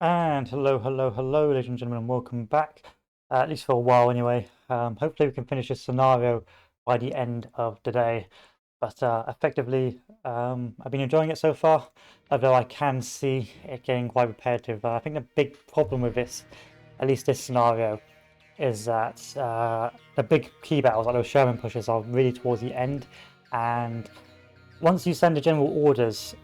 And hello, ladies and gentlemen, and welcome back. At least for a while, anyway. Hopefully, we can finish this scenario by the end of the day. But effectively, I've been enjoying it so far, although I can see it getting quite repetitive. I think the big problem with this, at least this scenario, is that the big key battles, like those Sherman pushes, are really towards the end, and once you send the general orders,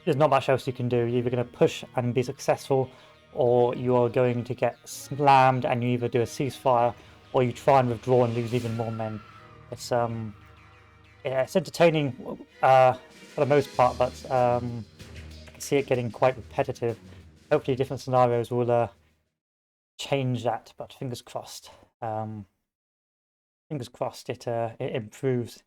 there's not much else you can do. You're either going to push and be successful, or you are going to get slammed and you either do a ceasefire, or you try and withdraw and lose even more men. It's yeah, it's entertaining for the most part, but I see it getting quite repetitive. Hopefully, different scenarios will change that, but fingers crossed. Fingers crossed it improves.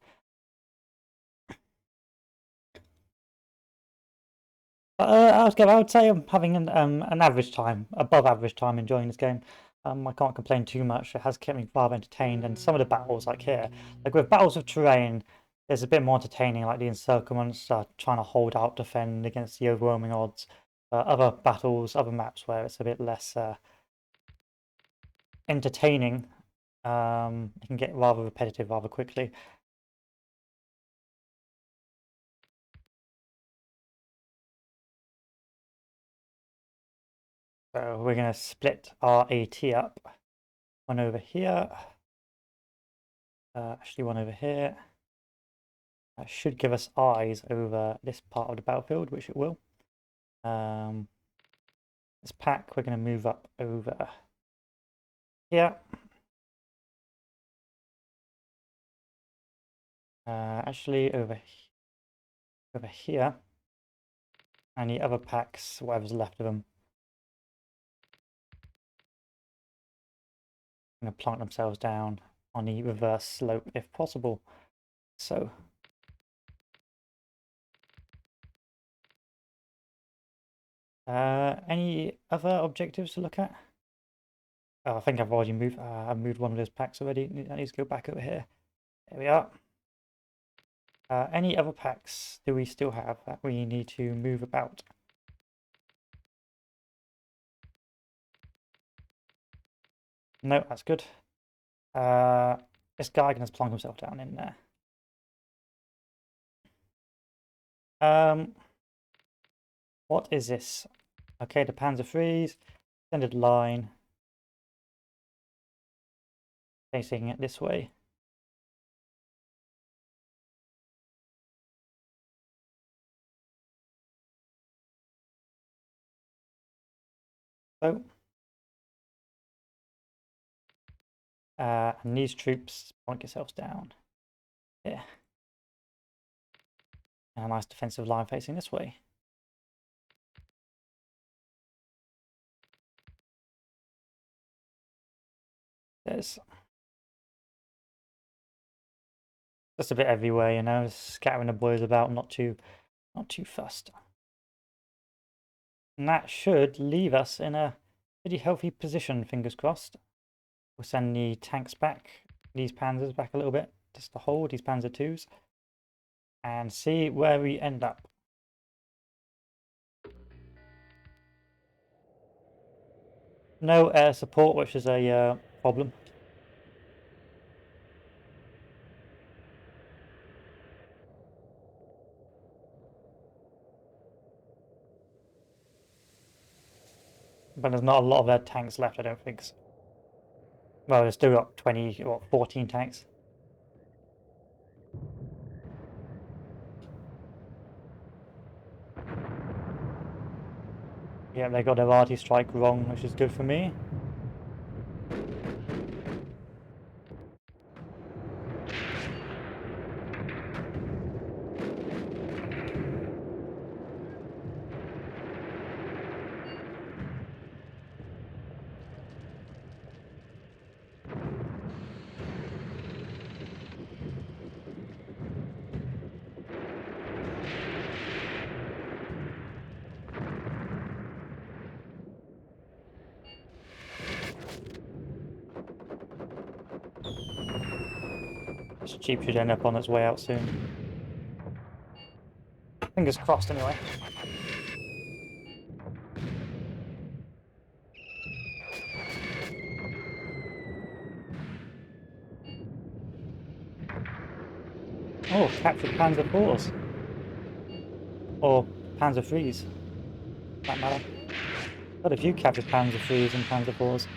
I would say I'm having an average time, above average time, enjoying this game. I can't complain too much. It has kept me rather entertained, and some of the battles, like here, like with battles of terrain, there's a bit more entertaining, like the encirclements, trying to hold out, defend against the overwhelming odds. Other battles, other maps where it's a bit less entertaining, it can get rather repetitive rather quickly. So we're going to split our AT up. One over here. Actually, one over here. That should give us eyes over this part of the battlefield, which it will. This pack, we're going to move up over here. Actually, over here. And the other packs, whatever's left of them, going to plant themselves down on the reverse slope if possible. So any other objectives to look at? Oh, I think I've already moved. I've moved one of those packs already. I need to go back over here. There we are. Any other packs do we still have that we need to move about? No, that's good. This guy can just plonk himself down in there. What is this? Okay, the Panzer freeze, extended line, facing it this way. So, and these troops plonk yourselves down. Yeah. And a nice defensive line facing this way. There's just a bit everywhere, you know, scattering the boys about, not too fussed. And that should leave us in a pretty healthy position, fingers crossed. We'll send the tanks back, these panzers back a little bit, just to hold these Panzer IIs, and see where we end up. No air support, which is a problem. But there's not a lot of their tanks left, I don't think. Well, there's still got 20 or 14 tanks. Yeah, they got their arty strike wrong, which is good for me. This jeep should end up on its way out soon. Fingers crossed, anyway. Oh, captured Panzer IVs. Or Panzer IIIs. That matter. Got a few captured Panzer IIIs and Panzer IVs.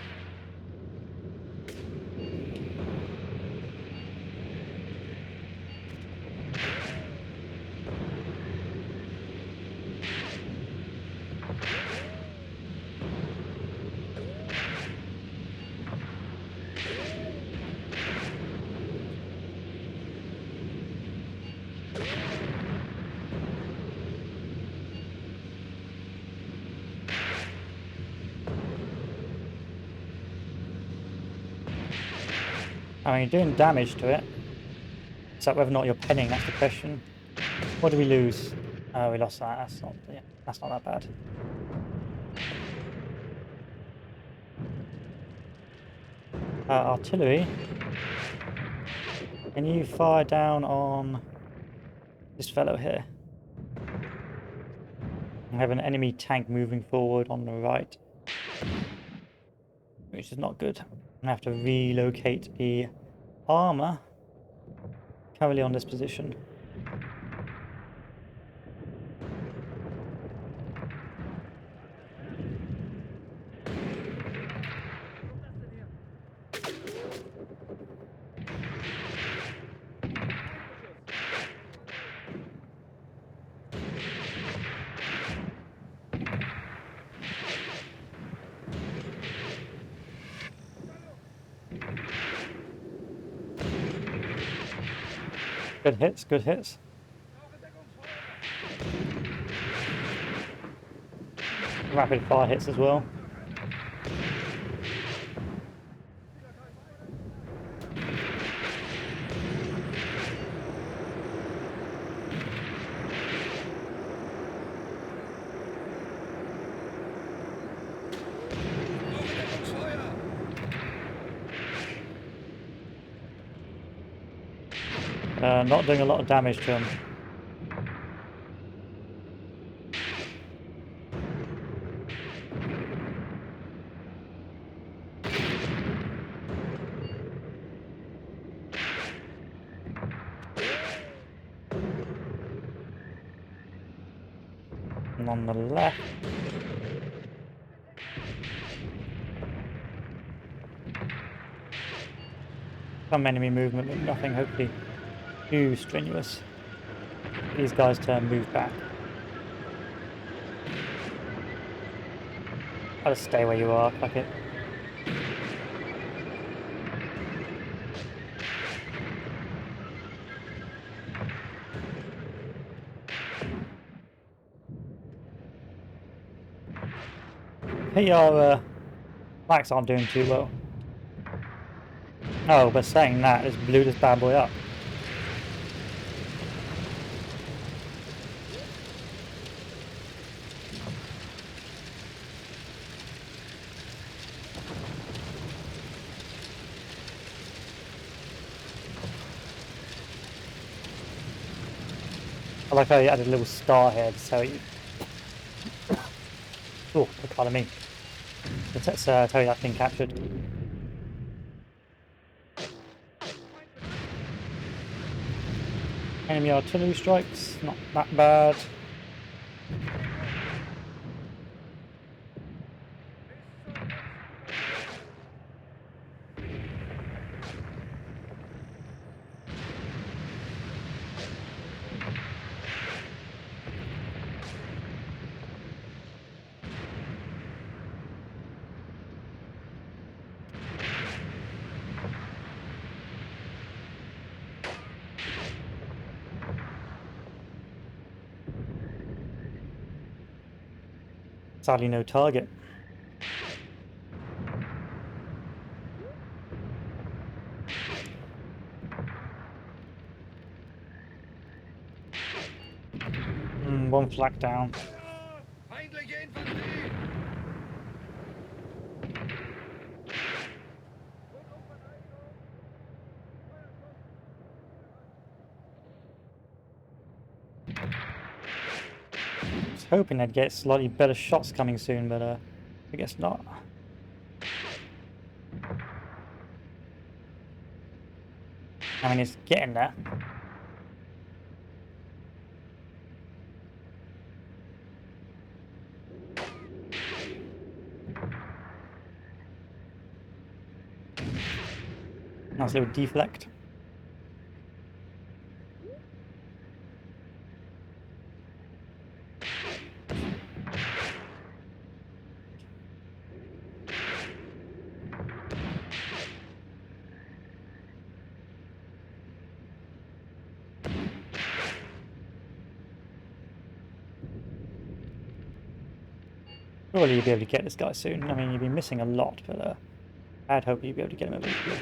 I mean, you're doing damage to it. Except whether or not you're penning, that's the question. What do we lose? Oh, we lost that. That's not, yeah, that's not that bad. Artillery. Can you fire down on this fellow here? I have an enemy tank moving forward on the right, which is not good. I have to relocate the armor currently on this position. Good hits, good hits. Rapid fire hits as well. Not doing a lot of damage to him. And on the left, some enemy movement, but nothing hopefully too strenuous. These guys to move back. I'll just stay where you are, fuck it. Hey, our blacks aren't doing too well. Oh, but saying that, just blew this bad boy up. I like how you added a little star here to tell you. Oh, pardon me. Let's tell you that's been captured. Enemy artillery strikes, not that bad. Sadly no target. One flak down. I was hoping I'd get slightly better shots coming soon, but I guess not. I mean, it's getting there. Nice little deflect. Surely you'll be able to get this guy soon. I mean, you've been missing a lot, but I'd hope you'd be able to get him eventually.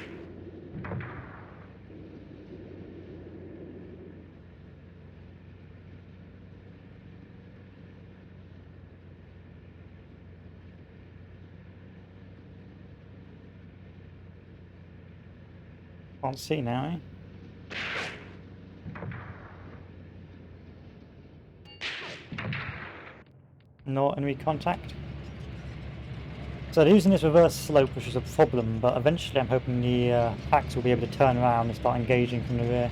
Can't see now, eh? No enemy contact. So they're using this reverse slope, which is a problem, but eventually I'm hoping the packs will be able to turn around and start engaging from the rear.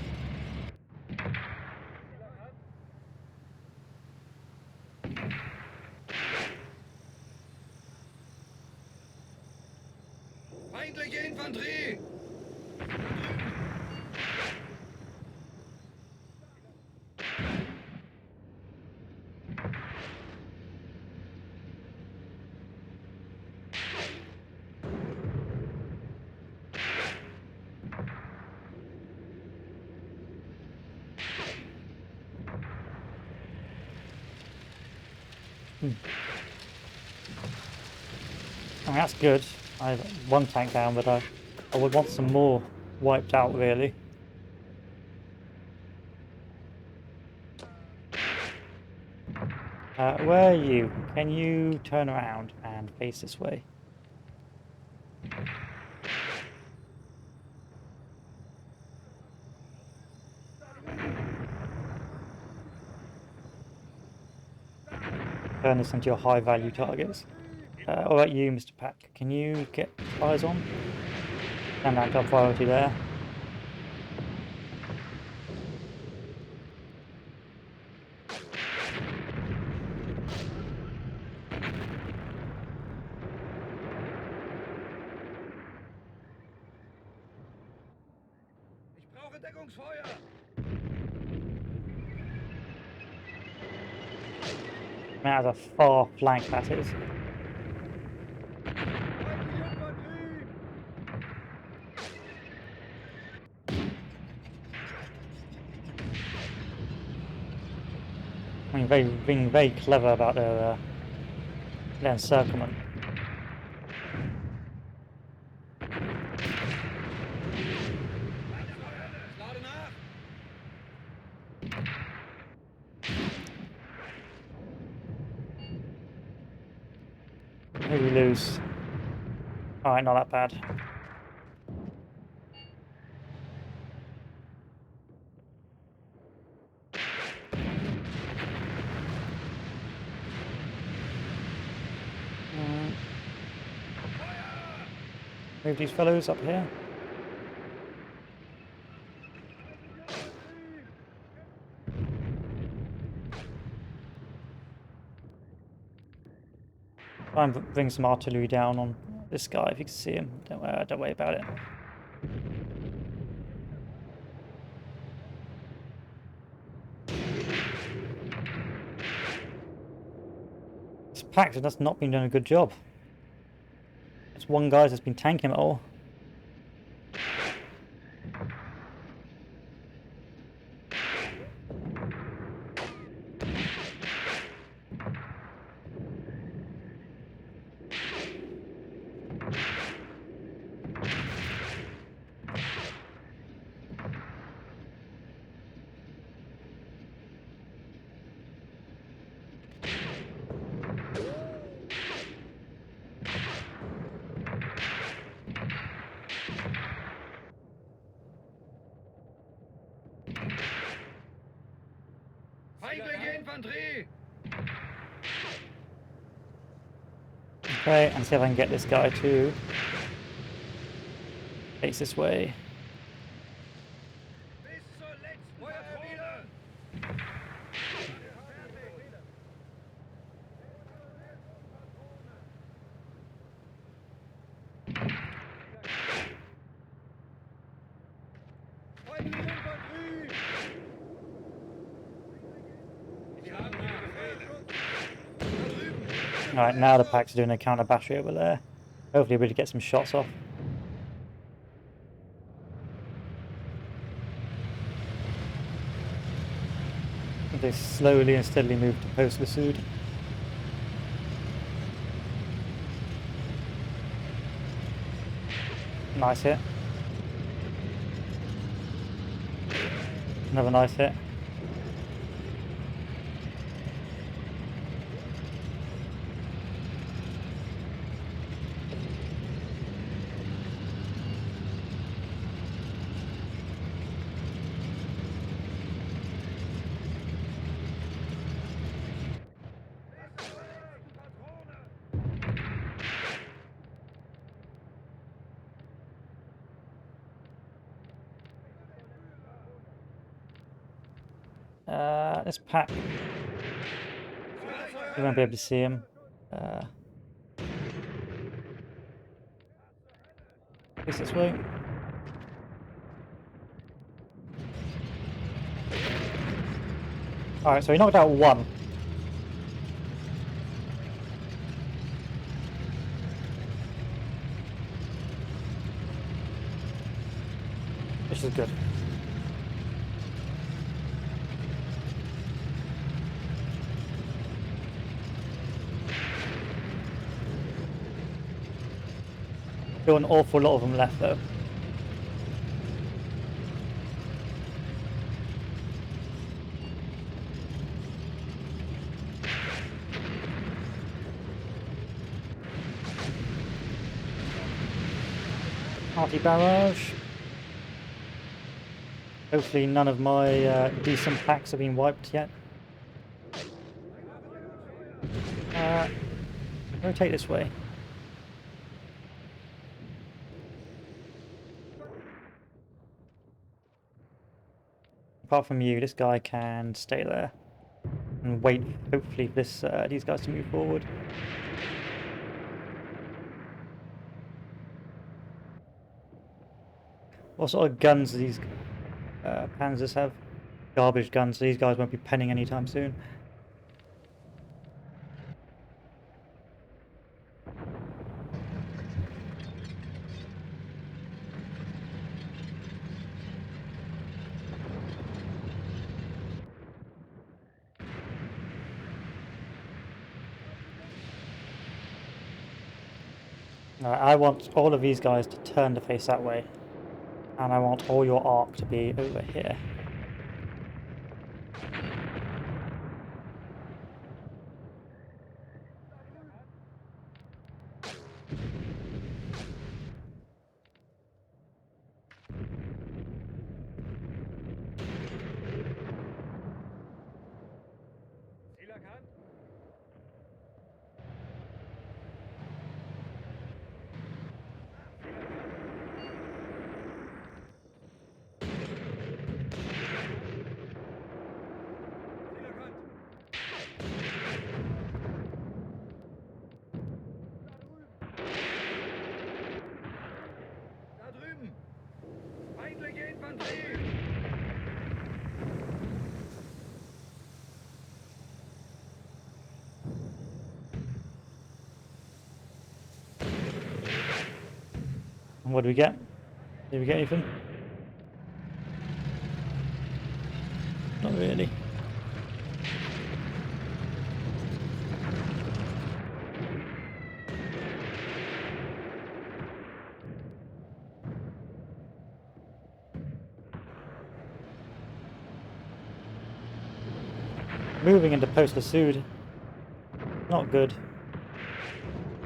Feindliche Infanterie! I mean, that's good. I have one tank down, but I would want some more wiped out, really. Where are you? Can you turn around and face this way? Turn this into your high-value targets. What about you, Mr. Pack? Can you get eyes on? Stand out top priority there. Ich brauche Deckungsfeuer! Man, that's a far flank that is. Feindliche Infanterie! I mean, being very clever about their encirclement. Ich lade nach! Who we lose? Alright, not that bad. Move these fellows up here. Try and bring some artillery down on this guy if you can see him. Don't worry about it. This pack has not been doing a good job. It's one guy that's been tanking it all. Feindliche Infanterie! Okay, and see if I can get this guy to face this way. Bis zur letzten Feuerprobe! Alright, now the packs are doing a counter battery over there. Hopefully we'll get some shots off. They slowly and steadily move to post Massoud. Nice hit. Another nice hit. This pack, you won't be able to see him. Is this way? Alright, so he knocked out one. Which is good. Still an awful lot of them left though. Anti-barrage. Hopefully none of my decent packs have been wiped yet. Rotate this way. Apart from you, this guy can stay there and wait, hopefully, for these guys to move forward. What sort of guns do these panzers have? Garbage guns, so these guys won't be penning anytime soon. I want all of these guys to turn to face that way, and I want all your arc to be over here. What do we get? Did we get anything? Not really. Moving into post Massoud. Not good.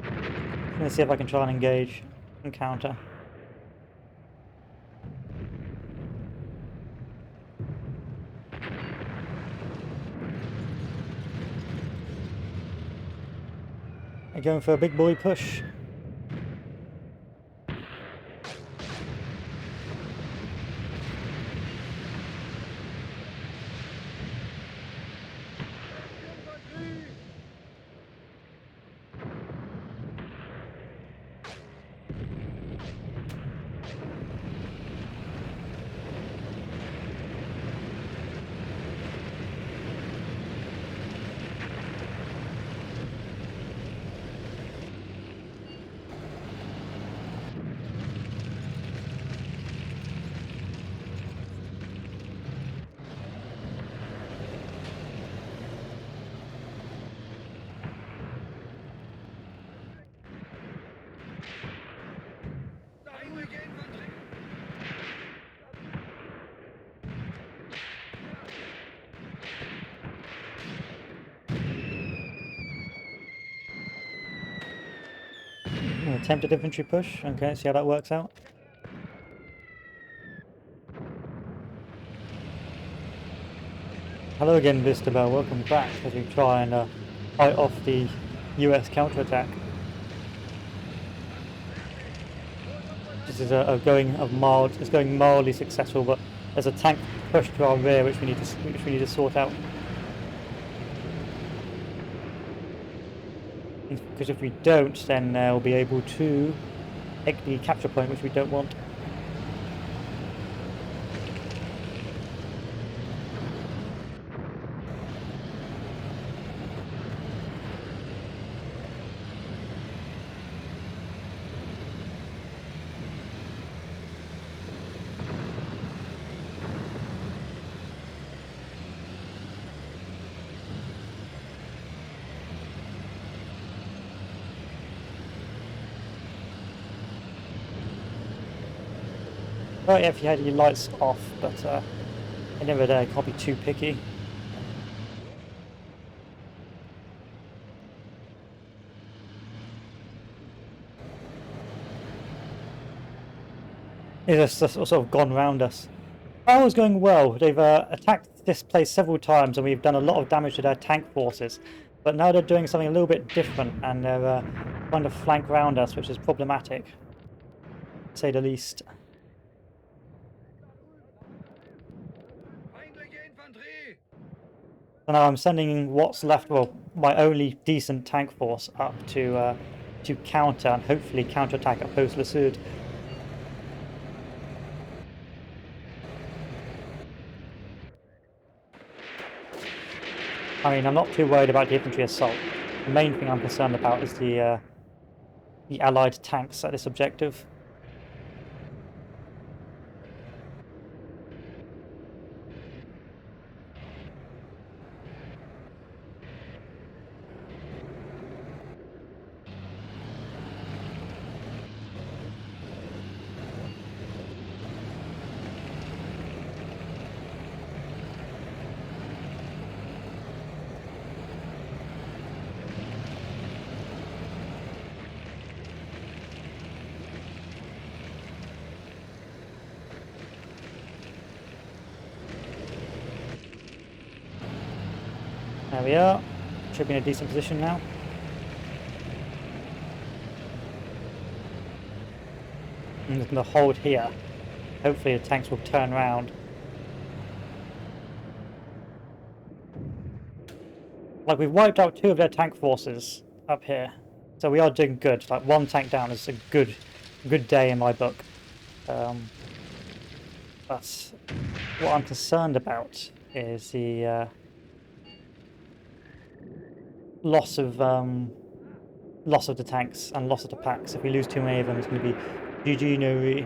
I'm gonna see if I can try and engage and counter. They're going for a big boy push. Attempted infantry push. Okay, see how that works out. Hello again, Vistabel. Welcome back as we try and fight off the US counterattack. This is it's going mildly successful, but there's a tank push to our rear which we need to sort out. Because if we don't, then we'll be able to take the capture point, which we don't want. Oh yeah, if you had your lights off, but at the end of the day, can't be too picky. It's just sort of gone round us. Battle is going well. They've attacked this place several times, and we've done a lot of damage to their tank forces. But now they're doing something a little bit different, and they're trying to flank round us, which is problematic, to say the least. Feindliche Infanterie! So now I'm sending what's left, well, my only decent tank force up to counter and hopefully counterattack at Post Le Sud. I mean, I'm not too worried about the infantry assault. The main thing I'm concerned about is the Allied tanks at this objective. There we are. Should be in a decent position now. I'm just going to hold here. Hopefully the tanks will turn around. Like, we've wiped out 2 of their tank forces up here. So we are doing good. Like, 1 tank down is a good day in my book. But what I'm concerned about is the loss of the tanks and loss of the packs. If we lose too many of them, it's going to be GG no re.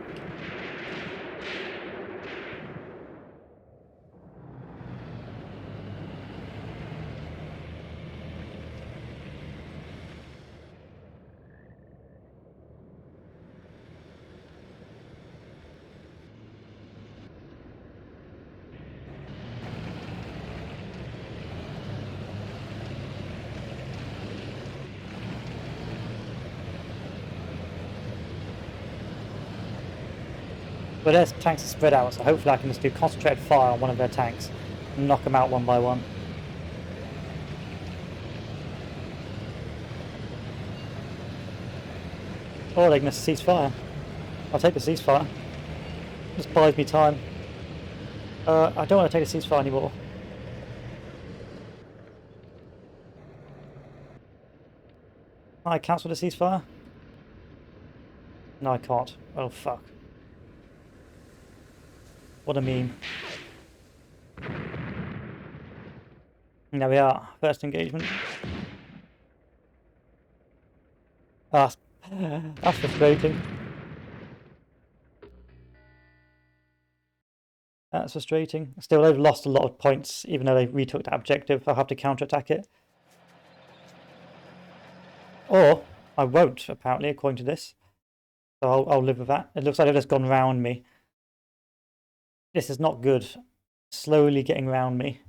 But their tanks are spread out, so hopefully I can just do concentrated fire on one of their tanks and knock them out one by one. Or they can just cease fire. I'll take the ceasefire. Just buys me time. I don't want to take a ceasefire anymore. Can I cancel the ceasefire? No, I can't. Oh, fuck. What a meme. And there we are. First engagement. Ah, that's frustrating. That's frustrating. Still, they've lost a lot of points, even though they retook that objective. I'll have to counterattack it. Or, I won't, apparently, according to this. So I'll live with that. It looks like they've just gone round me. This is not good. Slowly getting round me.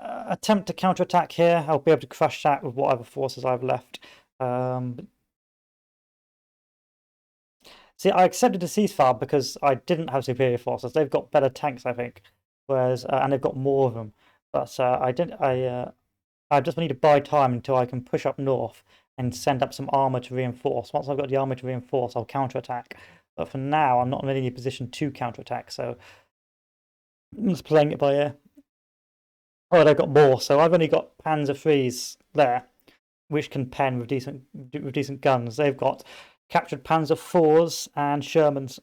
Attempt to counterattack here. I'll be able to crush that with whatever forces I've left. See, I accepted a ceasefire because I didn't have superior forces. They've got better tanks, I think, whereas and they've got more of them. But I didn't. I just need to buy time until I can push up north and send up some armor to reinforce. Once I've got the armor to reinforce, I'll counterattack. But for now, I'm not in any position to counterattack, so I'm just playing it by ear. Oh, they've got more, so I've only got Panzer IIIs there, which can pen with decent guns. They've got captured Panzer IVs and Shermans.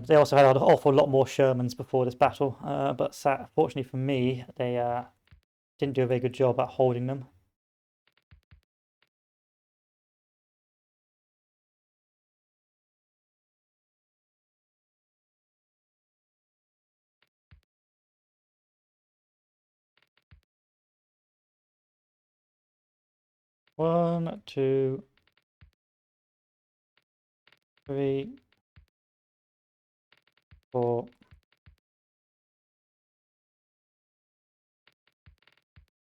They also had an awful lot more Shermans before this battle, but fortunately for me, they didn't do a very good job at holding them. One, two, three, four.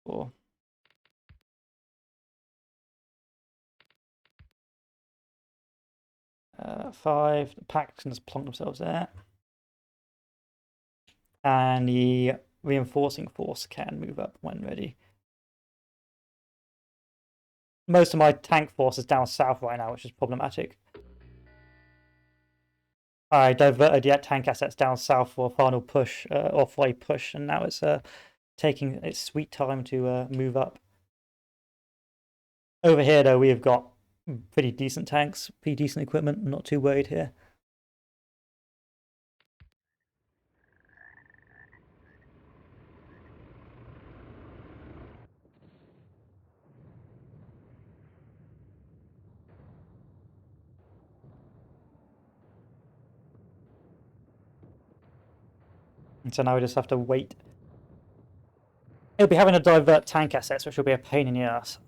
4. 5. The packs can just plonk themselves there. And the reinforcing force can move up when ready. Most of my tank force is down south right now, which is problematic. I diverted the tank assets down south for a final push, or for a push, and now it's taking its sweet time to move up. Over here, though, we have got pretty decent tanks, pretty decent equipment. I'm not too worried here. And so now we just have to wait. It'll be having to divert tank assets, which will be a pain in the ass.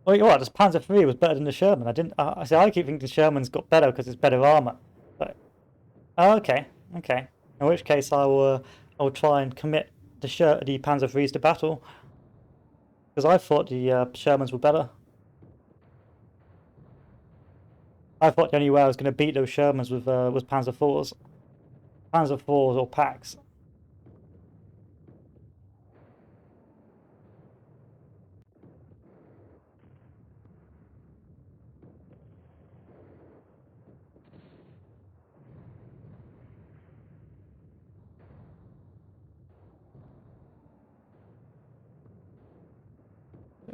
Oh, what? This Panzer III was better than the Sherman. I didn't. I keep thinking the Sherman's got better because it's better armor. But okay. In which case, I'll try and commit the Panzer IIIs to battle because I thought the Shermans were better. I thought the only way I was going to beat those Shermans was Panzer IVs, Panzer IVs or packs.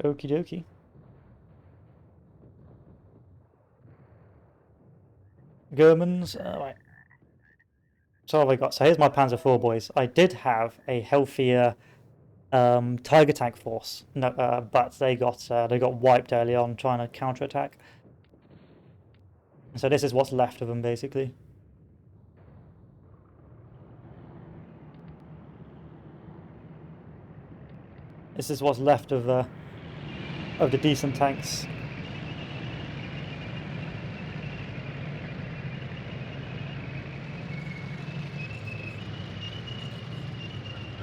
Okie dokie. Germans. Right. So what have I got? So here's my Panzer IV, boys. I did have a healthier Tiger tank force, no, but they got wiped early on trying to counterattack. So this is what's left of them, basically. This is what's left of the decent tanks.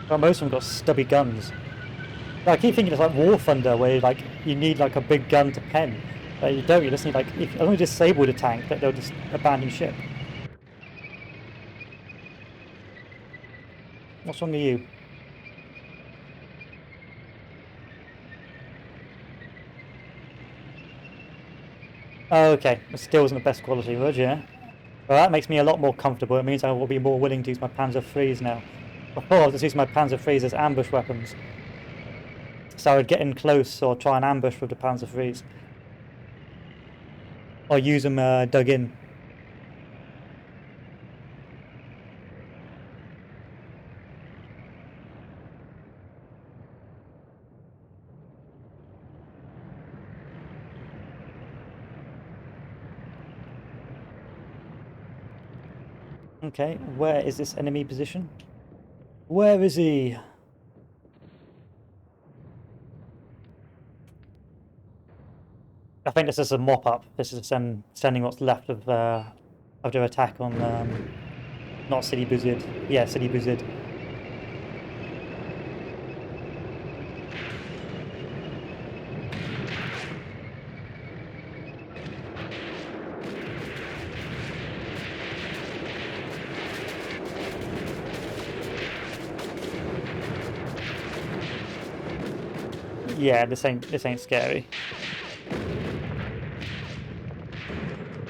Well, most of them got stubby guns. I keep thinking it's like War Thunder, where you need like a big gun to pen. But you don't. You just need if only disable the tank, that they'll just abandon ship. What's wrong with you? Oh, okay. It still isn't the best quality, would you? Well, that makes me a lot more comfortable. It means I will be more willing to use my Panzer IIIs now. Before, I was just using my Panzer IIIs as ambush weapons. So I would get in close or try and ambush with the Panzer IIIs. Or use them dug in. Okay, where is this enemy position? Where is he? I think this is a mop-up. This is sending what's left of their attack on, not Sidi Bouzid. Yeah, Sidi Bouzid. Yeah, this ain't scary.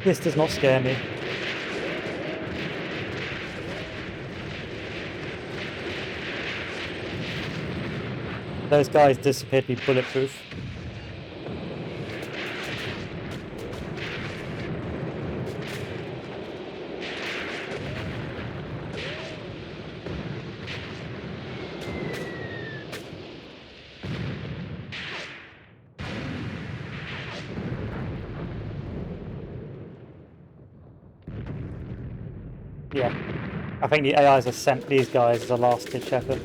This does not scare me. Those guys disappeared to be bulletproof. Yeah. I think the AIs have sent these guys as a last ditch effort.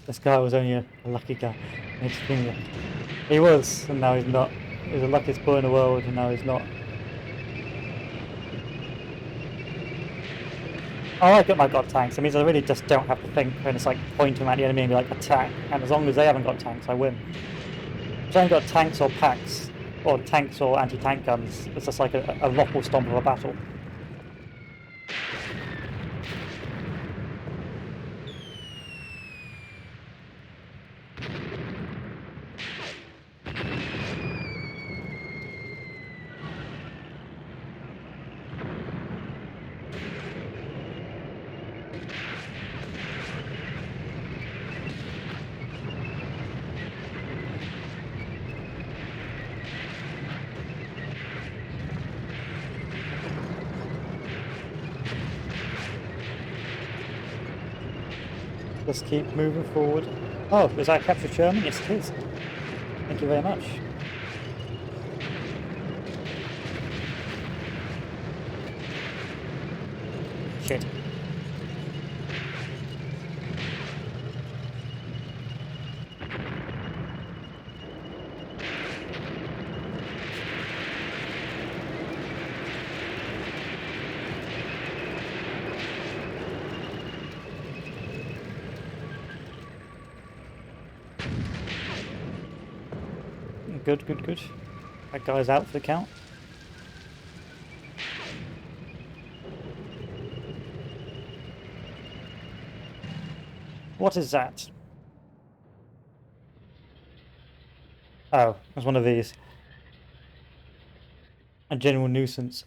This guy was only a lucky guy. Extremely lucky. He was, and now he's not. He was the luckiest boy in the world, and now he's not. I like it. My god, tanks. It means I really just don't have to think, and it's like point them at the enemy and be like attack. And as long as they haven't got tanks, I win. If they haven't got tanks or packs, or tanks or anti-tank guns, it's just like a local stomp of a battle. Just keep moving forward. Oh, is that captured Sherman? Yes, it is. Thank you very much. Shit. Good, good, good. That guy's out for the count. What is that? Oh, it's one of these. A general nuisance.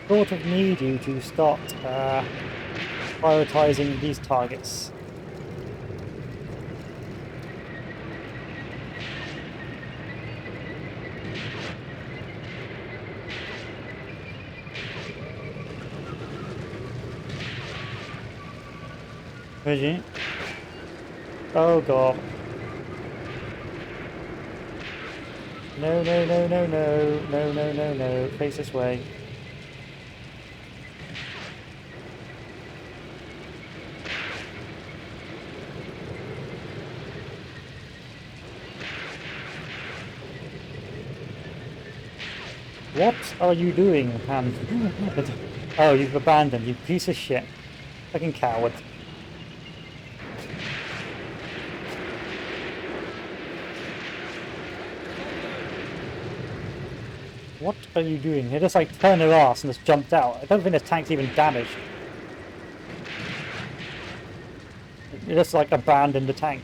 Sort of need you to start prioritizing these targets. Virgin. Oh god. No, no, no, no, no, no, no, no, no. Face this way. What are you doing, Han? Oh, you've abandoned, you piece of shit. Fucking coward. What are you doing? They just like turned their ass and just jumped out. I don't think this tank's even damaged. They just like abandoned the tank.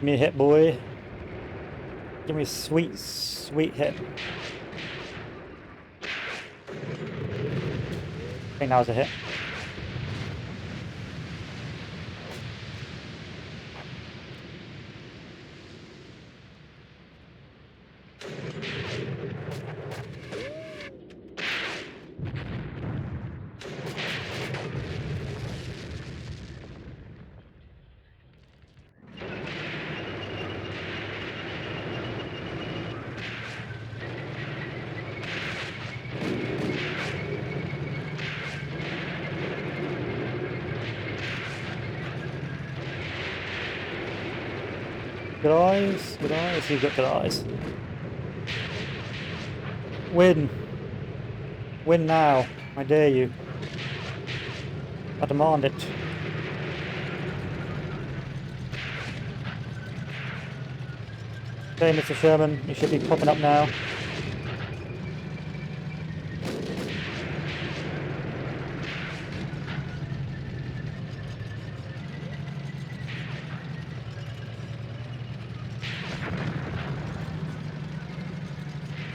Give me a hit, boy. Give me a sweet, sweet hit. I think that was a hit. Good eyes, good eyes. You've got good eyes. Win. Win now. I dare you. I demand it. Okay, Mr. Sherman, you should be popping up now.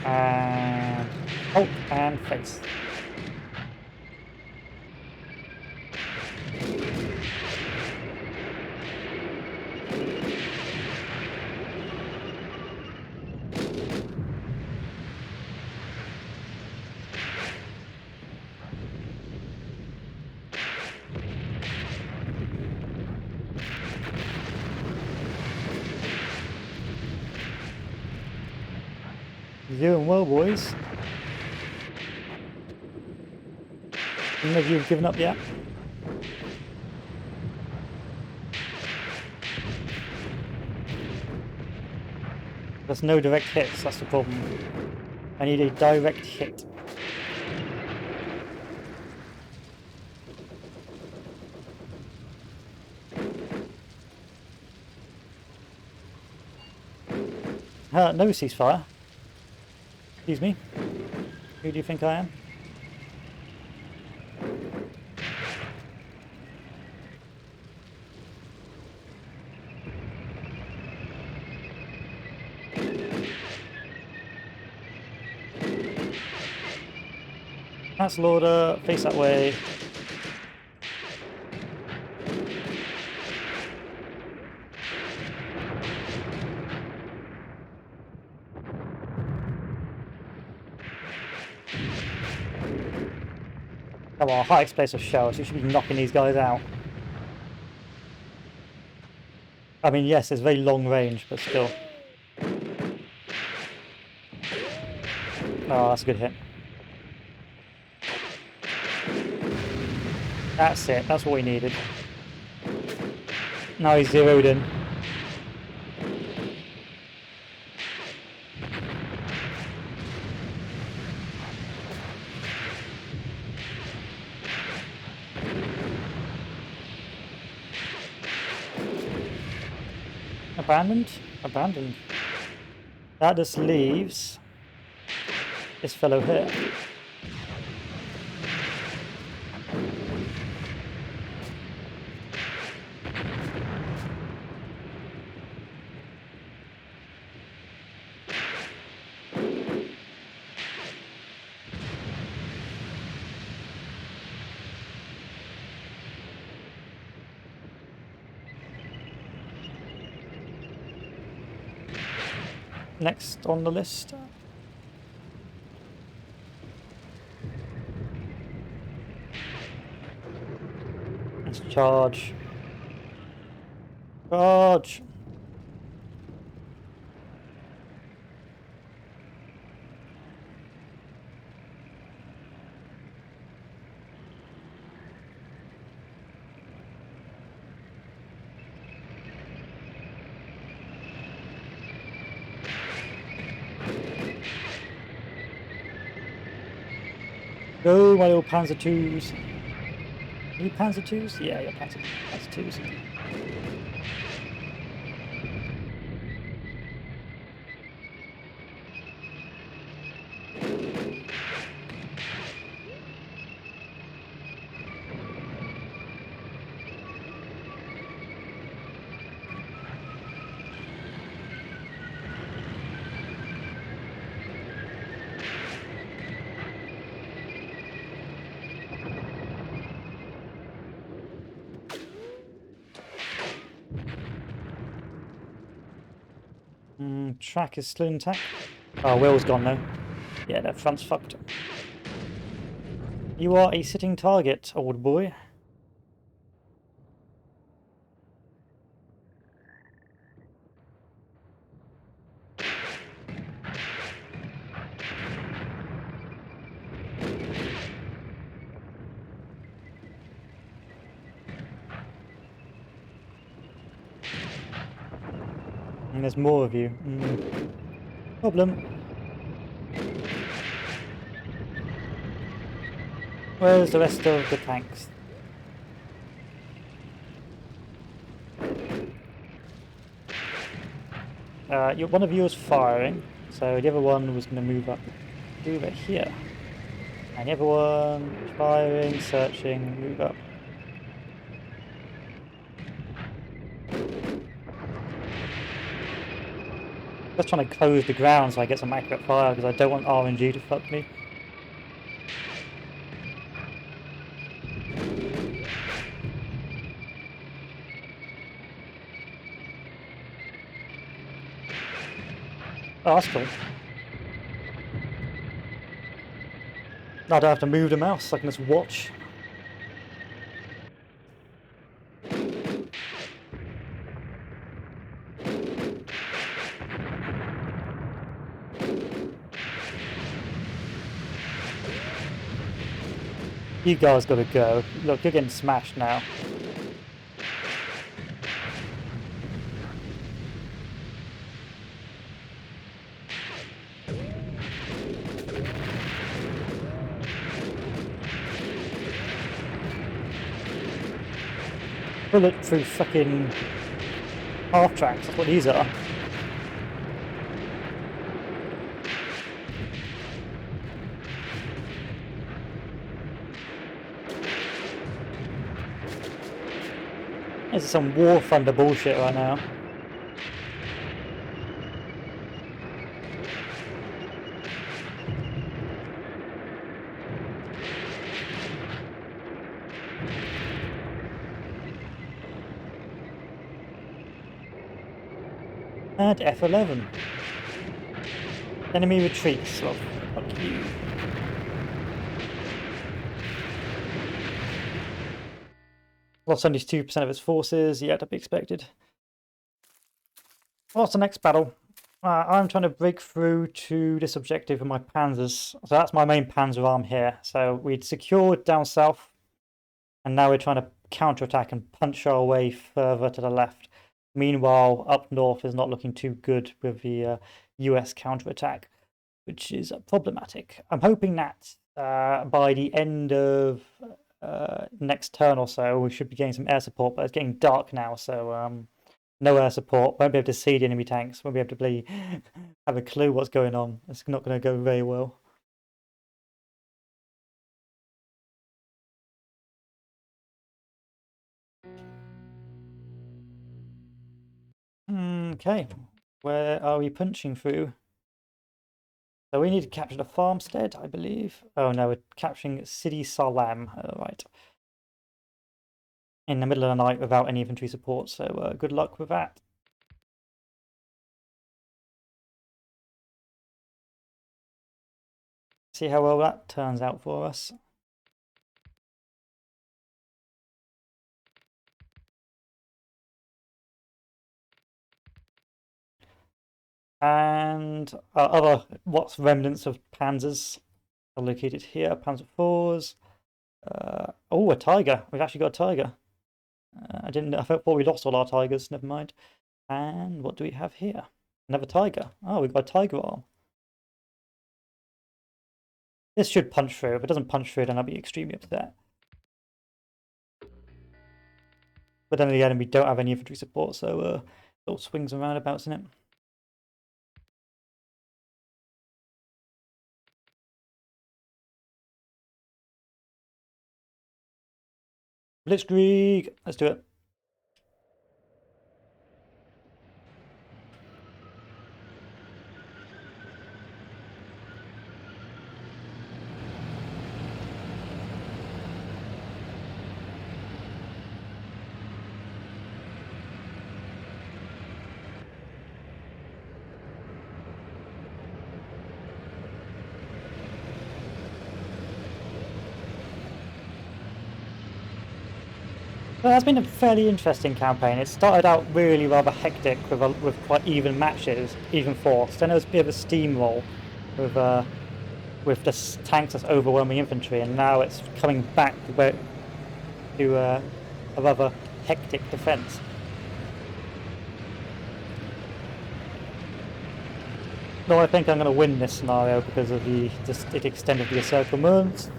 And oh, and face. You're doing well, boys. None of you have given up yet. There's no direct hits, that's the problem. I need a direct hit. No ceasefire. Excuse me. Who do you think I am? Cancel order, face that way. Come on, high explosive shells. You should be knocking these guys out. I mean, yes, it's very long range, but still. Oh, that's a good hit. That's it. That's what we needed. Now he's zeroed in. Abandoned? Abandoned. That just leaves this fellow here. Next on the list. Let's charge. Charge! Go, my little Panzer IIs. Are you Panzer IIs? Yeah, you're Panzer IIs. track is still intact. Oh, Will's gone though. Yeah, that front's fucked. You are a sitting target, old boy. And there's more of you. Problem. Where's the rest of the tanks? One of you was firing, so the other one was going to move up over here. And the other one firing, searching, move up. Just trying to close the ground so I get some accurate fire because I don't want RNG to fuck me. Oh, that's cool. I don't have to move the mouse, I can just watch. You guys gotta go. Look, you're getting smashed now. Bullet through fucking half tracks, that's what these are. This is some War Thunder bullshit right now. And F11. Enemy retreats. Slog. Fuck you. Lost 72% of its forces, yet to be expected. What's the next battle? I'm trying to break through to this objective with my panzers. So that's my main panzer arm here. So we'd secured down south, and now we're trying to counterattack and punch our way further to the left. Meanwhile, up north is not looking too good with the US counterattack, which is problematic. I'm hoping that by the end of next turn or so, we should be getting some air support, but it's getting dark now, so no air support. Won't be able to see the enemy tanks. Won't be able to have a clue what's going on. It's not going to go very well. Okay, where are we punching through? So we need to capture the farmstead, I believe. Oh no, we're capturing Sidi Salam. Right. In the middle of the night without any infantry support, so good luck with that. See how well that turns out for us. And other what's remnants of panzers are located here. Panzer IVs. Oh, a tiger. We've actually got a tiger. I thought we lost all our tigers. Never mind. And what do we have here? Another tiger. Oh, we've got a tiger arm. This should punch through. If it doesn't punch through, then I'll be extremely upset. But then again, we don't have any infantry support, so it all swings and roundabouts in it. Blitzkrieg! Let's do it. But that's been a fairly interesting campaign. It started out really rather hectic with quite even matches, even force. Then there was a bit of a steamroll with the tanks as overwhelming infantry, and now it's coming back to a rather hectic defence. No, I think I'm going to win this scenario because of the extent of the encirclement.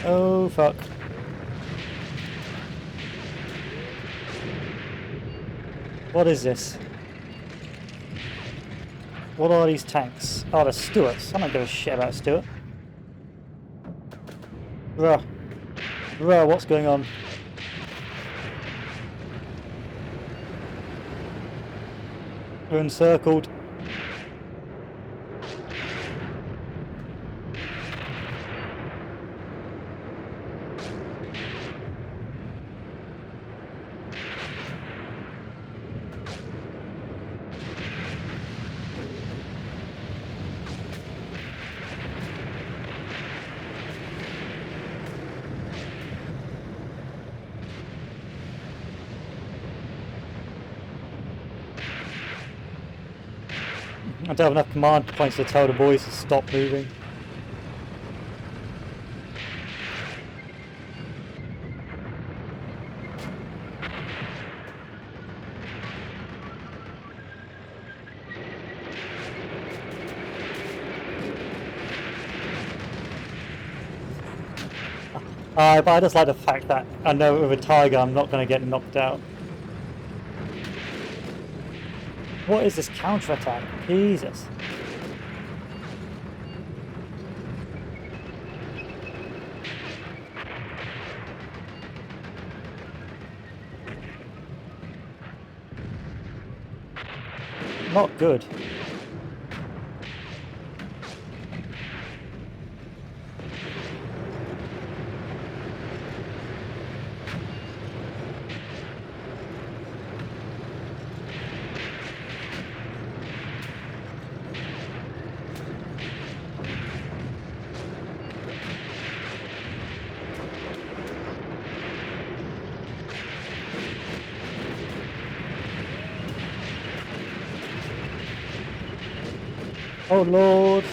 Oh fuck. What is this? What are these tanks? Oh, they're Stuarts. I don't give a shit about Stuart. Bruh. Bruh, what's going on? We're encircled. I don't have enough command points to tell the boys to stop moving. But I just like the fact that I know with a Tiger I'm not going to get knocked out. What is this counter-attack? Jesus. Not good. Oh Lord.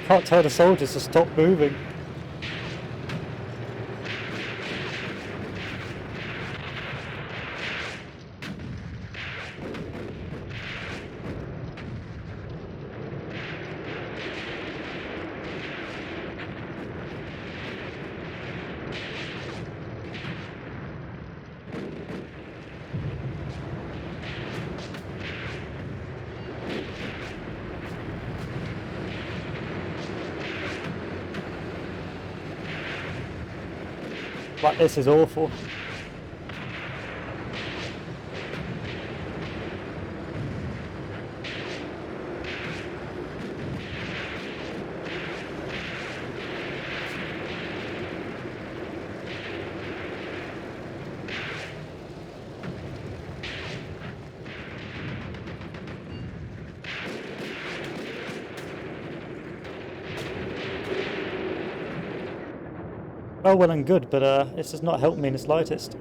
Can't tell the soldiers to stop moving. Like, this is awful. Oh well and good, but this does not help me in the slightest.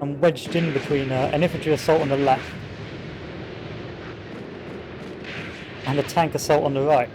I'm wedged in between an infantry assault on the left and a tank assault on the right.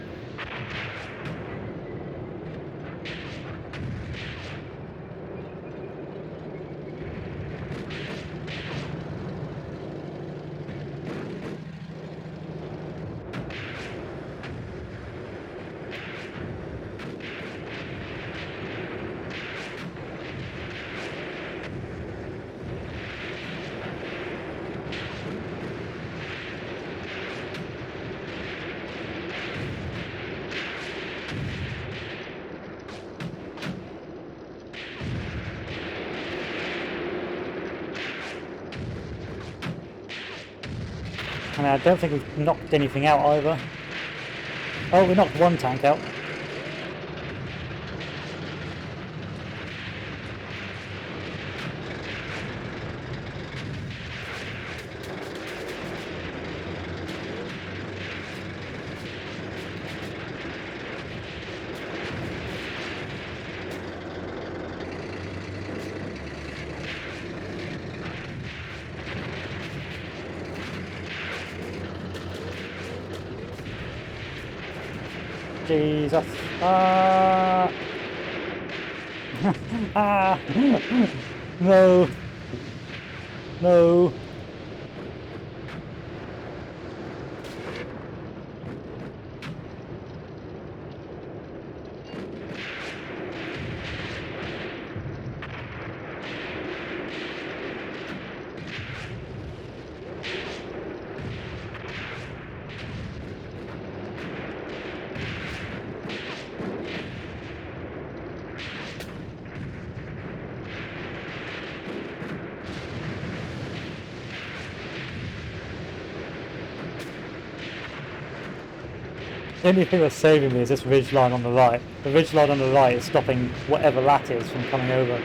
mean, I don't think we've knocked anything out either. Oh, we knocked one tank out. Jesus. Ah. Ah. No. No. The only thing that's saving me is this ridge line on the right. The ridge line on the right is stopping whatever that is from coming over.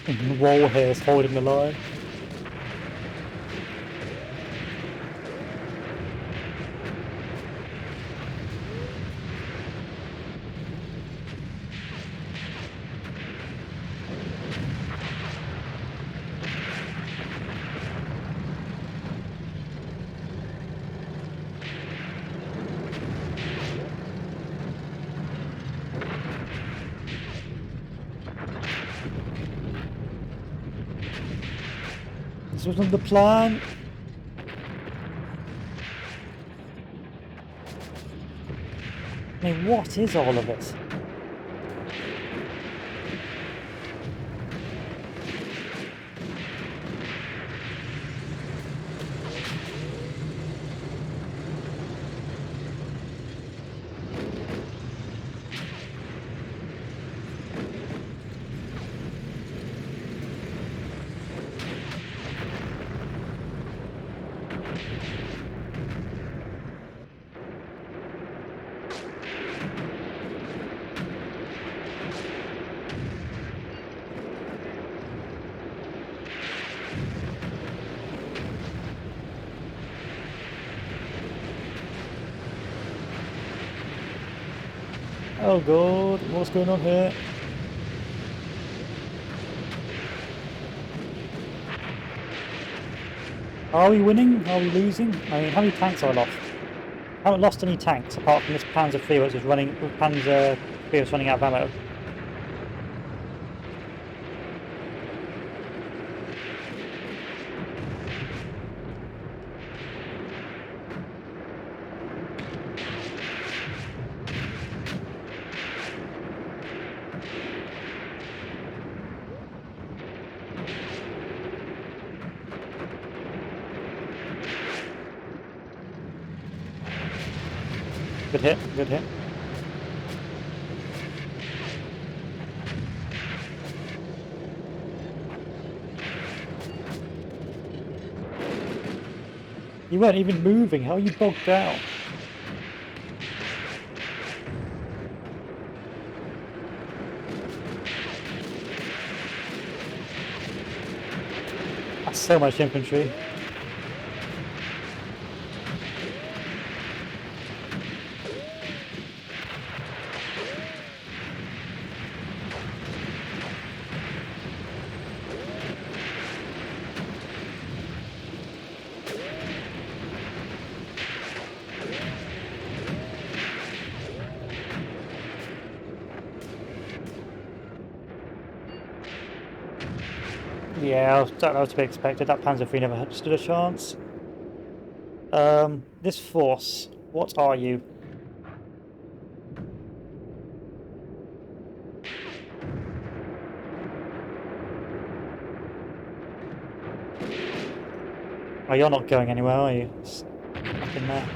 The wall here is holding the line. This wasn't the plan. I mean, what is all of this? Oh god, what's going on here? Are we winning? Are we losing? I mean, how many tanks have I lost? I haven't lost any tanks apart from this Panzer III, which is running. Panzer III is running out of ammo. Good hit, good hit. You weren't even moving, how are you bogged down? That's so much infantry. Yeah, that was to be expected. That Panzer III never stood a chance. This force, what are you? Oh, you're not going anywhere, are you? Stuck in there.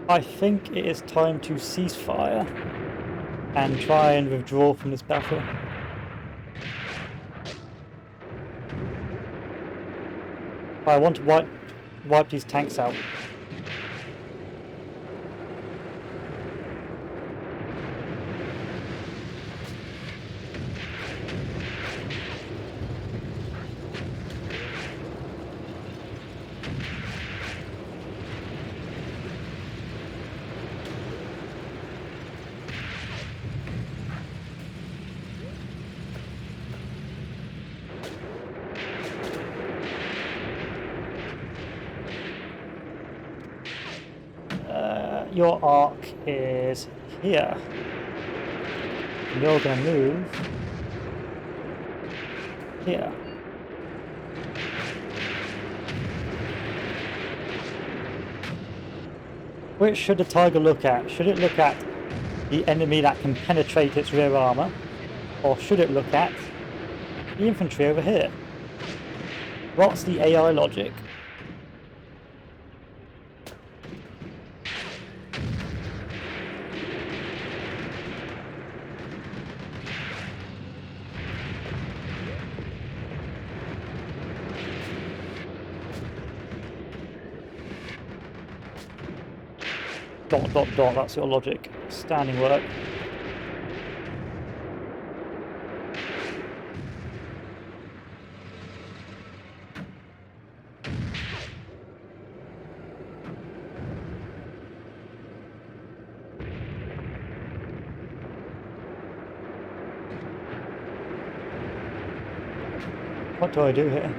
I think it is time to cease fire and try and withdraw from this battle. I want to wipe these tanks out. Your arc is here. And you're going to move here. Which should the Tiger look at? Should it look at the enemy that can penetrate its rear armour? Or should it look at the infantry over here? What's the AI logic? Dot, dot, dot, that's your logic. Standing work. What do I do here?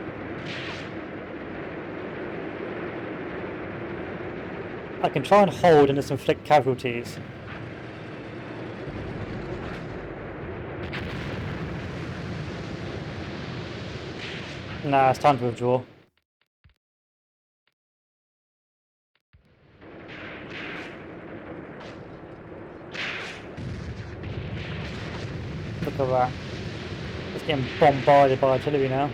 I can try and hold and just inflict casualties. Nah, it's time to withdraw. Look at that. It's getting bombarded by artillery now.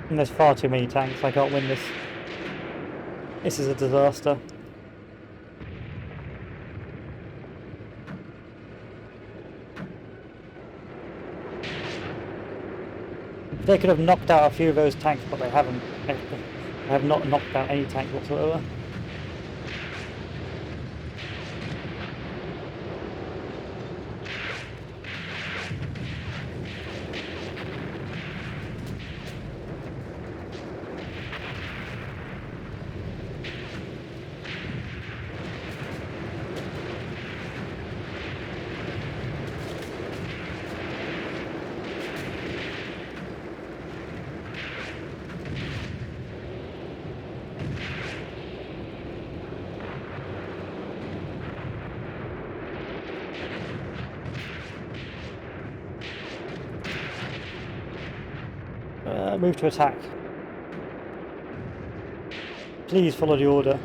And there's far too many tanks, I can't win this. This is a disaster. They could have knocked out a few of those tanks, but they haven't. They have not knocked out any tank whatsoever. Move to attack. Please follow the order.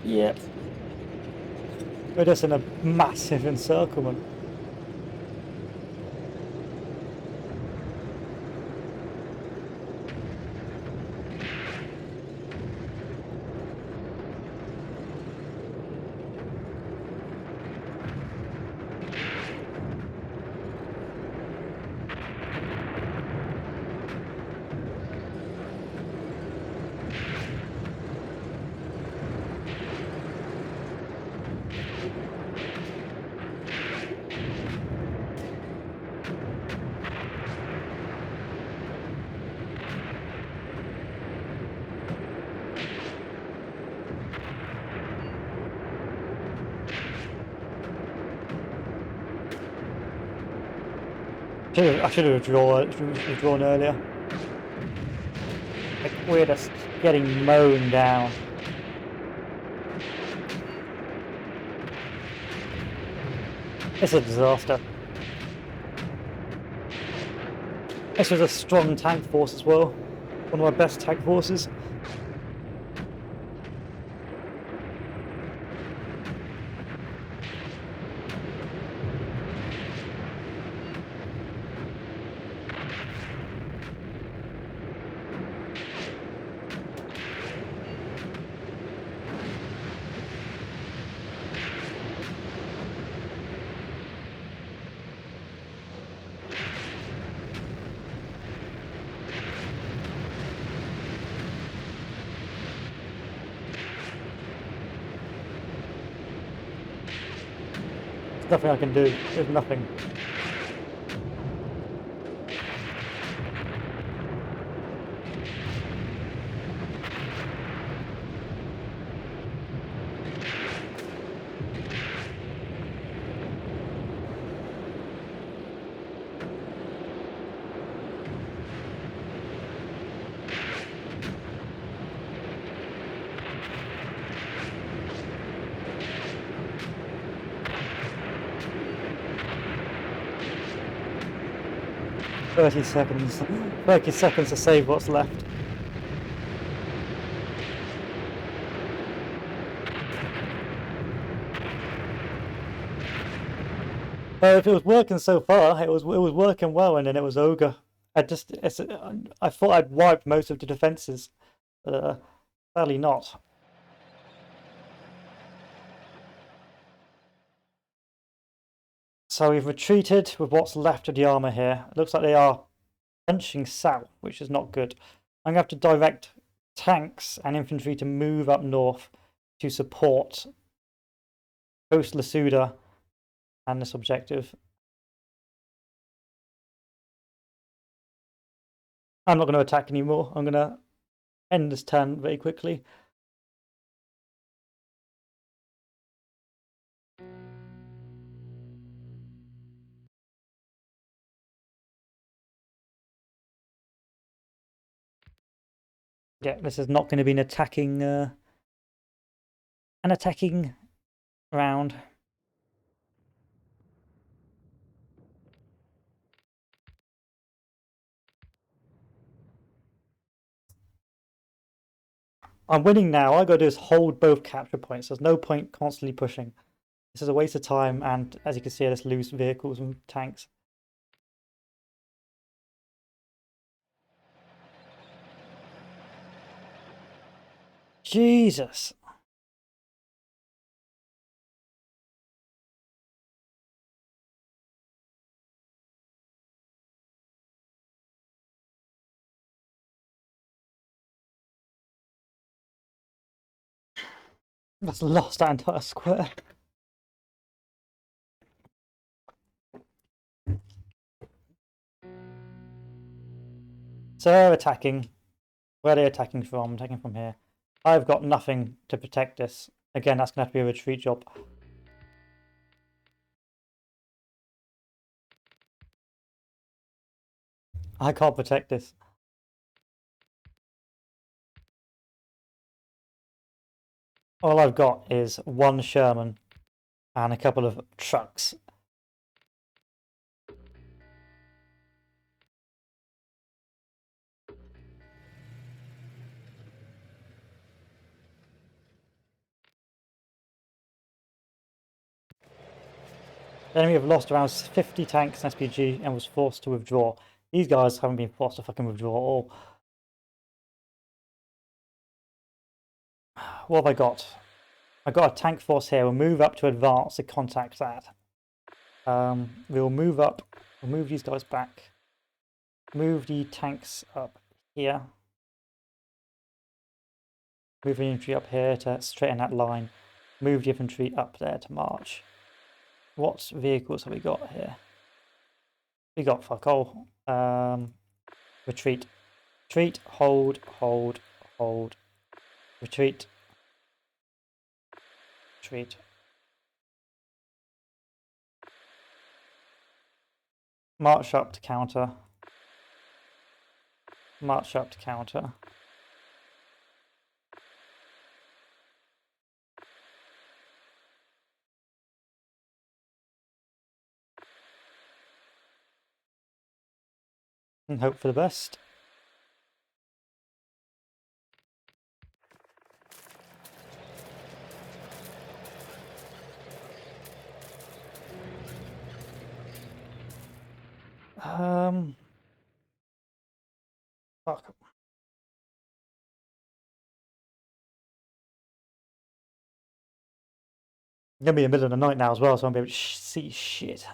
Yep. We're just in a massive encirclement. I should have withdrawn earlier. Like, we're just getting mown down. It's a disaster. This was a strong tank force as well. One of my best tank forces. There's nothing I can do. There's nothing. "30 seconds. 30 seconds to save what's left." If it was working so far, it was working well, and then it was ogre. I thought I'd wiped most of the defences, but sadly not. So we've retreated with what's left of the armour here. It looks like they are punching south, which is not good. I'm going to have to direct tanks and infantry to move up north to support both Lasuda and this objective. I'm not going to attack anymore. I'm going to end this turn very quickly. Yeah, this is not going to be an attacking round. I'm winning now. All I got to do is hold both capture points. There's no point constantly pushing. This is a waste of time, and as you can see, I just lose vehicles and tanks. Jesus. That's lost that entire square. So they're attacking. Where are they attacking from? Attacking from here. I've got nothing to protect this. Again, that's going to have to be a retreat job. I can't protect this. All I've got is one Sherman and a couple of trucks. The enemy have lost around 50 tanks and SPG and was forced to withdraw. These guys haven't been forced to fucking withdraw at all. What have I got? I got a tank force here. We'll move up to advance to contact that. We'll move up. We'll move these guys back. Move the tanks up here. Move the infantry up here to straighten that line. Move the infantry up there to march. What vehicles have we got here? We got fuck all. Retreat. Retreat. Hold. Hold. Hold. Retreat. Retreat. March up to counter. March up to counter. And hope for the best. Fuck. It's gonna be in the middle of the night now as well, so I'm gonna be able to see shit.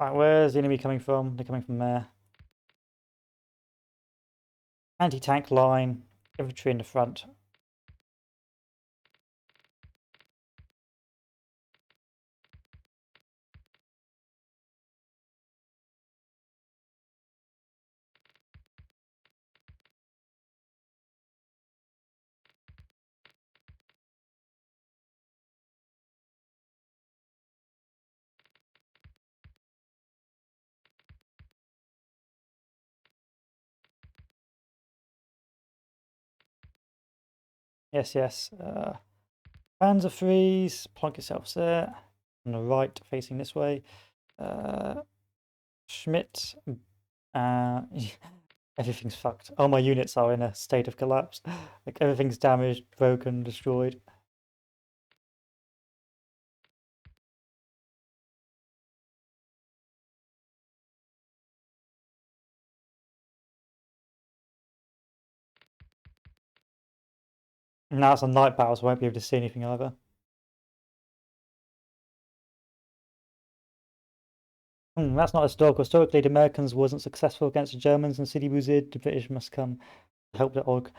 Right, where's the enemy coming from? They're coming from there. Anti-tank line, infantry in the front. Yes, yes. Panzer freeze, plonk yourselves there. On the right, facing this way. Schmidt. Everything's fucked. All my units are in a state of collapse. Like everything's damaged, broken, destroyed. Now it's a night battle, so I won't be able to see anything either. That's not historical. Historically, the Americans wasn't successful against the Germans and Sidi Bouzid. The British must come to help the org.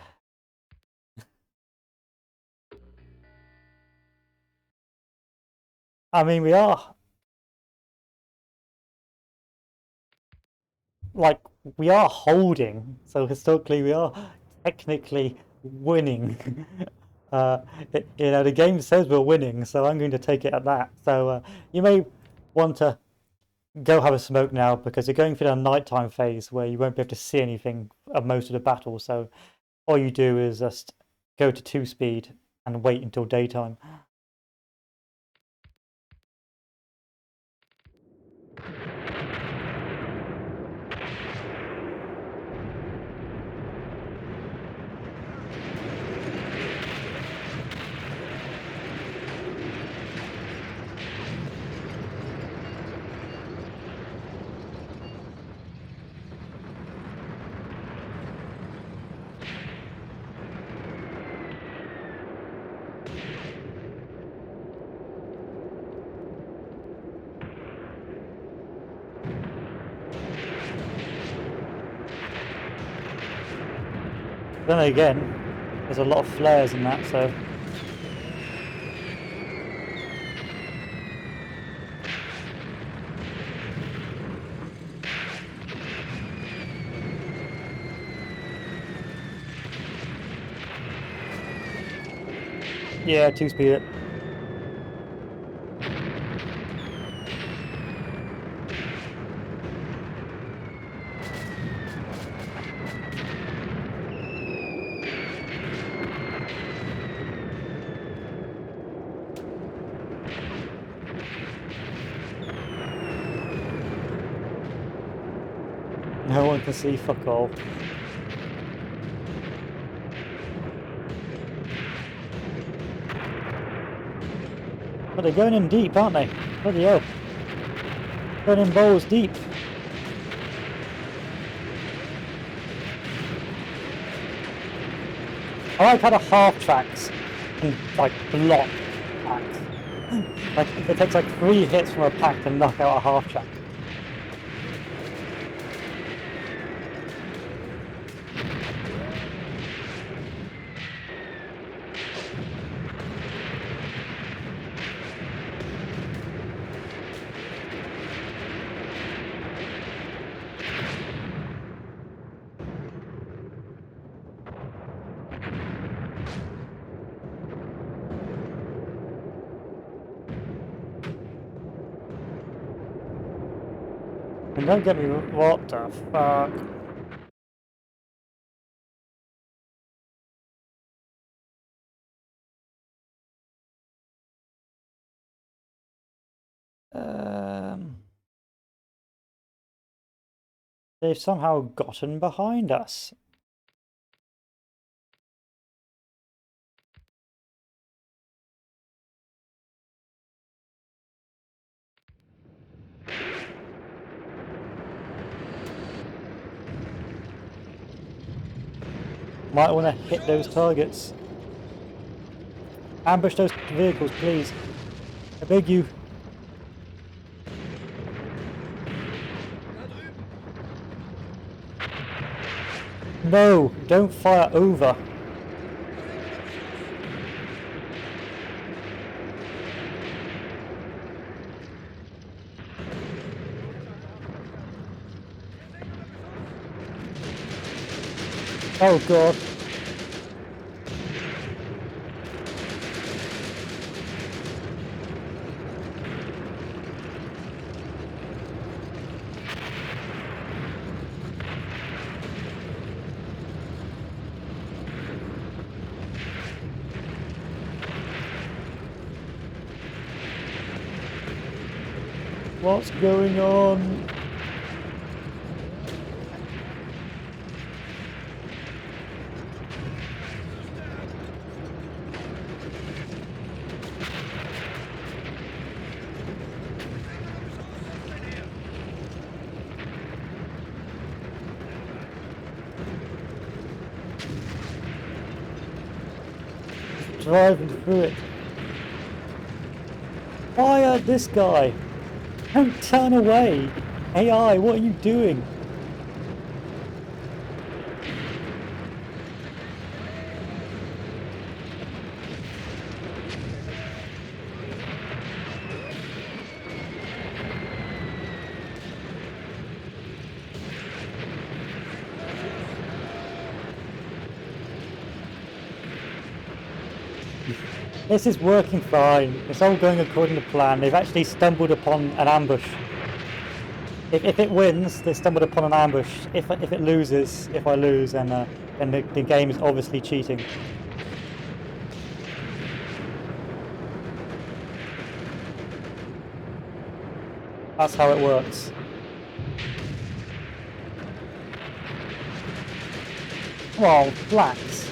I mean, we are like we are holding, so historically we are technically winning. The game says we're winning, so I'm going to take it at that. So you may want to go have a smoke now because you're going through a nighttime phase where you won't be able to see anything of most of the battle. So all you do is just go to 2 speed and wait until daytime. Then again, there's a lot of flares in that, so yeah, 2 speed it. No one can see fuck all. But they're going in deep, aren't they? Bloody hell. Going in balls deep. I like how the half tracks can like block packs. Like it takes like 3 hits from a pack to knock out a half track. And don't get me what the fuck. They've somehow gotten behind us. Might want to hit those targets. Ambush those vehicles, please. I beg you. Da drüben! No, don't fire over. Oh god. What's going on? Driving through it. Fire this guy! Don't turn away! AI, what are you doing? This is working fine. It's all going according to plan. They've actually stumbled upon an ambush. If it wins, they stumbled upon an ambush. If it loses, if I lose, then the game is obviously cheating. That's how it works. Well, blacks.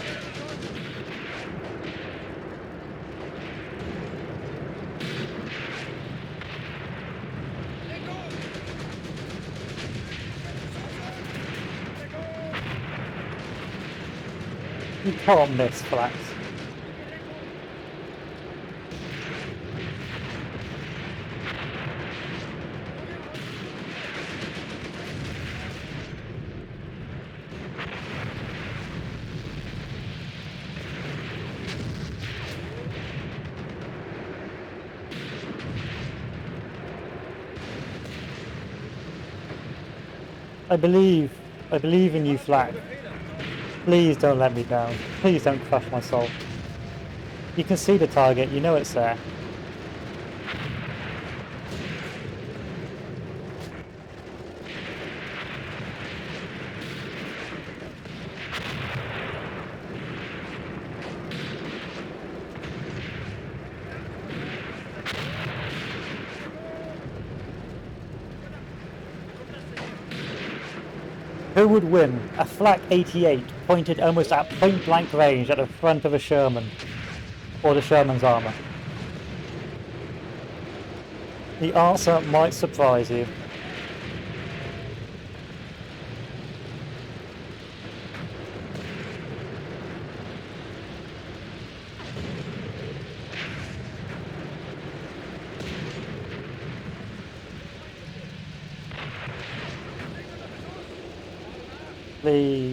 You can't miss flats. I believe in you, Flag. Please don't let me down. Please don't crush my soul. You can see the target, you know it's there. Who would win? A flak 88 pointed almost at point blank range at the front of a Sherman, or the Sherman's armour? The answer might surprise you. Please.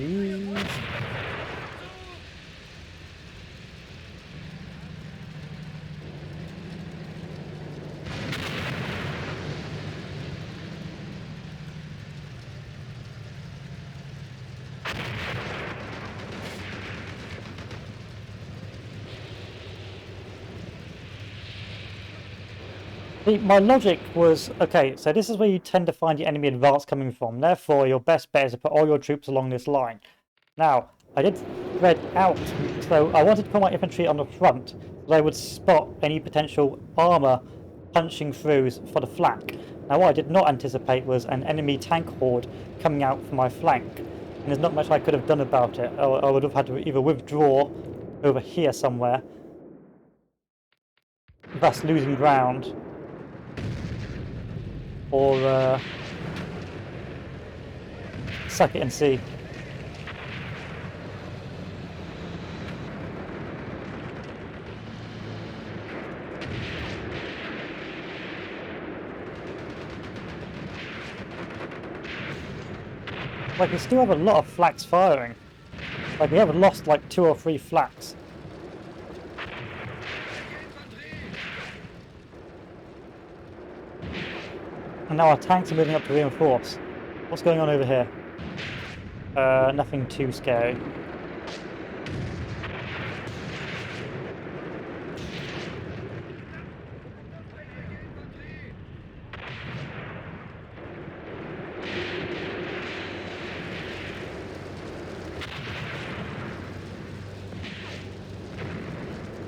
See, my logic was, okay, so this is where you tend to find your enemy advance coming from. Therefore, your best bet is to put all your troops along this line. Now, I did spread out, so I wanted to put my infantry on the front, so I would spot any potential armour punching through for the flank. Now, what I did not anticipate was an enemy tank horde coming out from my flank, and there's not much I could have done about it. I would have had to either withdraw over here somewhere, thus losing ground, or suck it and see. Like, we still have a lot of flaks firing. Like, we haven't lost like 2 or 3 flaks. And now our tanks are moving up to reinforce. What's going on over here? Nothing too scary.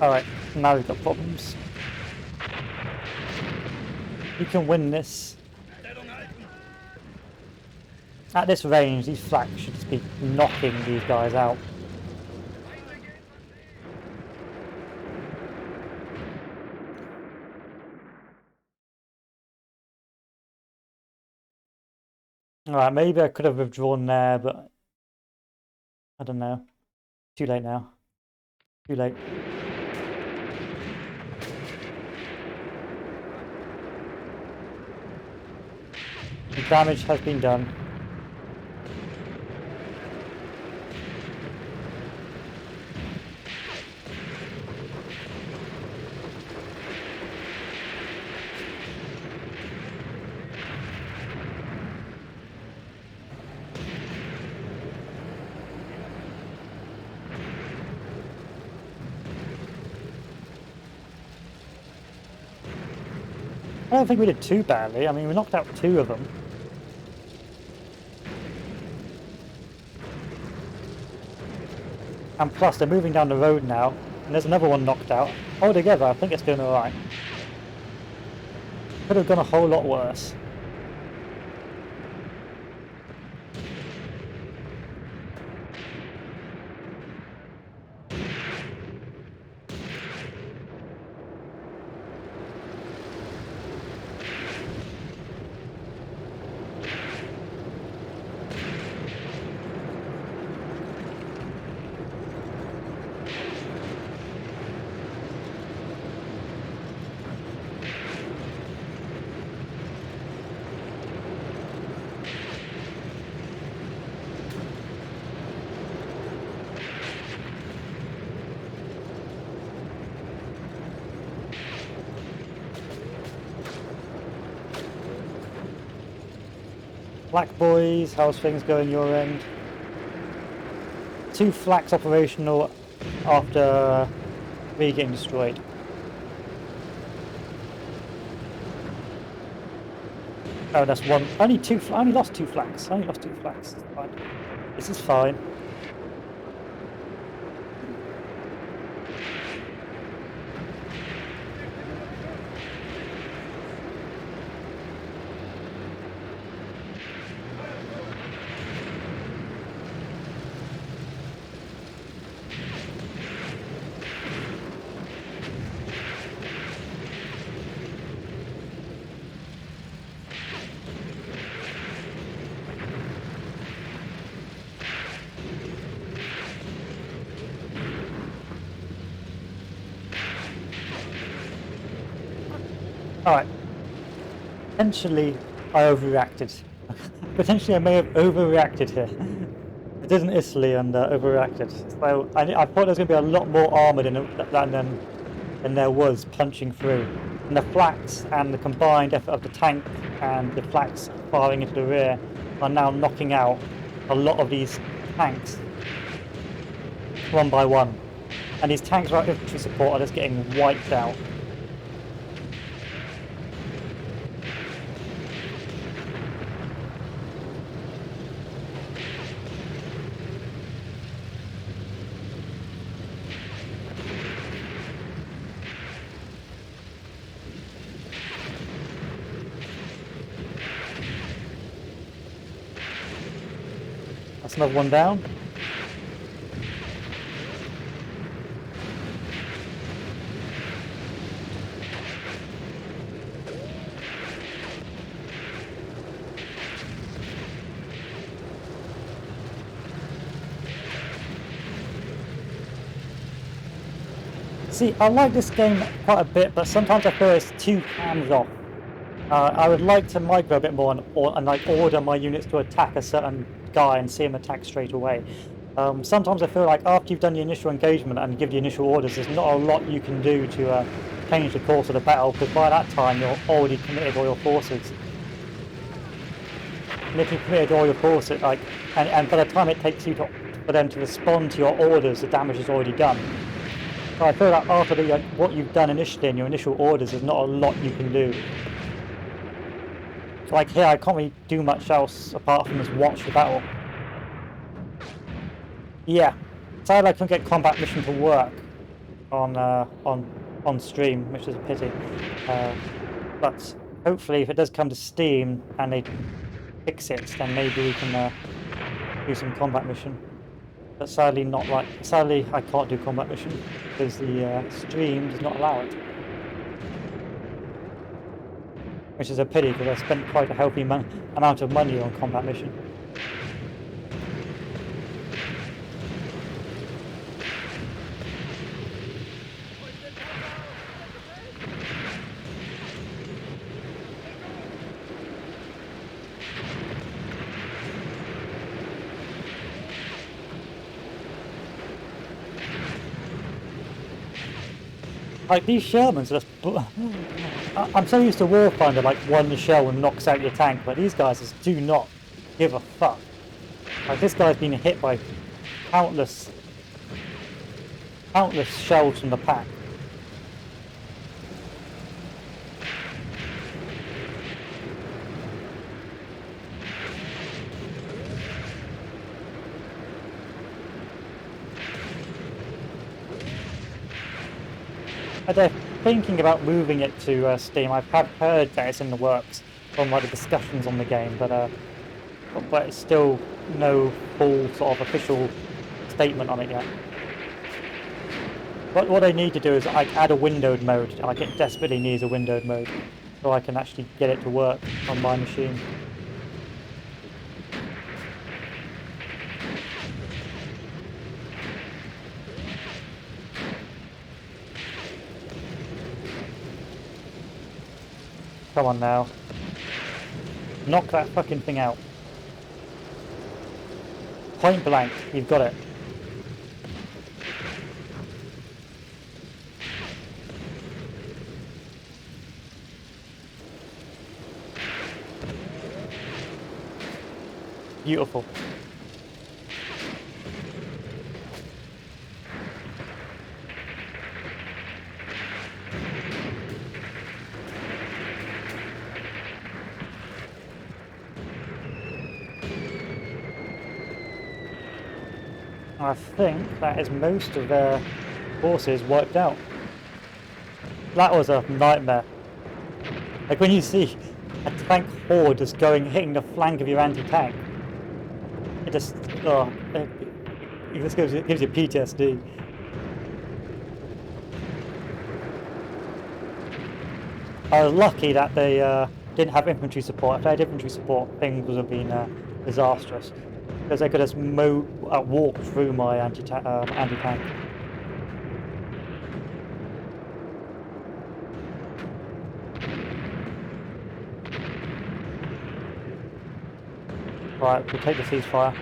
Alright, now we've got problems. We can win this. At this range, these flaks should just be knocking these guys out. Alright, maybe I could have withdrawn there, but I don't know. Too late now. Too late. The damage has been done. I don't think we did too badly. I mean, we knocked out 2 of them. And plus, they're moving down the road now, and there's another one knocked out. Altogether, I think it's doing alright. Could have gone a whole lot worse. Black boys, how's things going your end? 2 flaks operational after 3 getting destroyed. Oh, that's 1. Only 2. I only lost 2 flaks. I only lost 2 flaks. It's fine. This is fine. Alright. Potentially I overreacted. Potentially I may have overreacted here. It isn't Italy and overreacted. So I thought there was going to be a lot more armour than there was punching through. And the flaks and the combined effort of the tank and the flaks firing into the rear are now knocking out a lot of these tanks one by one. And these tanks without infantry support are just getting wiped out. That's another one down. See, I like this game quite a bit, but sometimes I feel it's too hands-off. I would like to micro a bit more and like order my units to attack a certain guy and see him attack straight away. Sometimes I feel like after you've done the initial engagement and give the initial orders, there's not a lot you can do to change the course of the battle, because by that time you're already committed all your forces. And if you've committed all your forces, like, and by the time it takes you for them to respond to your orders, the damage is already done. So I feel like after what you've done initially in your initial orders, there's not a lot you can do. So like here, I can't really do much else apart from just watch the battle. Yeah, sadly I couldn't get combat mission to work on stream, which is a pity. But hopefully, if it does come to Steam and they fix it, then maybe we can do some combat mission. But sadly, not like. Sadly, I can't do combat mission because the stream does not allow it, which is a pity because I spent quite a healthy amount of money on combat mission. Like these Shermans are just. I'm so used to Warfinder, like one shell and knocks out your tank, but these guys just do not give a fuck. Like this guy's been hit by countless shells from the pack. They're thinking about moving it to Steam. I have heard that it's in the works from like the discussions on the game, but it's still no full sort of official statement on it yet. But what I need to do is like add a windowed mode. Like it desperately needs a windowed mode, so I can actually get it to work on my machine. Come on now. Knock that fucking thing out. Point blank, you've got it. Beautiful. I think that is most of their forces wiped out. That was a nightmare. Like when you see a tank horde just hitting the flank of your anti-tank, it just, it just gives you PTSD. I was lucky that they didn't have infantry support. If they had infantry support, things would have been disastrous. Because they could just walk through my anti-tank. Right, we'll take the ceasefire.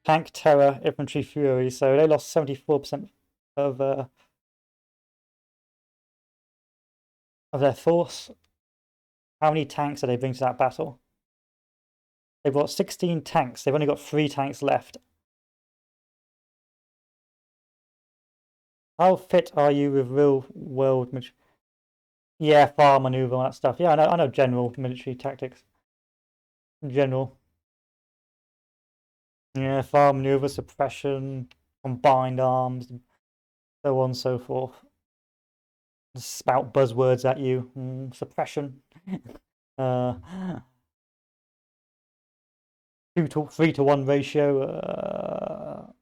Tank Terror, Infantry Fury, so they lost 74% of their force. How many tanks did they bring to that battle? They brought 16 tanks, they've only got 3 tanks left. How fit are you with real world military? Yeah, fire maneuver and that stuff. Yeah, I know general military tactics. General. Yeah, fire maneuver, suppression, combined arms, so on and so forth. Spout buzzwords at you. Suppression. uh, 3-to-1 ratio.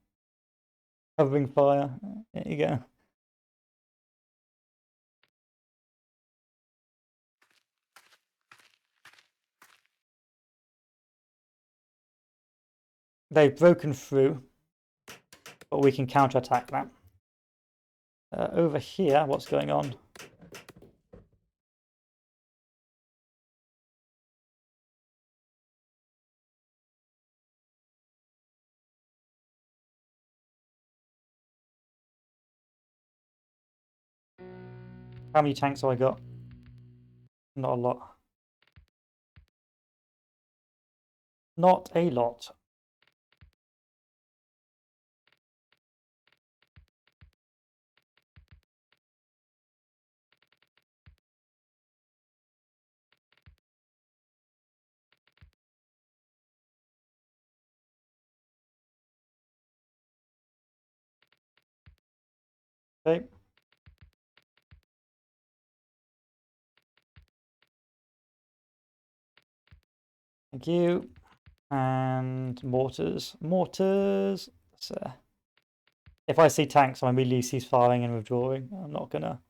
Covering fire. There you go. They've broken through, but we can counterattack that. Over here, what's going on? How many tanks have I got? Not a lot. Not a lot. Okay. Thank you. And mortars. Mortars. If I see tanks, I'm immediately cease firing and withdrawing. I'm not gonna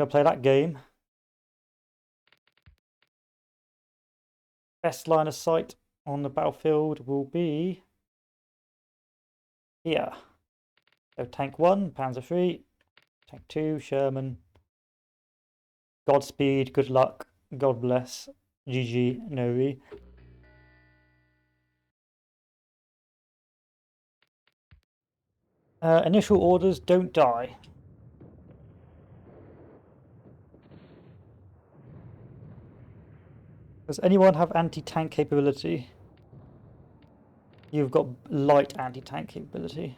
play that game. Best line of sight on the battlefield will be here. So tank 1, Panzer 3, tank 2, Sherman. Godspeed, good luck, God bless, GG, Nori. Initial orders, don't die. Does anyone have anti-tank capability? You've got light anti-tank capability.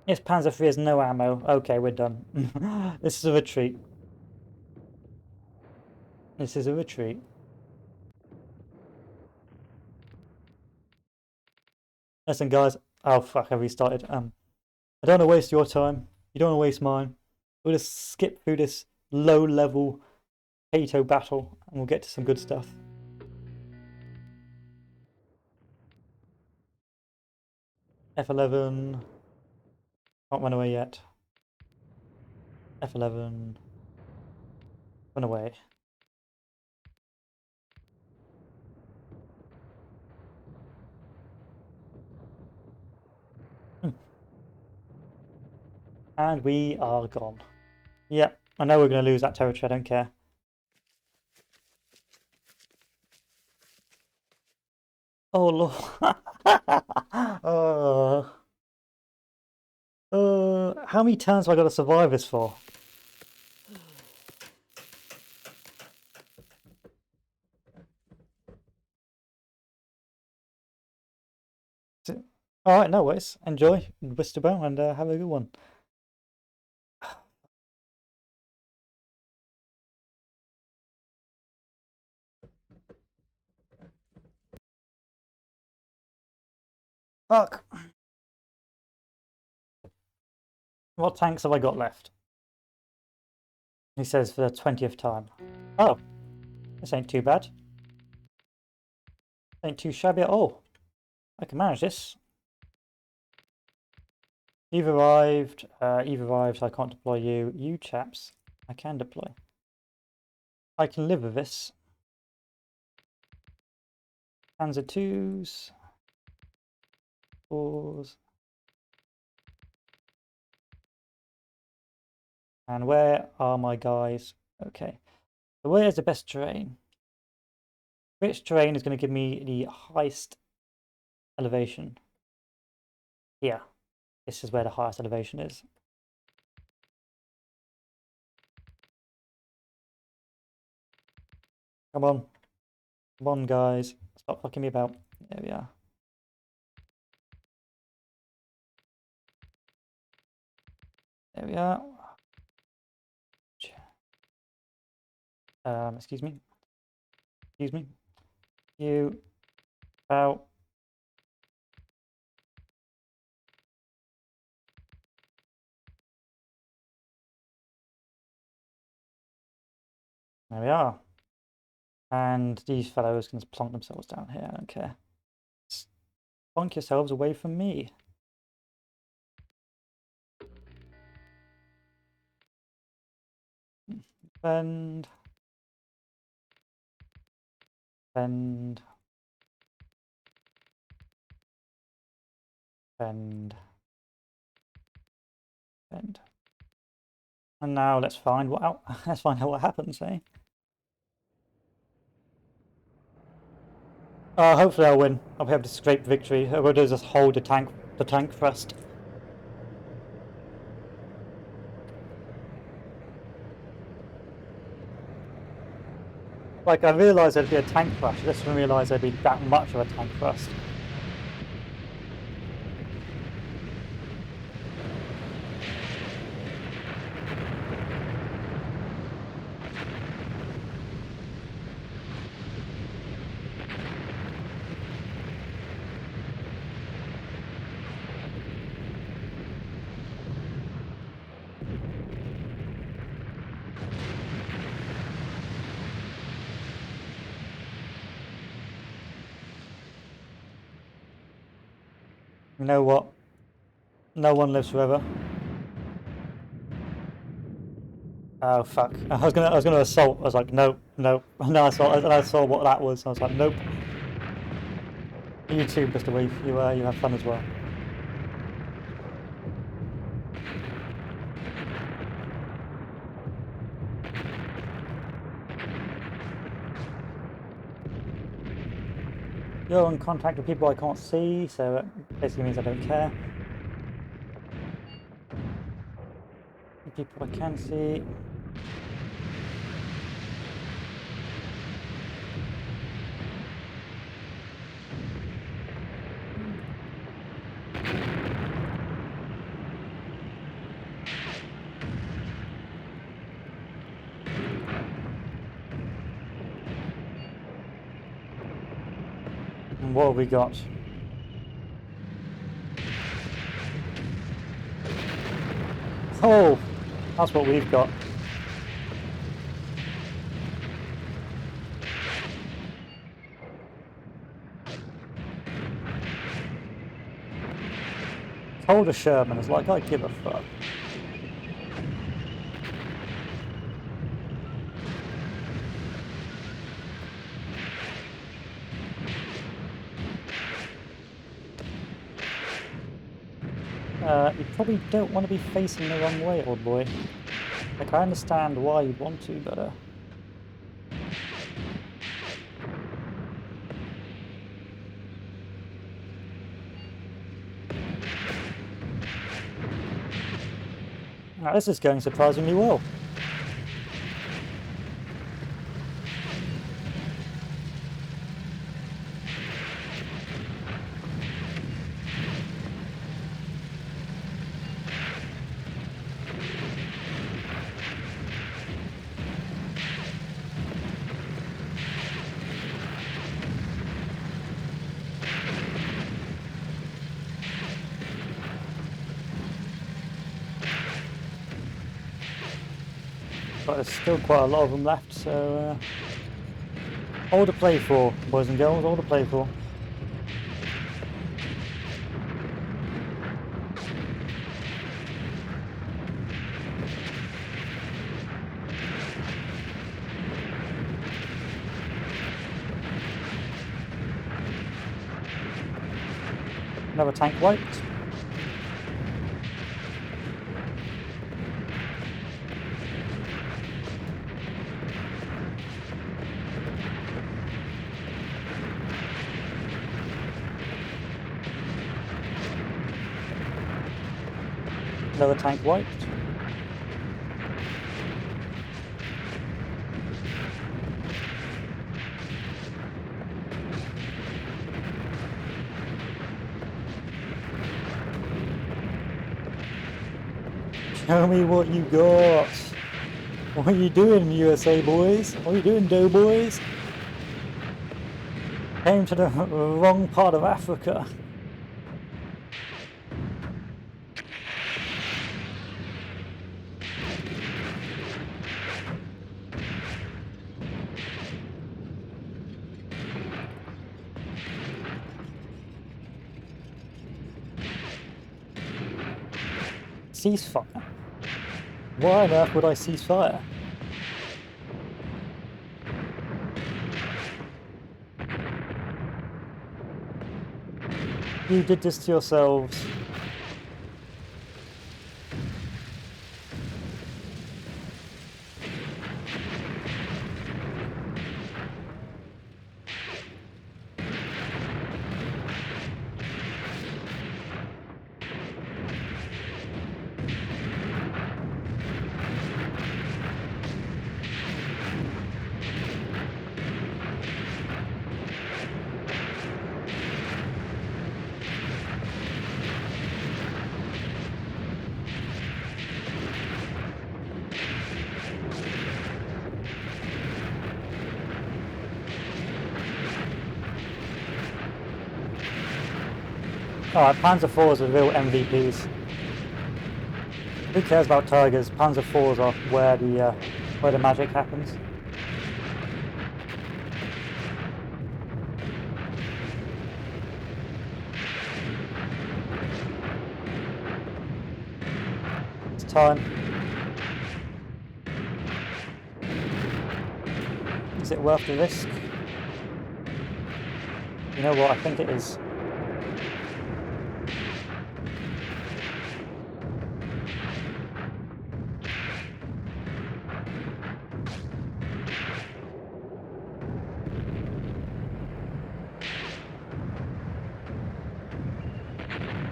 Yes, Panzer 3 has no ammo. Okay, we're done. This is a retreat. This is a retreat. Listen, guys. Oh, fuck, I restarted. I don't want to waste your time. You don't want to waste mine. We'll just skip through this low-level Pato battle, and we'll get to some good stuff. F11. Can't run away yet. F11. Run away. And we are gone. Yep, I know we're going to lose that territory, I don't care. Oh, Lord. How many turns have I got to survive this for? Alright, no worries. Enjoy, Wisterbow, and have a good one. Fuck. What tanks have I got left? He says for the 20th time. Oh, this ain't too bad. Ain't too shabby at all. I can manage this. You've arrived, so I can't deploy you. You chaps, I can deploy. I can live with this. Panzer 2s. 4s. And where are my guys? Okay. So where's the best terrain? Which terrain is going to give me the highest elevation? Here. This is where the highest elevation is. Come on. Come on, guys. Stop fucking me about. There we are. There we are. Excuse me. Excuse me. You. Bow. There we are. And these fellows can just plonk themselves down here. I don't care. Just plonk yourselves away from me. Bend. Bend. Bend. Bend. And now let's find what out. Let's find out what happens, eh? Hopefully I'll win. I'll be able to scrape victory. All we'll do is just hold the tank thrust. Like, I realised there'd be a tank thrust. I just didn't realise there'd be that much of a tank thrust. You know what? No one lives forever. Oh fuck! I was gonna assault. I was like, nope, nope. And then I saw what that was. I was like, nope. You too, Mr. Weave. You have fun as well. You're in contact with people I can't see, so it basically means I don't care. People I can see. And what have we got? Oh, that's what we've got. Hold a Sherman is like, I give a fuck. You probably don't want to be facing the wrong way, old boy. Like, I understand why you'd want to, but now, this is going surprisingly well. But there's still quite a lot of them left, so all to play for, boys and girls, all to play for. Another tank wiped. Another tank wiped. Show me what you got. What are you doing, USA boys? What are you doing, doughboys? Came to the wrong part of Africa. Ceasefire? Why on earth would I cease fire? You did this to yourselves. Alright, Panzer IVs are real MVPs. Who cares about Tigers? Panzer IVs are where the magic happens. It's time. Is it worth the risk? You know what? I think it is.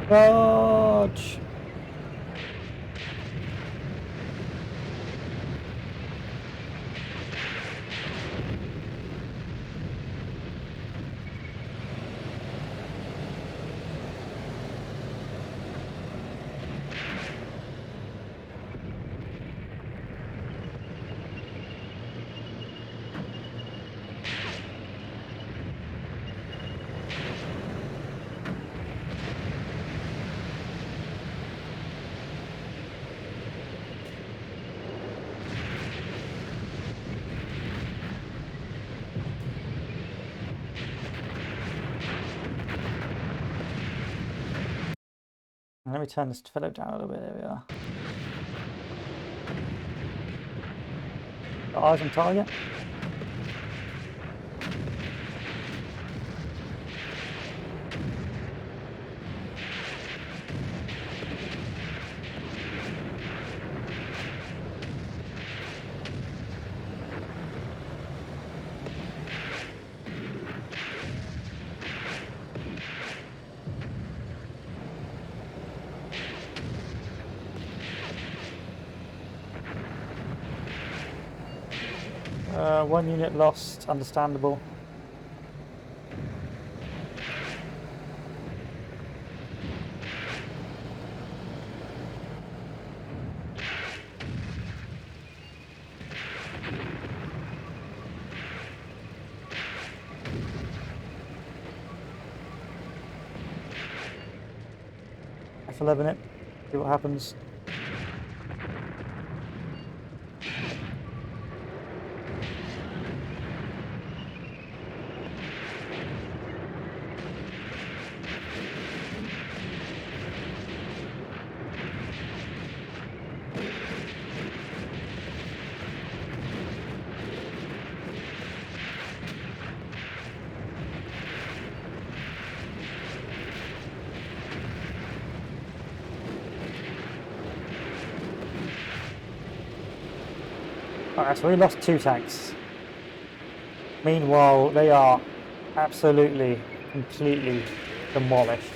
Charge! Let me turn this fellow down a little bit. There we are. Got eyes on target. One unit lost, understandable. F11 it, see what happens. Alright, so we lost 2 tanks. Meanwhile, they are absolutely, completely demolished.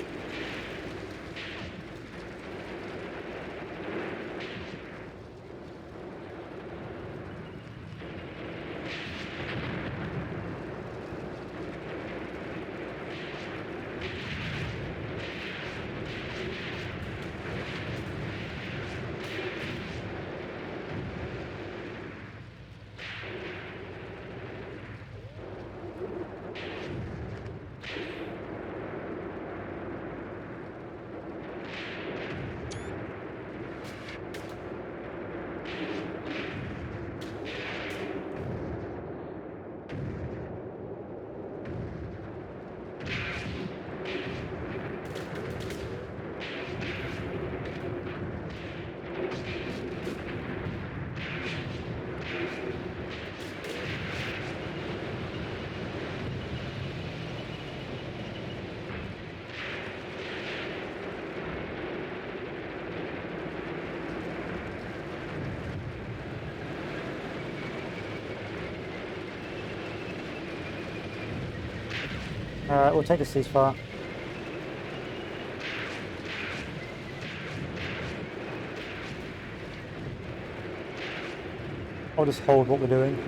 We'll take a ceasefire. I'll just hold what we're doing.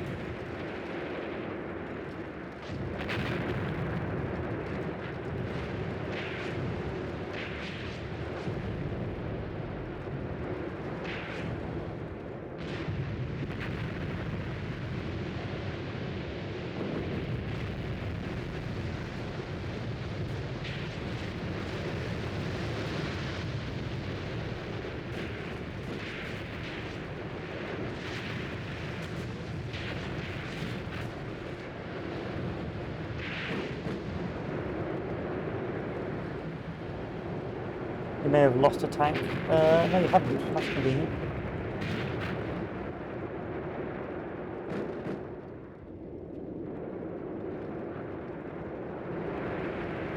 You may have lost a tank. No, you haven't. That's convenient.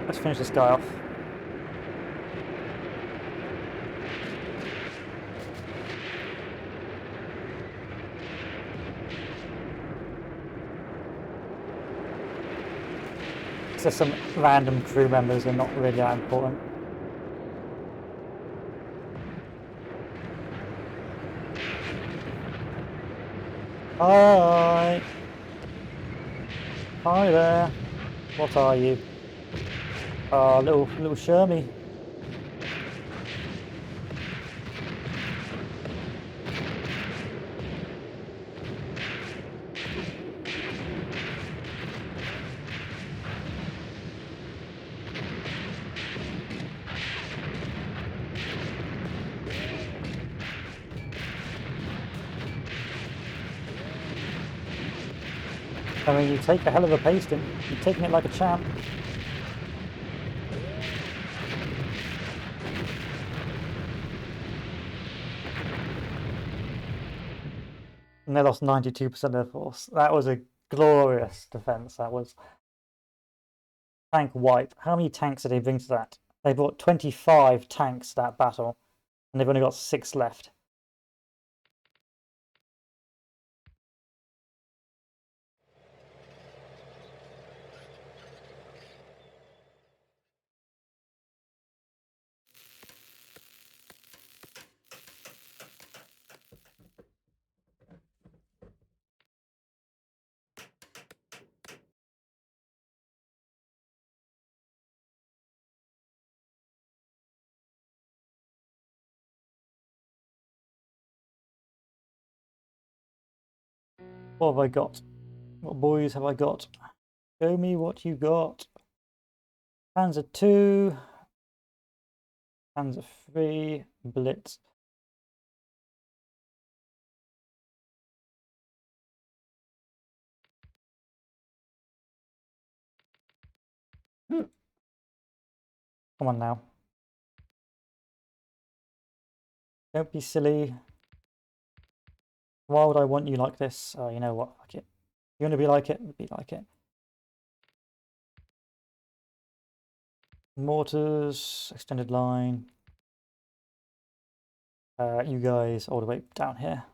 Let's finish this guy off. So some random crew members are not really that important. Hi! Hi there! What are you? Oh, little Shermie. I mean, you take a hell of a pasting. You're taking it like a champ. And they lost 92% of their force. That was a glorious defense. That was tank wipe. How many tanks did they bring to that? They brought 25 tanks to that battle, and they've only got 6 left. What have I got? What boys have I got? Show me what you got. Panzer 2, Panzer 3, Blitz. Come on now. Don't be silly. Why would I want you like this? Oh, you know what? Fuck it. You want to be like it? Be like it. Mortars, extended line. You guys all the way down here.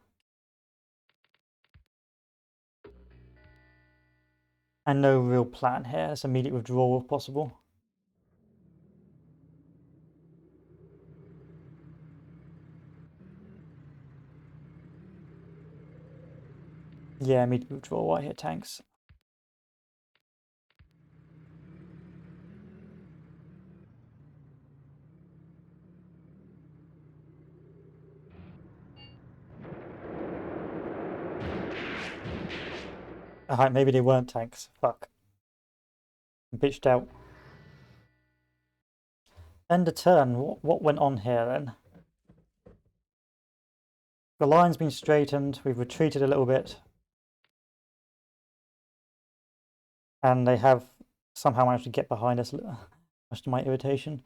And no real plan here. It's immediate withdrawal if possible. Yeah, immediate withdrawal. I hear tanks. Alright, maybe they weren't tanks. Fuck. Bitched out. End of turn. What went on here then? The line's been straightened. We've retreated a little bit. And they have somehow managed to get behind us, much to my irritation.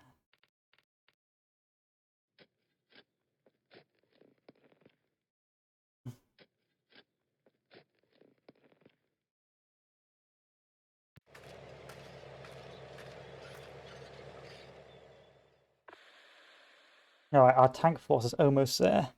Alright, our tank force is almost there.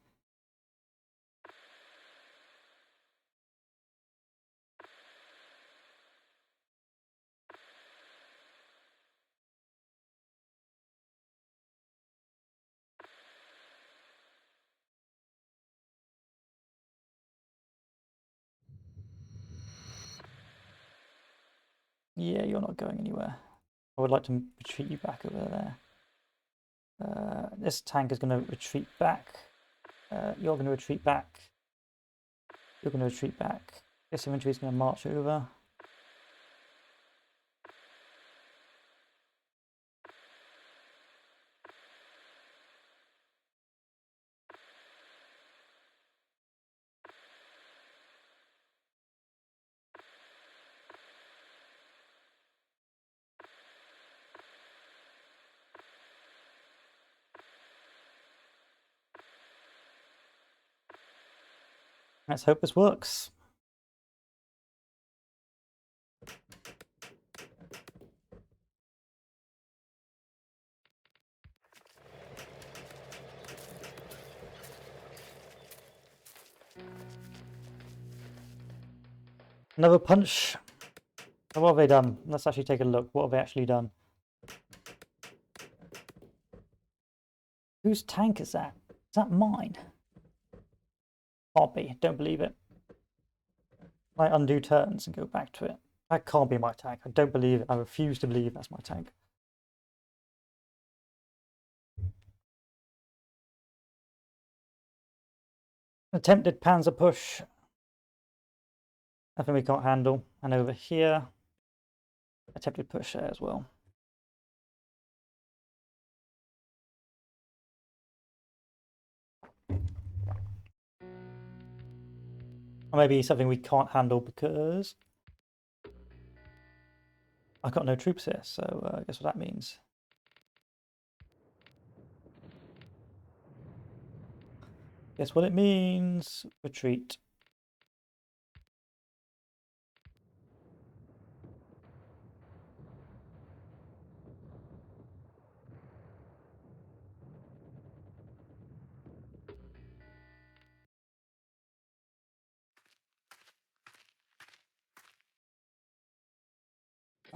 Yeah, you're not going anywhere. I would like to retreat you back over there. This tank is going to retreat back. You're going to retreat back. You're going to retreat back. This infantry is going to march over. Let's hope this works. Another punch. What have they done? Let's actually take a look. What have they actually done? Whose tank is that? Is that mine? Can't be. Don't believe it. I undo turns and go back to it. That can't be my tank. I don't believe it. I refuse to believe that's my tank. Attempted panzer push. Nothing we can't handle. And over here, attempted push there as well. Or maybe something we can't handle because I've got no troops here. So guess what that means. Guess what it means? Retreat.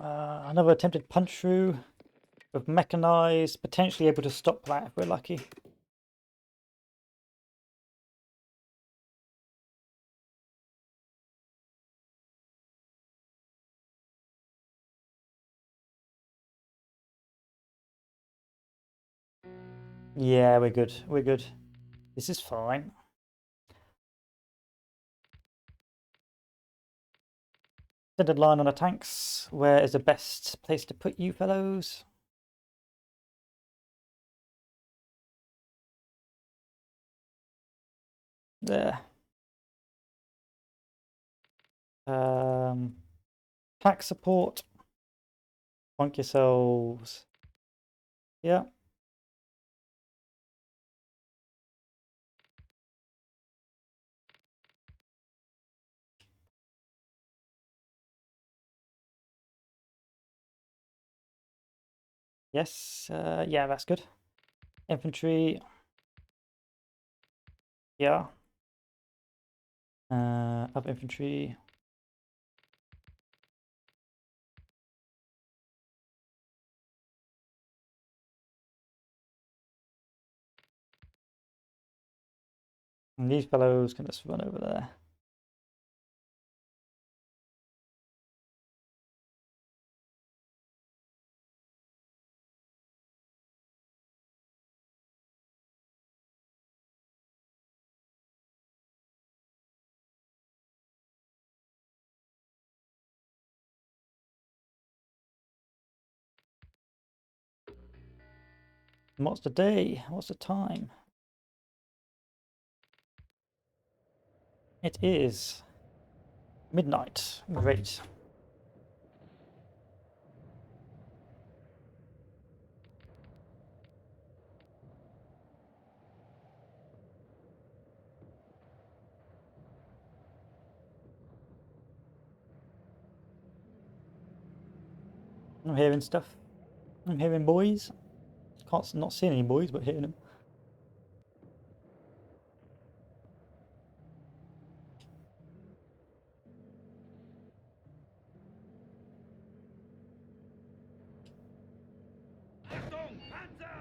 Another attempted punch through with mechanized, potentially able to stop that if we're lucky. Yeah, we're good. We're good. This is fine. Centered line on the tanks. Where is the best place to put you fellows? There. Pack support. Plonk yourselves. Yeah. Yes. Yeah, that's good. Infantry. Yeah. Up infantry. And these fellows can just run over there. And what's the day? What's the time? It is midnight. Great. I'm hearing stuff. I'm hearing boys. Can't not see any boys, but hearing them. Achtung, Panzer!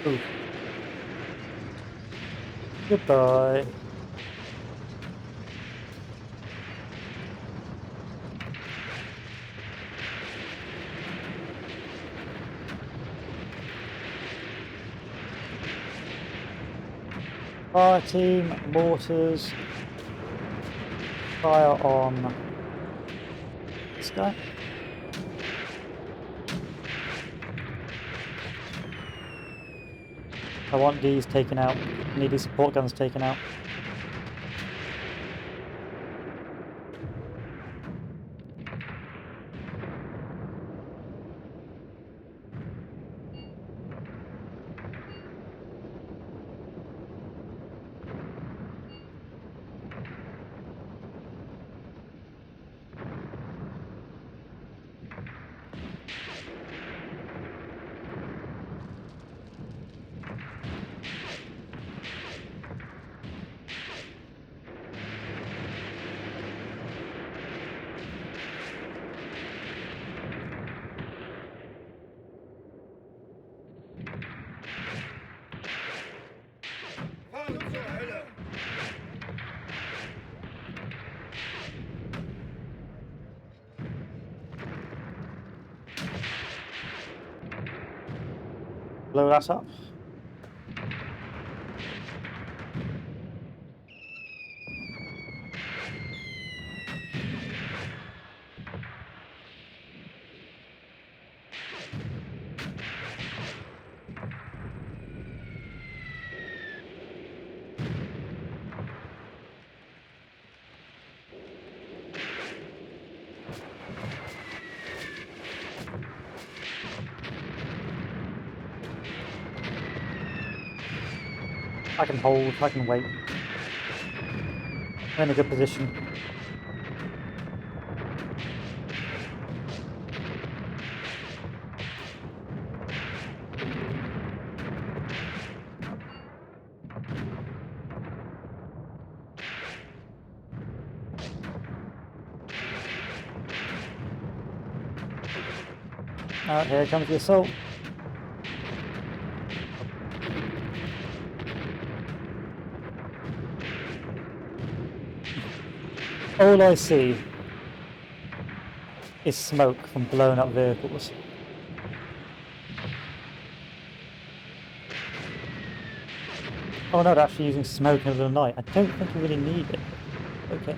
Ooh. Goodbye. Fire team, mortars, fire on this guy. I want these taken out. I need these support guns taken out. Fahren zur Hölle! Blow that up. I can hold, I can wait. I'm in a good position. Alright, here comes the assault. All I see is smoke from blown up vehicles. Oh no, they're actually using smoke in the middle of the night. I don't think you really need it. Okay.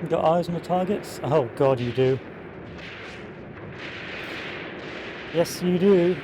You got eyes on the targets? Oh god, you do. Yes, you do.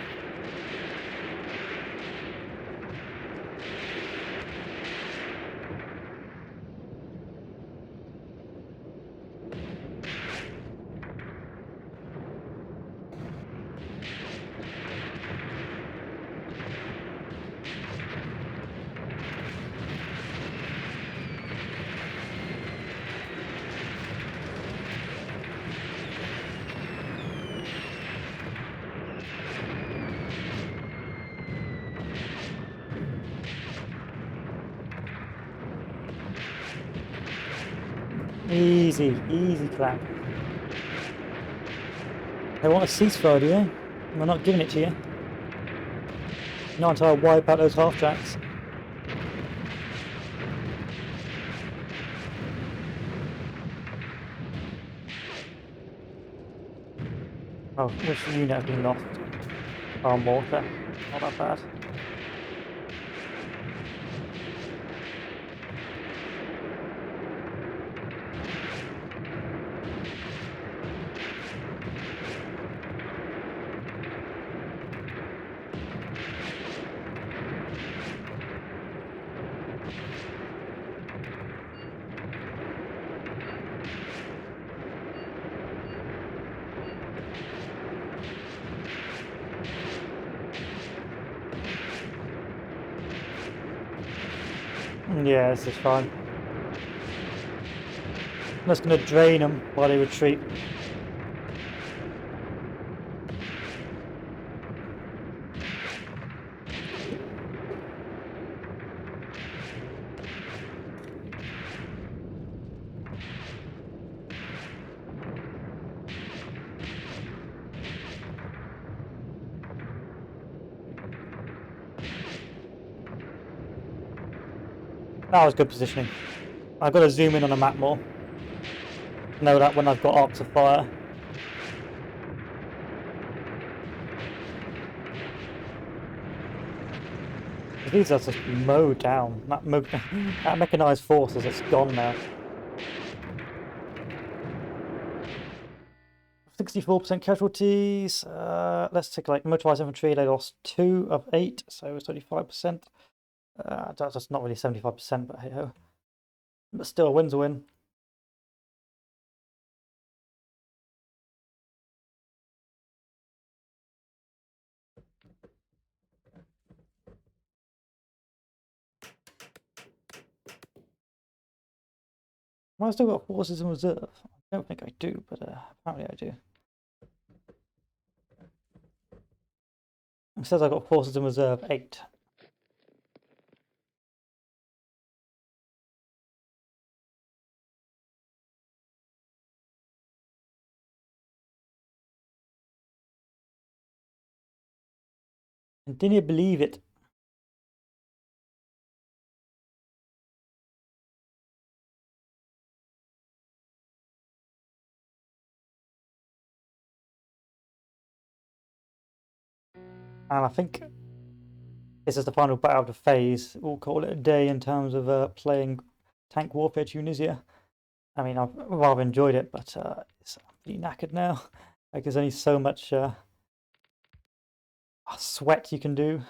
Easy, easy clap. They want a ceasefire, do you? We're not giving it to you. Not until I wipe out those half tracks. Oh, which unit have been lost? Oh, mortar. Not that bad. Yeah, this is fine. I'm just going to drain them while they retreat. That was good positioning. I've got to zoom in on the map more. Know that when I've got arcs of fire. These are just mowed down. That mechanized force is just gone now. 64% casualties. Let's take like motorized infantry. They lost 2 of 8, so it was 35%. That's not really 75%, but hey ho. But still, a win's a win. Have I still got forces in reserve? I don't think I do, but apparently I do. It says I've got forces in reserve 8. And didn't you believe it? And I think this is the final battle of the phase. We'll call it a day in terms of playing Tank Warfare Tunisia. I mean, I've rather enjoyed it, but I'm pretty knackered now. Like, there's only so much sweat you can do.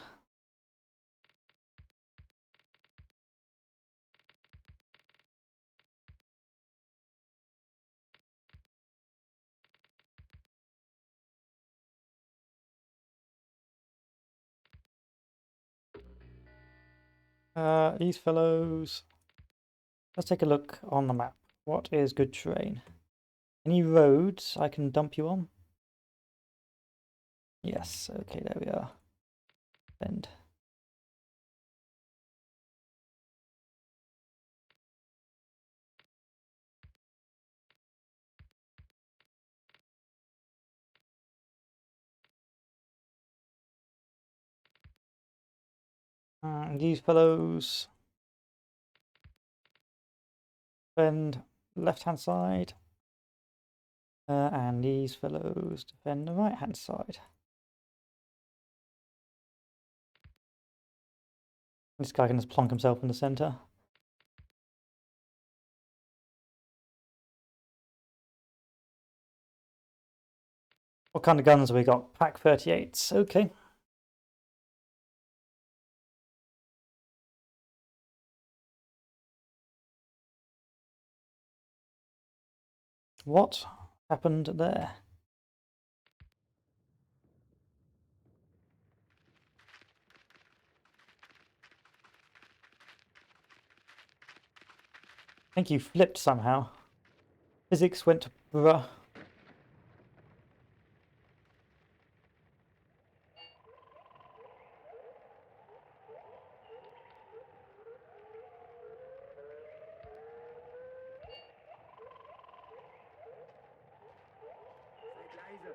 These fellows. Let's take a look on the map. What is good terrain? Any roads I can dump you on? Yes, okay, there we are. Bend. These fellows. Defend left hand side. And these fellows defend the right hand side. This guy can just plonk himself in the center. What kind of guns have we got? Pack 38s, okay. What happened there? I think you flipped somehow. Physics went to bruh. Seid leise.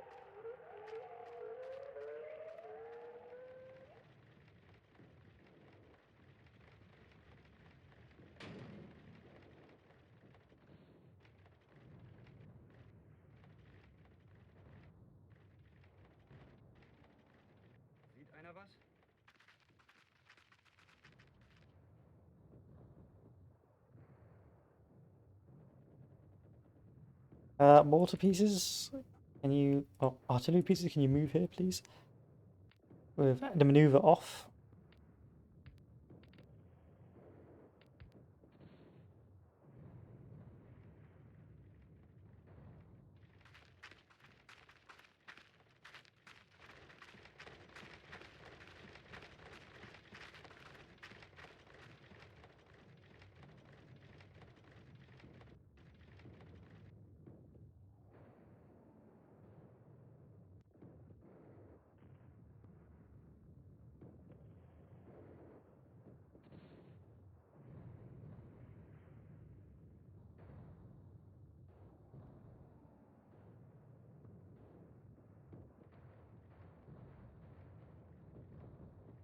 Sieht einer was? Mortar pieces. Can you... Oh, artillery pieces, can you move here, please? With the maneuver off.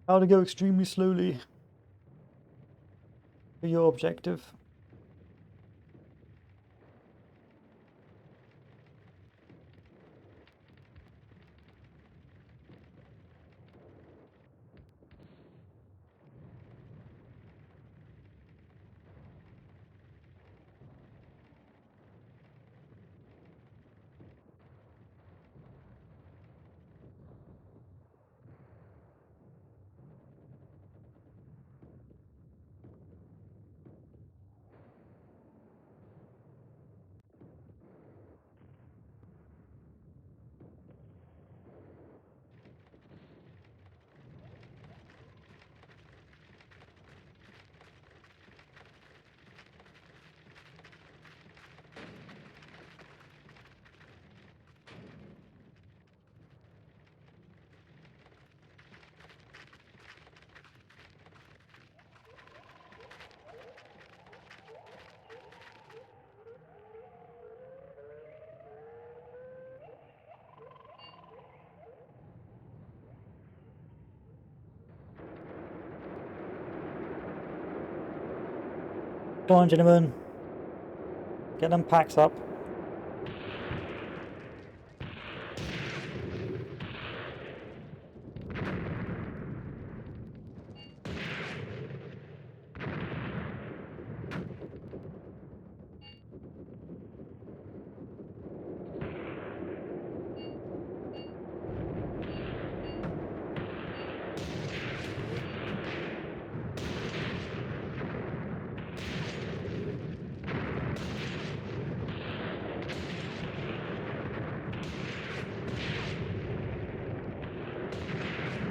How to go extremely slowly. for your objective. Come on, gentlemen. Get them packs up.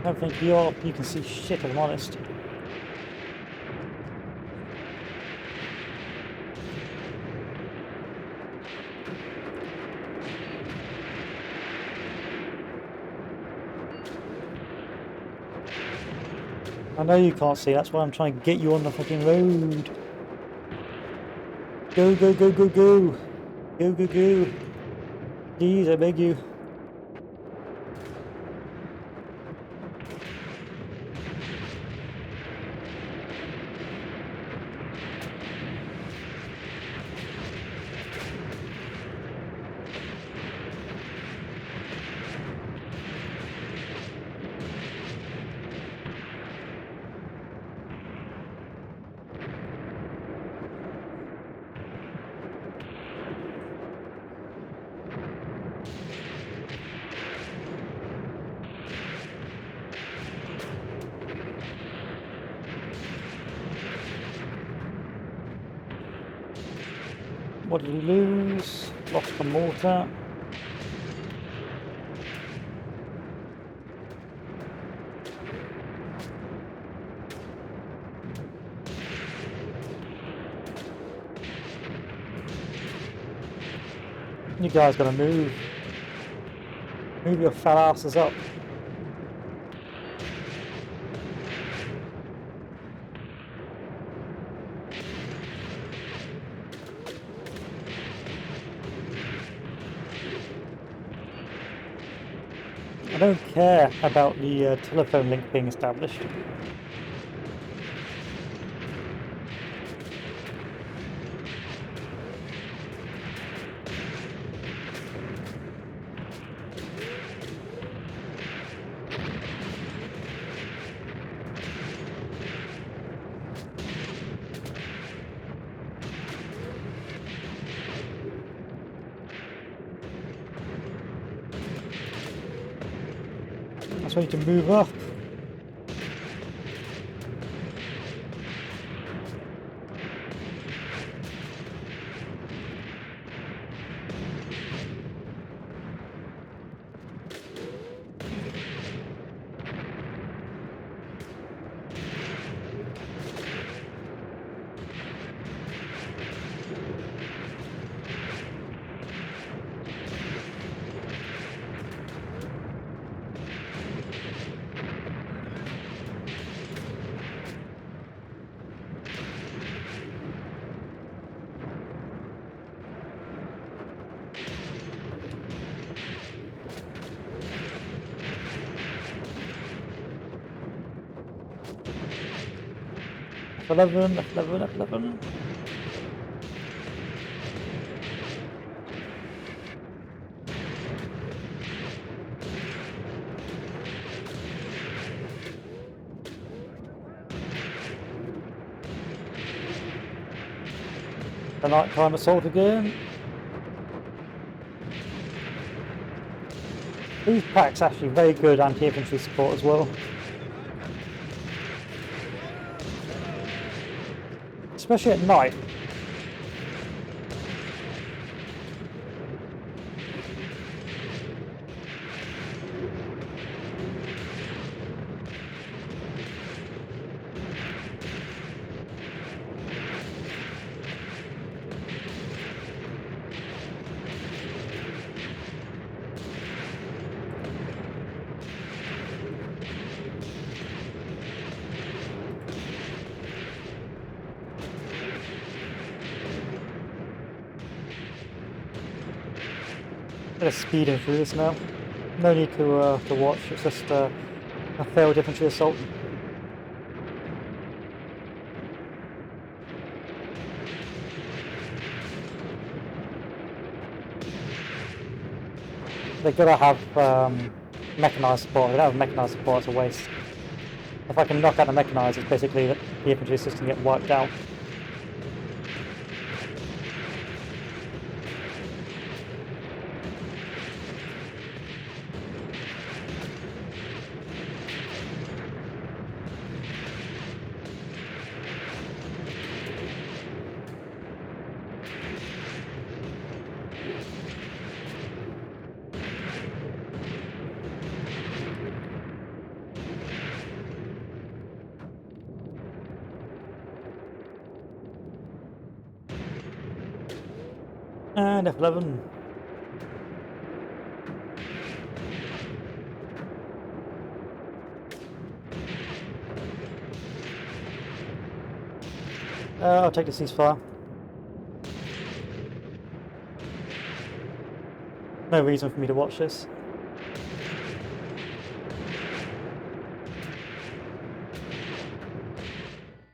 I don't think you can see shit, if I'm honest. I know you can't see, that's why I'm trying to get you on the fucking road. Go, go, go, go, go. Go, go, go. Please, I beg you. What did we lose? Lost the mortar. You guys gotta move. Move your fat asses up. I don't care about the telephone link being established. That's why you need to move up. F11, F11, F11. The nighttime assault again. These packs actually very good anti-infantry support as well. Especially at night. They're speeding through this now. No need to watch. It's just a failed infantry assault. They gotta have mechanized support. If they don't have mechanized support, it's a waste. If I can knock out the mechanized, it's basically that the infantry system get wiped out. And F11. I'll take the ceasefire. No reason for me to watch this.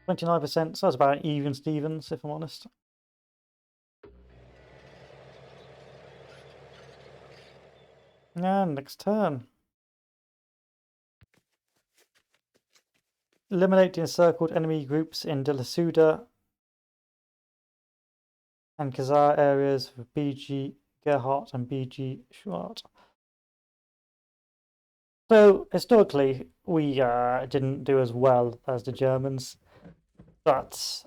%, so that's about an even Stevens, if I'm honest. And next turn. Eliminate the encircled enemy groups in De La Suda and Khazar areas with BG Gerhardt and BG Schwartz. So, historically, we didn't do as well as the Germans, but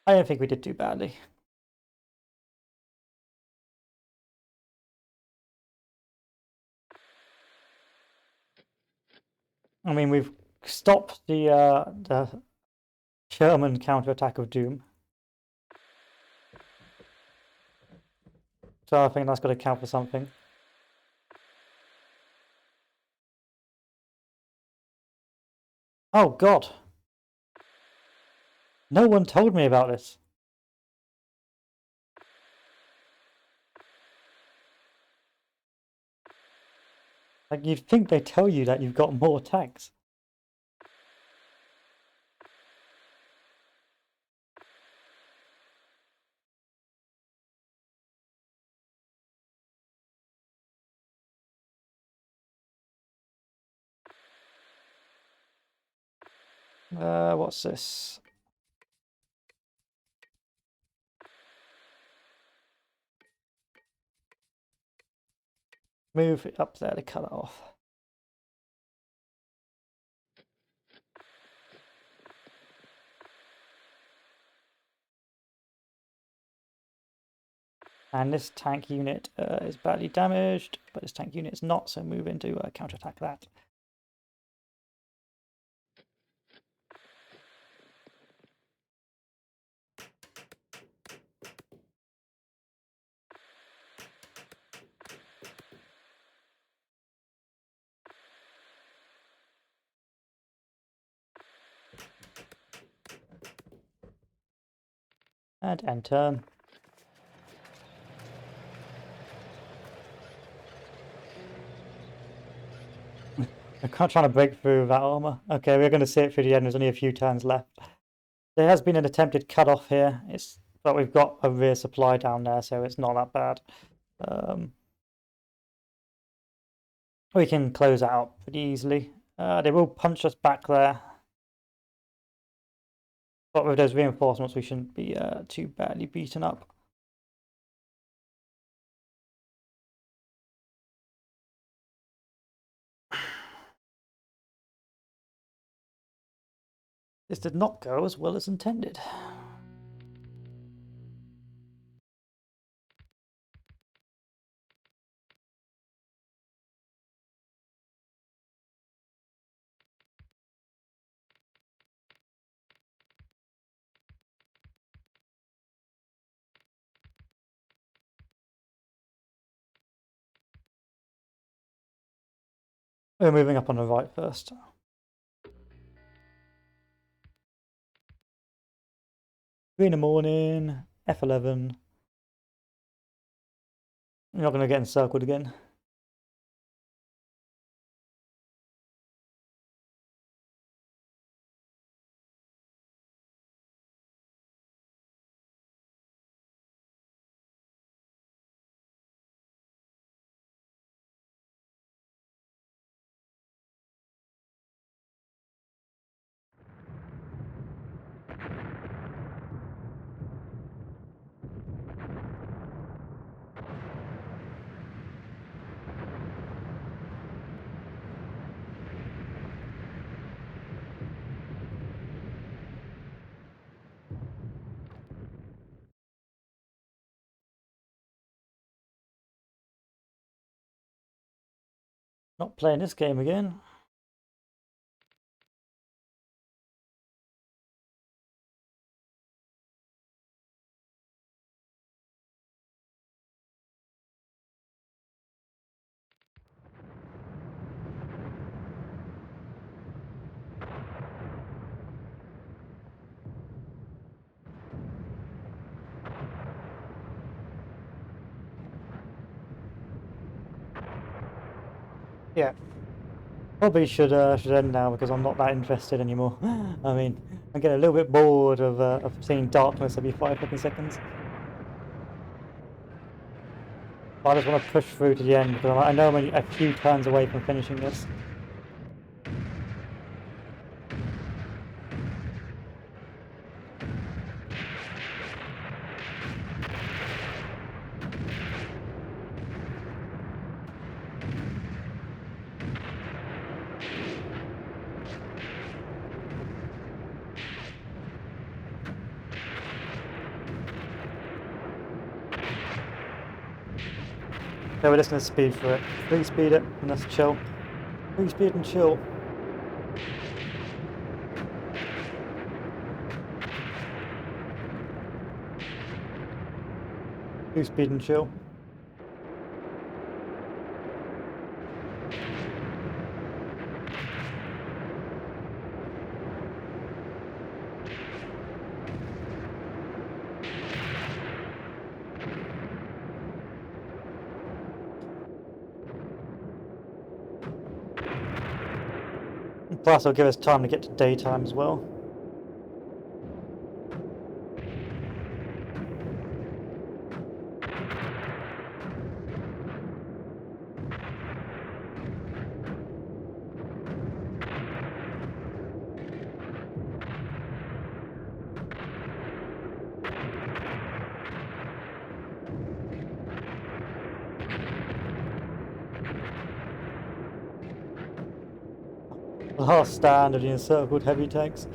I don't think we did too badly. I mean, we've stopped the German counterattack of Doom. So I think that's got to count for something. Oh God! No one told me about this. Like, you'd think they tell you that you've got more tanks. What's this? Move it up there to cut it off. And this tank unit is badly damaged, but this tank unit is not, so move into counterattack that. And end turn. I'm trying to break through that armor. Okay, we're going to see it through the end. There's only a few turns left. There has been an attempted cut-off here, but we've got a rear supply down there, so it's not that bad. We can close that out pretty easily. They will punch us back there. But with those reinforcements, we shouldn't be too badly beaten up. This did not go as well as intended. We're moving up on the right first. 3 in the morning, F11. You're not going to get encircled again. Not playing this game again. Yeah. Probably should end now because I'm not that interested anymore. I mean, I'm getting a little bit bored of seeing darkness every 5 fucking seconds. But I just want to push through to the end because I know I'm only a few turns away from finishing this. So we're just going to speed through it. Free speed it and let's chill. Free speed and chill. Free speed and chill. Plus, it'll give us time to get to daytime as well. Last stand of the encircled heavy tanks.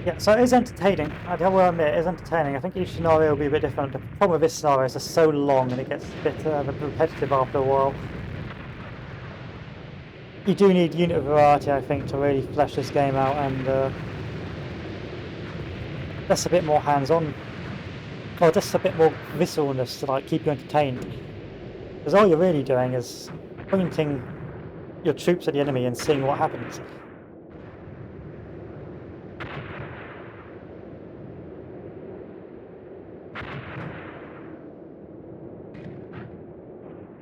Yeah, so it is entertaining. I will admit, it is entertaining. I think each scenario will be a bit different. The problem with this scenario is it's so long and it gets a bit repetitive after a while. You do need unit variety, I think, to really flesh this game out, and that's a bit more hands-on. or just a bit more visceralness to like keep you entertained. Because all you're really doing is pointing your troops at the enemy and seeing what happens.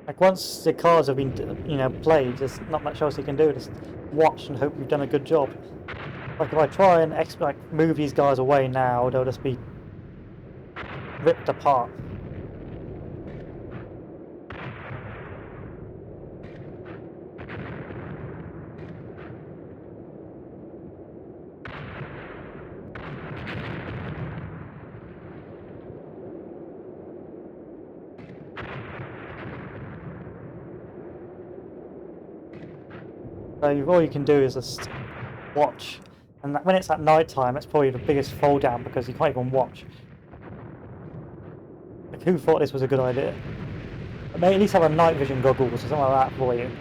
Like once the cards have been, played, there's not much else you can do. Just watch and hope you've done a good job. Like if I try and move these guys away now, they'll just be ripped apart. So all you can do is just watch, and when it's at night time, it's probably the biggest fall down because you can't even watch. Like who thought this was a good idea? Maybe at least have a night vision goggles or something like that for you.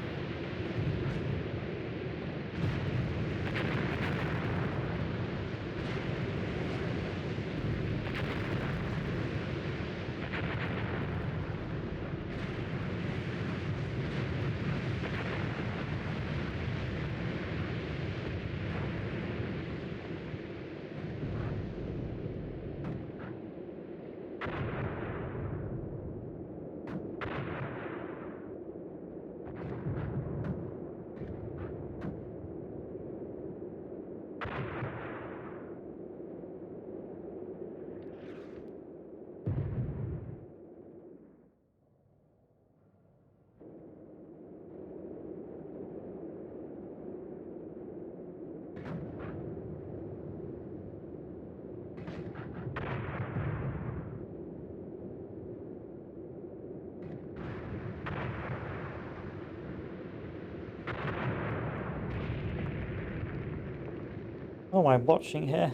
What am I watching here?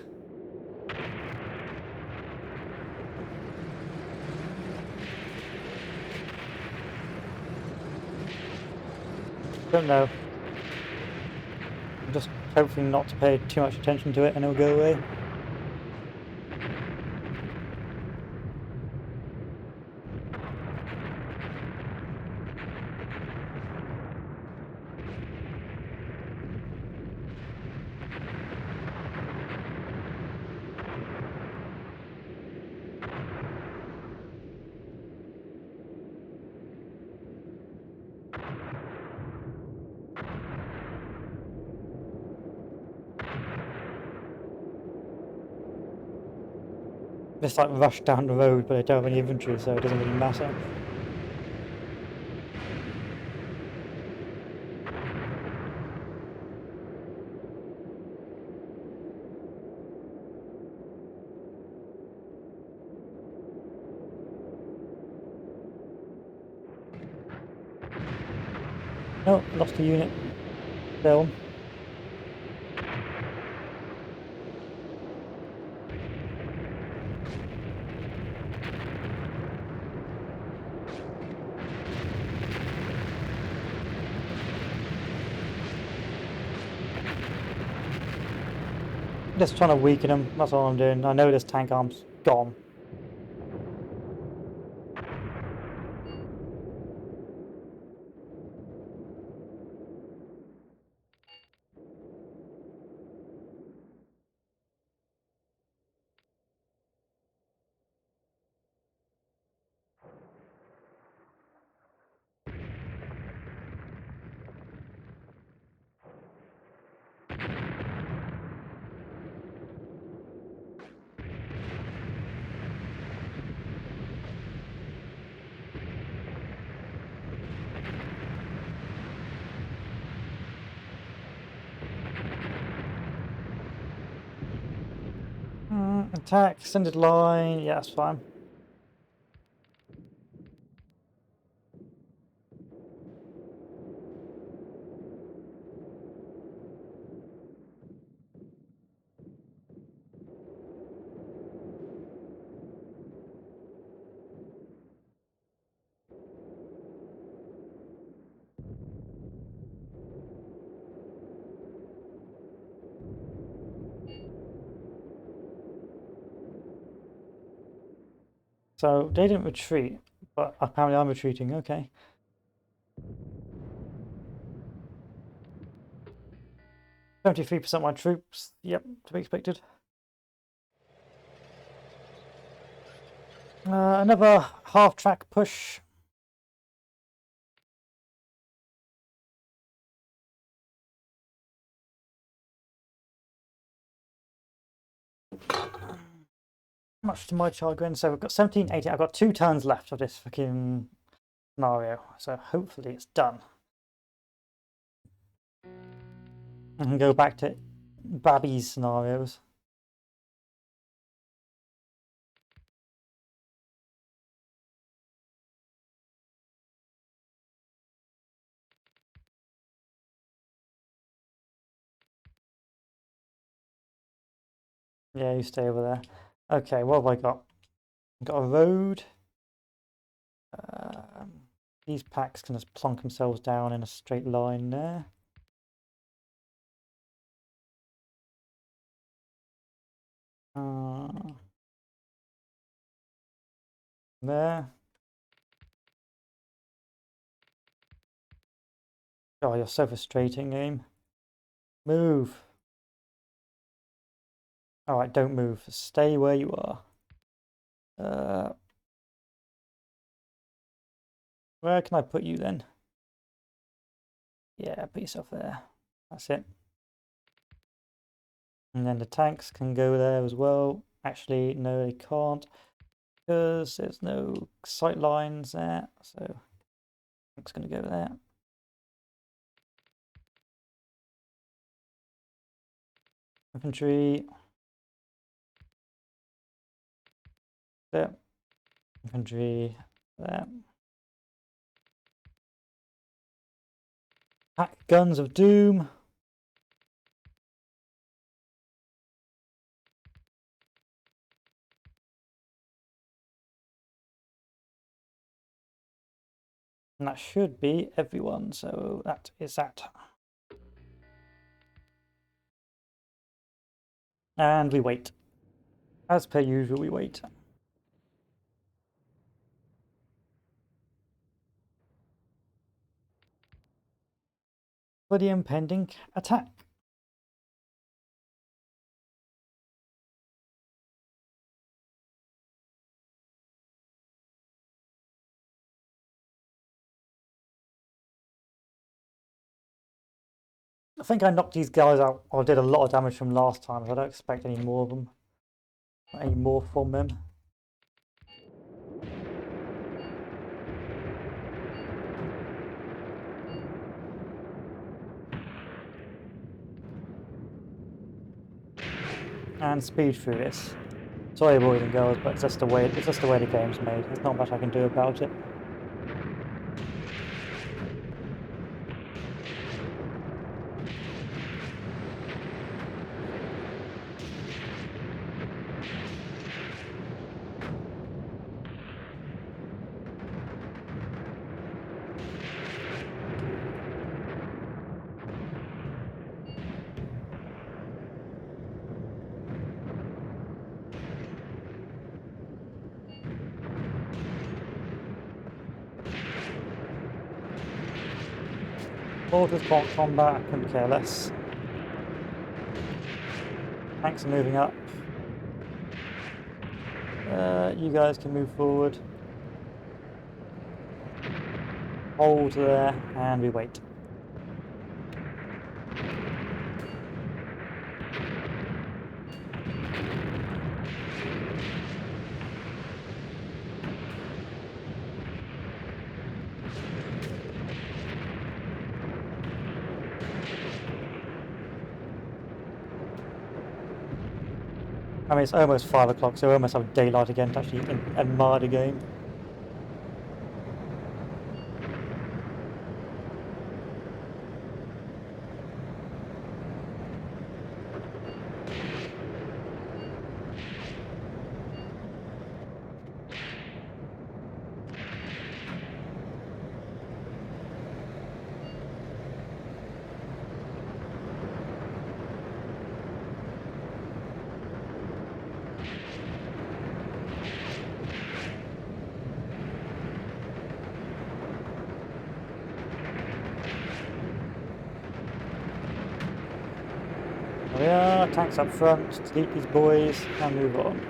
Don't know. I'm just hoping not to pay too much attention to it and it'll go away. Just like rush down the road, but I don't have any infantry, so it doesn't really matter. Oh, lost a unit. Still. Just trying to weaken them, that's all I'm doing. I know this tank arm's gone. Attack, extended line, yeah, that's fine. So they didn't retreat, but apparently I'm retreating. Okay. 73% of my troops. Yep, to be expected. Another half-track push. Much to my chagrin. So we've got 17, 18. I've got 2 turns left of this fucking scenario. So hopefully it's done. I can go back to Babby's scenarios. Yeah, you stay over there. Okay, what have I got? I've got a road. These packs can just plonk themselves down in a straight line there. There. Oh, you're so frustrating, game. Move. Alright, don't move. Stay where you are. Where can I put you then? Yeah, put yourself there. That's it. And then the tanks can go there as well. Actually, no, they can't. Because there's no sight lines there. So, tanks going to go there. Infantry. There. Infantry. There. Pack guns of doom. And that should be everyone. So that is that. And we wait. As per usual, we wait. For the impending attack. I think I knocked these guys out, or did a lot of damage from last time, so I don't expect any more of them. Any more from them. And speed through this. Sorry, boys and girls, but it's just the way the game's made. There's not much I can do about it. Mortars can't combat, I couldn't care less. Tanks are moving up. You guys can move forward. Hold there, and we wait. I mean, it's almost 5 o'clock, so we almost have daylight again to actually admire the game. Tanks up front, delete these boys, and move on.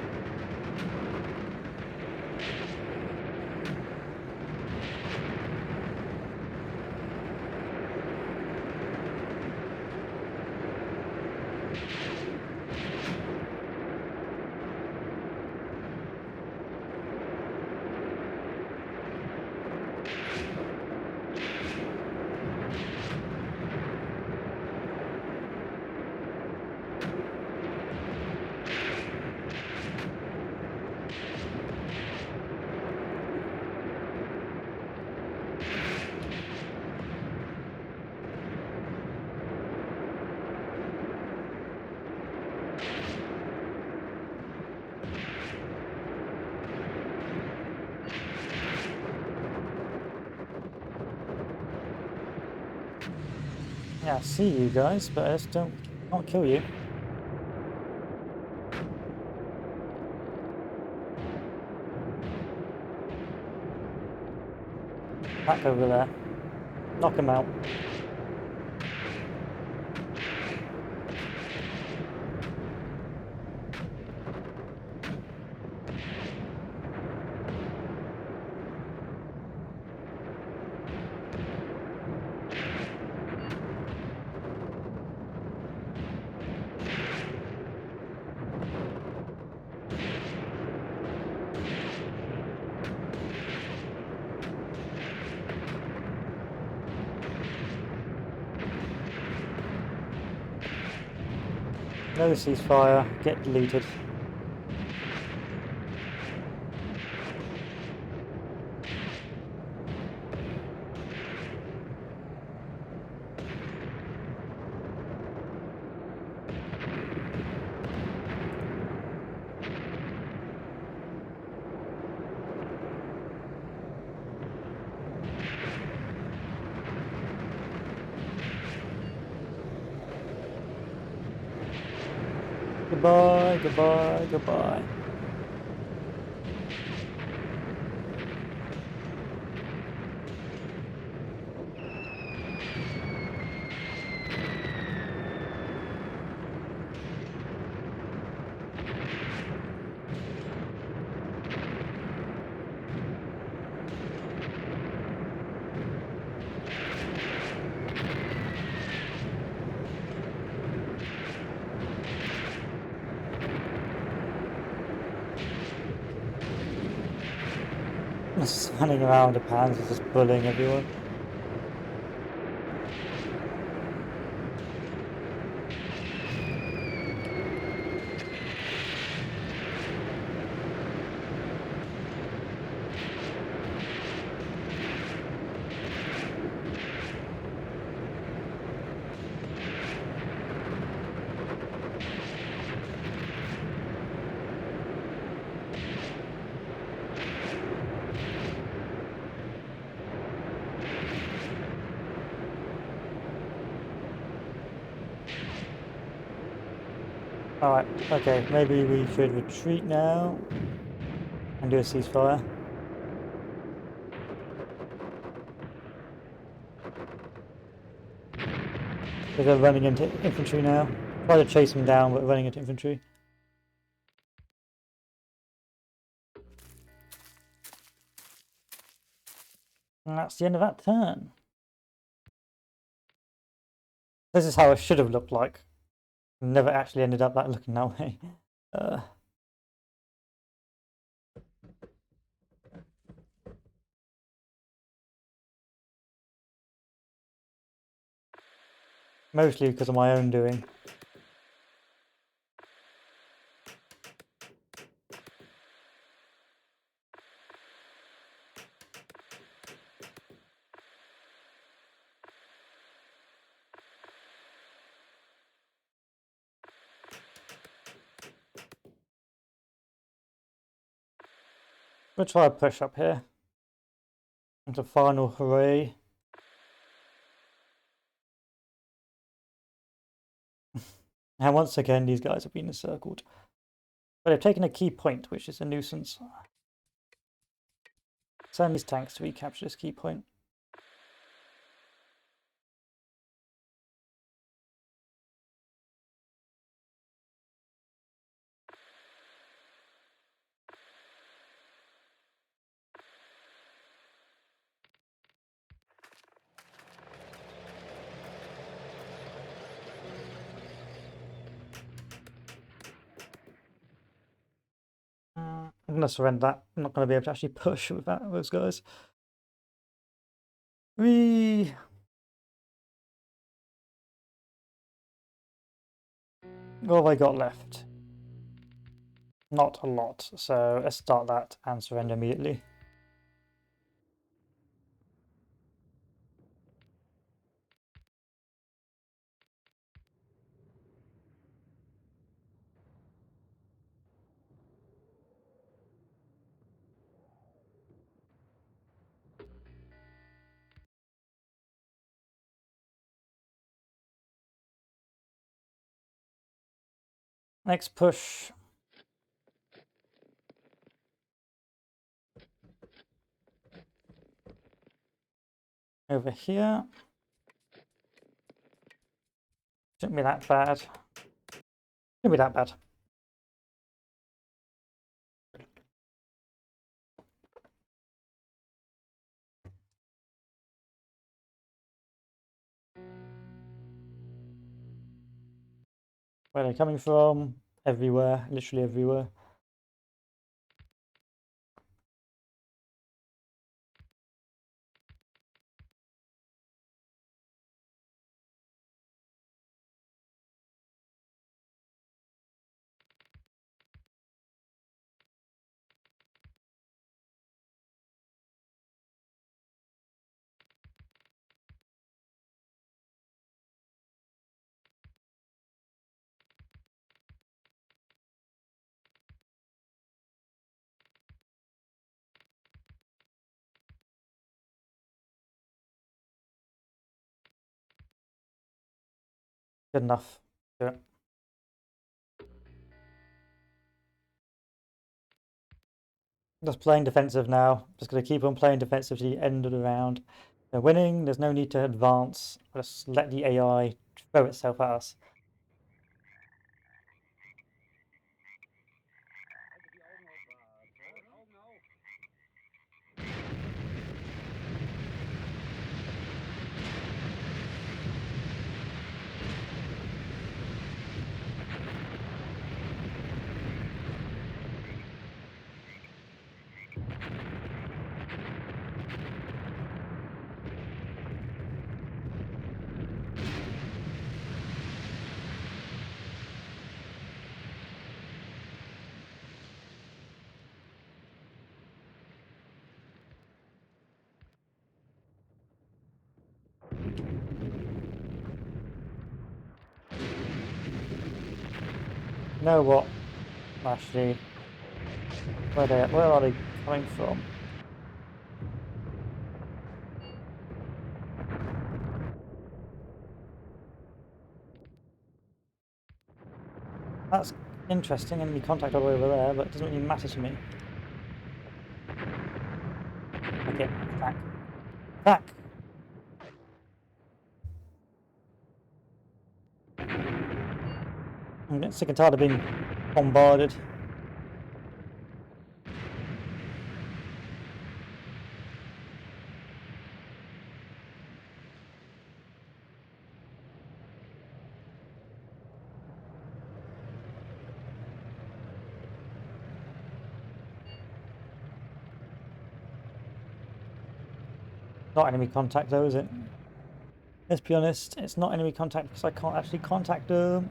Yeah, I see you guys, but I just can't kill you. Back over there. Knock him out. No ceasefire, get deleted. Goodbye, goodbye, goodbye. Just running around the pans, just bullying everyone. Alright, okay, maybe we should retreat now and do a ceasefire. Because they're running into infantry now. Try to chase them down, but running into infantry. And that's the end of that turn. This is how it should have looked like. Never actually ended up looking that way. Mostly because of my own doing. We'll try a push up here. It's a final hooray. And once again, these guys have been encircled. But they've taken a key point, which is a nuisance. Send these tanks to recapture this key point. I'm gonna surrender that. I'm not gonna be able to actually push with those guys. What have I got left? Not a lot, so let's start that and surrender immediately. Next push. Over here. Shouldn't be that bad. Shouldn't be that bad. Where are they coming from? Everywhere, literally everywhere. Good enough. Do it. Just playing defensive now. Just going to keep on playing defensive to the end of the round. They're winning. There's no need to advance. Just let the AI throw itself at us. You know what? Actually, where are they coming from? That's interesting. Enemy contact all the way over there, but it doesn't really matter to me. Okay, attack. Attack! I'm getting sick and tired of being bombarded. Not enemy contact though, is it? Let's be honest, it's not enemy contact because I can't actually contact them.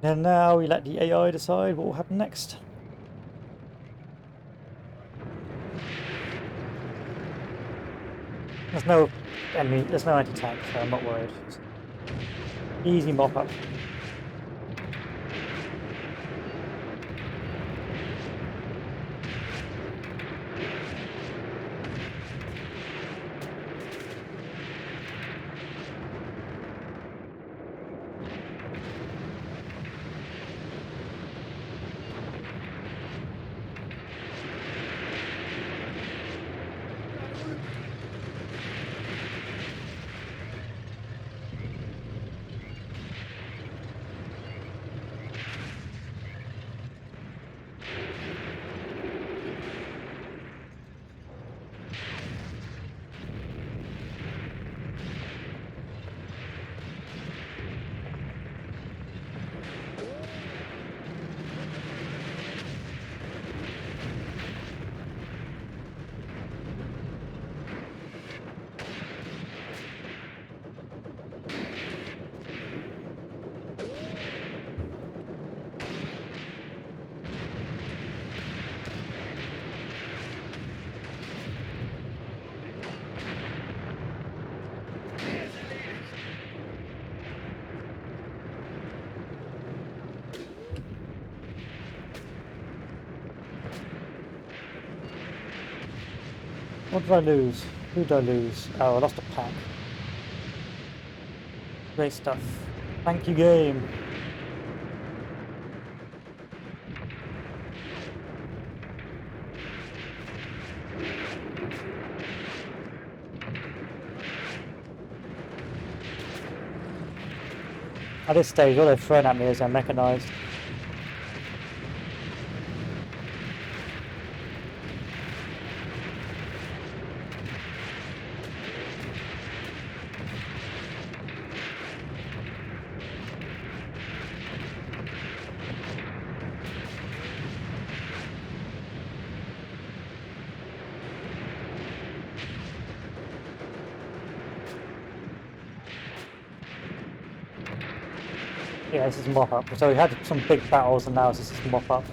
And now we let the AI decide what will happen next. There's no enemy, there's no anti-tank, so I'm not worried. Easy mop up. What did I lose? Who did I lose? Oh, I lost a pack. Great stuff. Thank you, game. At this stage, all they're throwing at me is they're mechanized. Yeah, this is mop up. So we had some big battles and now this is mop up.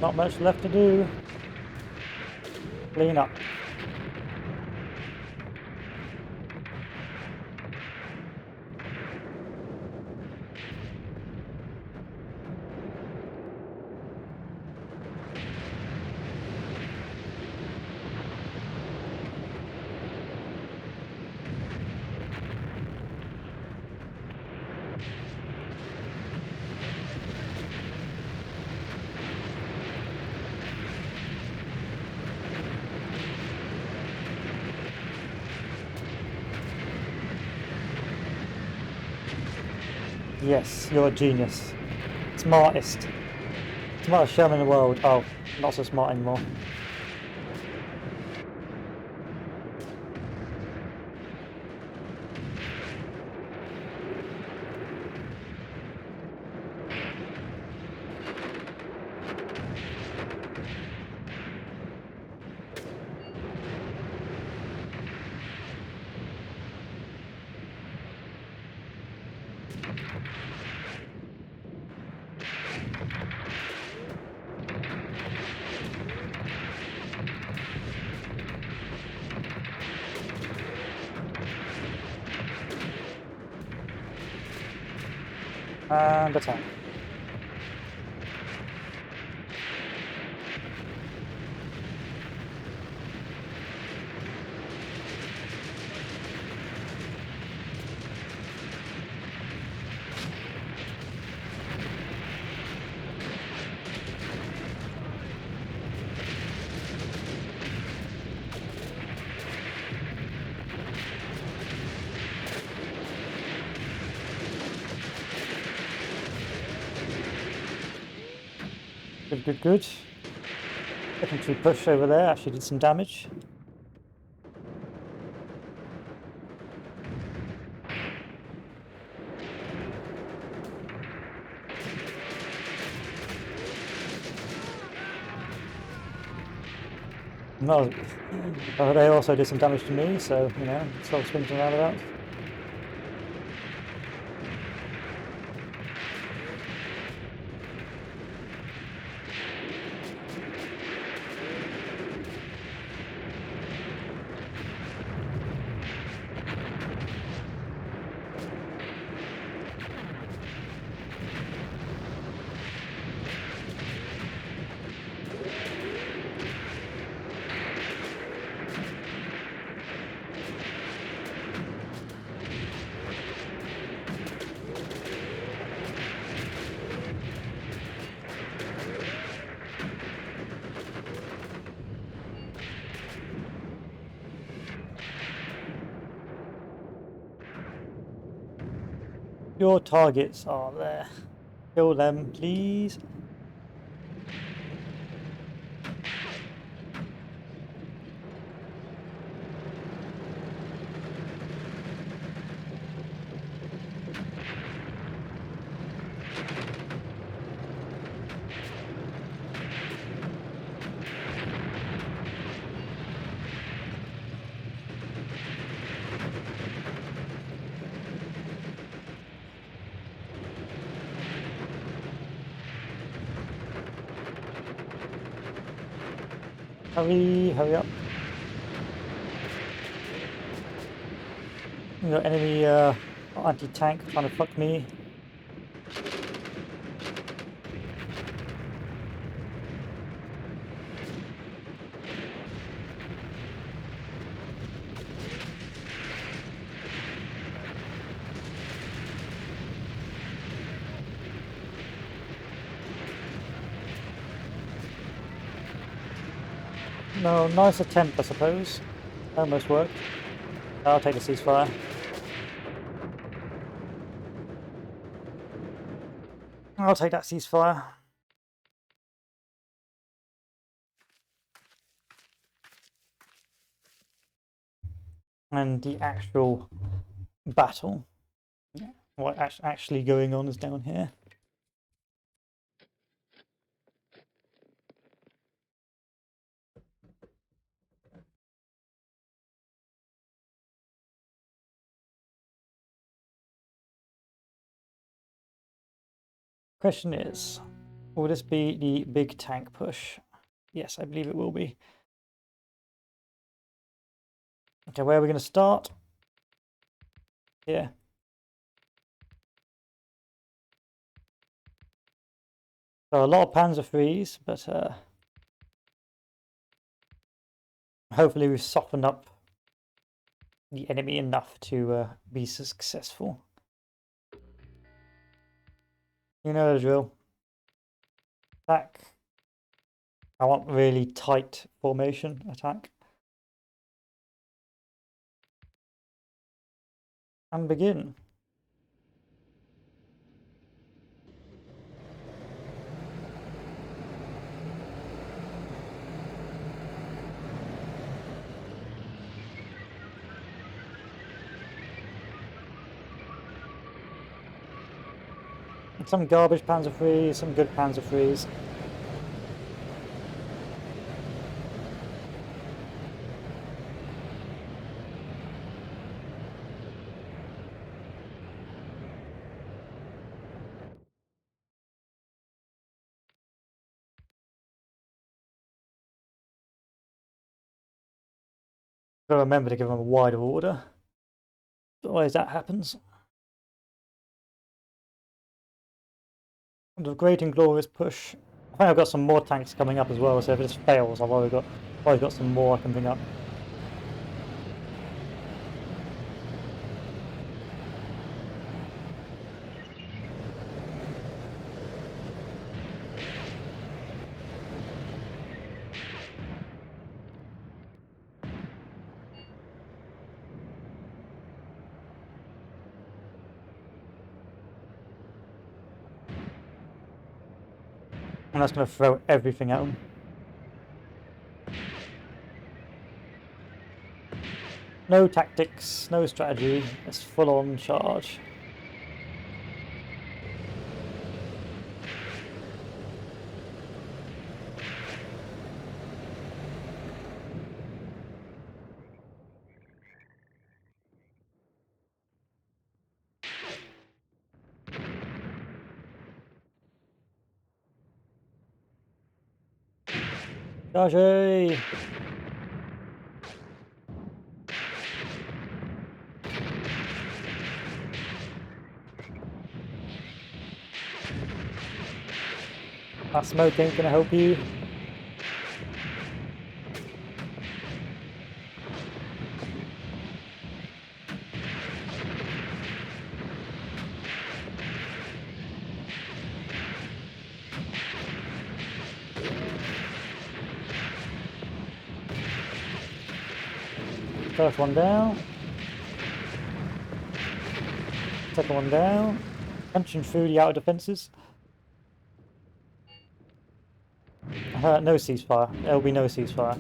Not much left to do. Clean up. Yes, you're a genius. Smartest. Smartest showman in the world. Oh, not so smart anymore. And attack. Good, good, good. Infantry push over there actually did some damage. No, they also did some damage to me, so, you know, sort of swings and roundabouts. Your targets are there. Kill them, please. Hurry up. We got enemy anti-tank trying to fuck me. No, nice attempt, I suppose. Almost worked. I'll take the ceasefire. I'll take that ceasefire. And the actual battle. What actually going on is down here. Question is, will this be the big tank push? Yes, I believe it will be. Okay, where are we going to start? Here. So a lot of Panzer IIIs, but hopefully we've softened up the enemy enough to be successful. You know the drill. Attack. I want really tight formation attack. And begin. Some garbage Panzer IIIs, some good Panzer IIIs. Gotta remember to give them a wider order. Otherwise that happens. The great and glorious push. I think I've got some more tanks coming up as well, so if this fails, I've already got some more I can bring up. And that's going to throw everything at them. No tactics, no strategy, it's full on charge. Charge! That smoke ain't gonna help you. First one down. Second one down. Punching through the outer defences. No ceasefire. There will be no ceasefire.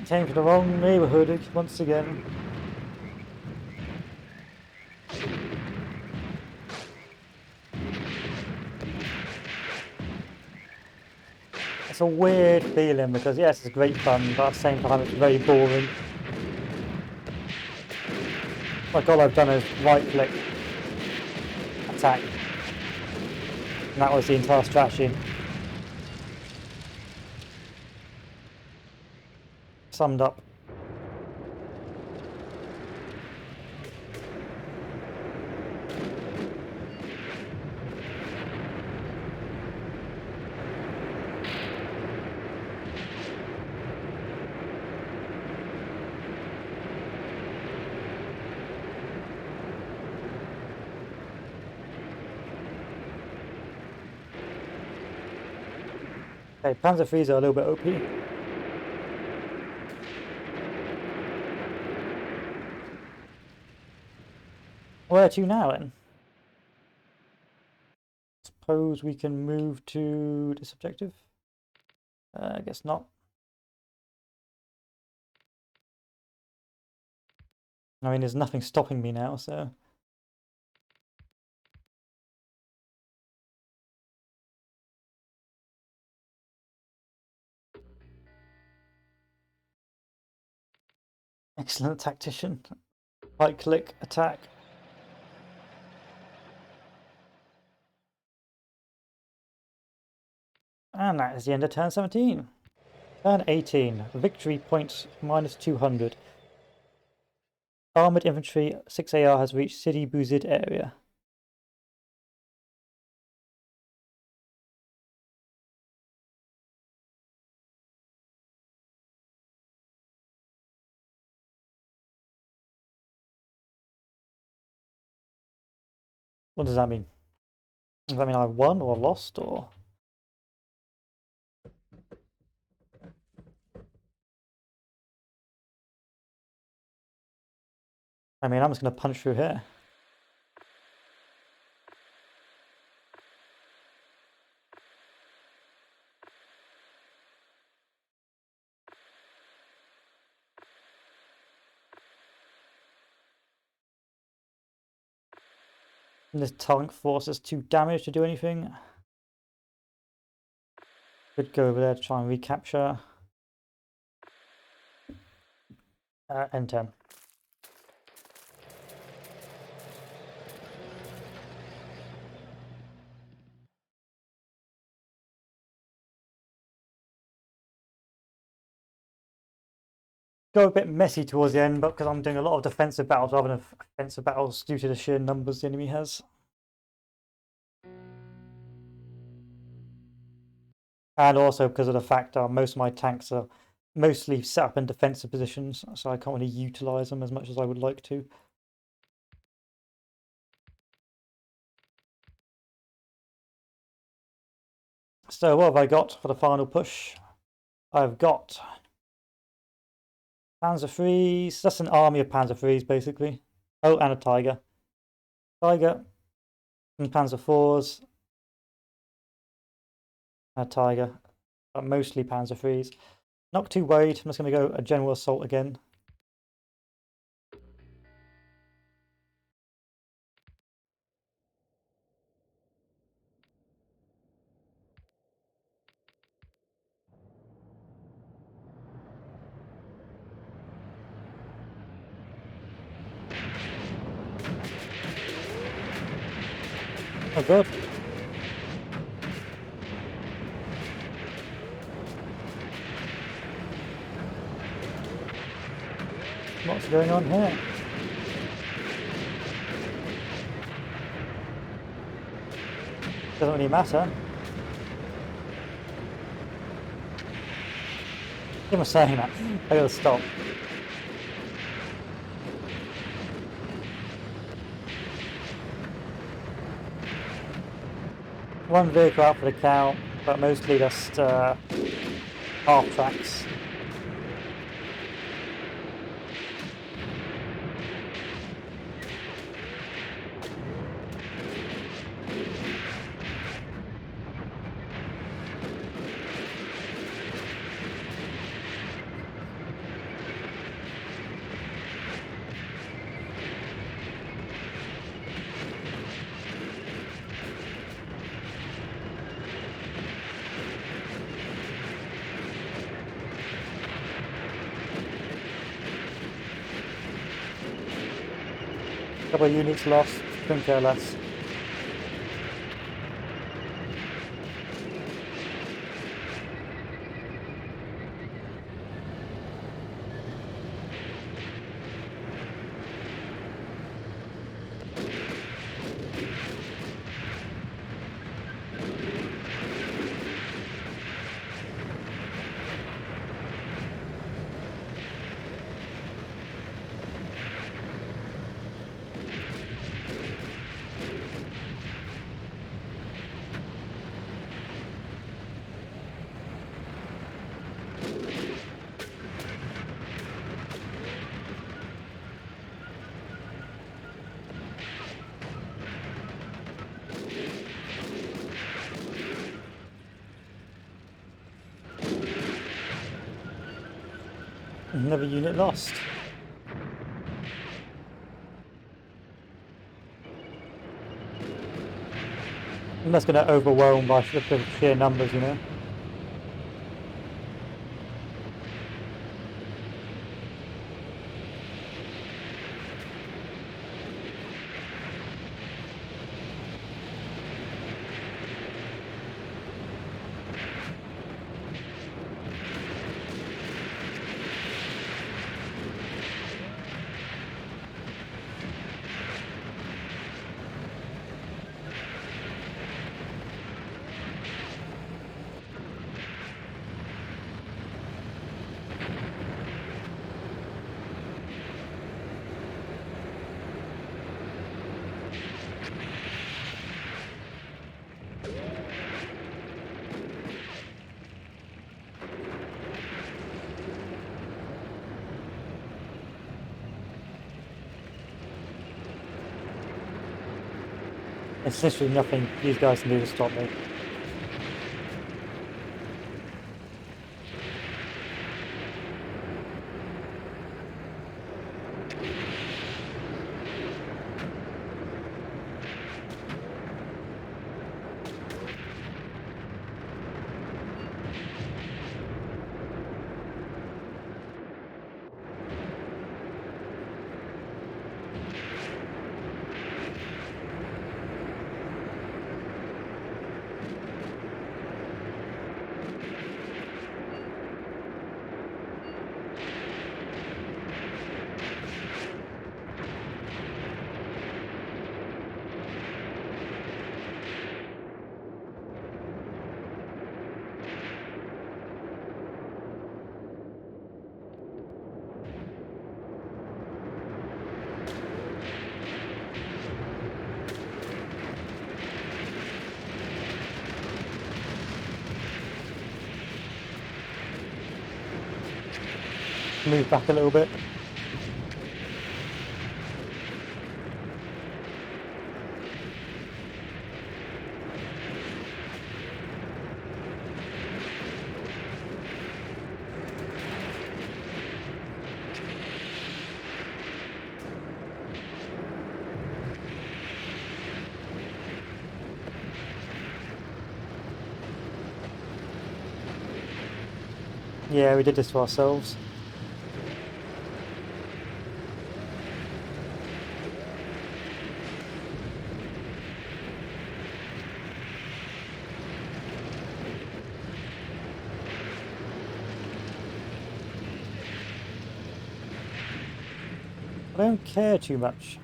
Came to the wrong neighbourhood once again. It's a weird feeling because yes, it's great fun, but at the same time it's very boring. Like all I've done is right click, attack, and that was the entire strategy. Summed up. Okay, Panzer IIIs are a little bit OP. Where to now then? Suppose we can move to this objective? I guess not. I mean, there's nothing stopping me now, so... Excellent tactician. Right click, attack. And that is the end of turn 17. Turn 18. Victory points minus 200. Armoured infantry 6AR has reached Sidi Bouzid area. What does that mean? Does that mean I won or lost or? I mean, I'm just going to punch through here. And this tank force is too damaged to do anything. Could go over there to try and recapture. N10. Go a bit messy towards the end, but because I'm doing a lot of defensive battles rather than offensive battles due to the sheer numbers the enemy has. And also because of the fact that most of my tanks are mostly set up in defensive positions, so I can't really utilise them as much as I would like to. So what have I got for the final push? I've got Panzer IIIs, that's an army of Panzer IIIs basically. Oh, and a Tiger. Tiger, and Panzer IVs, and a Tiger, but mostly Panzer IIIs. Not too worried, I'm just going to go a general assault again. Oh god. What's going on here? Doesn't really matter. Who am I saying that? I gotta stop. One vehicle out for the count, but mostly just half tracks. Couple of units lost, couldn't care less. Another unit lost. I'm just going to overwhelm by the sheer numbers, you know. There's literally nothing these guys can do to stop me. Move back a little bit. Yeah, we did this to ourselves. I don't care too much.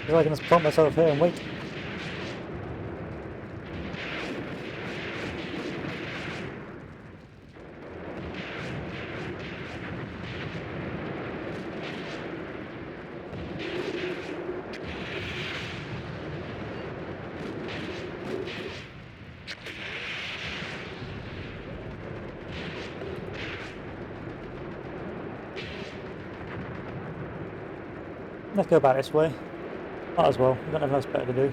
Because I can just plant myself here and wait. Let's go about this way. Might as well. We've got nothing else better to do.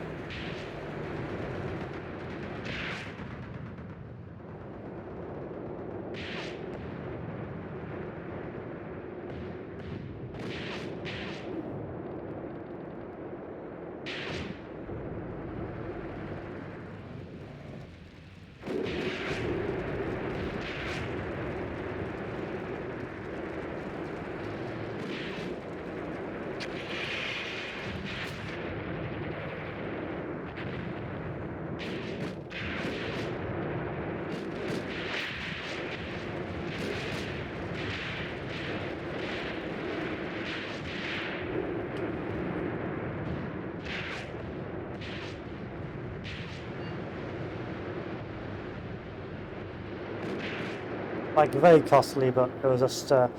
Like very costly, but it was just a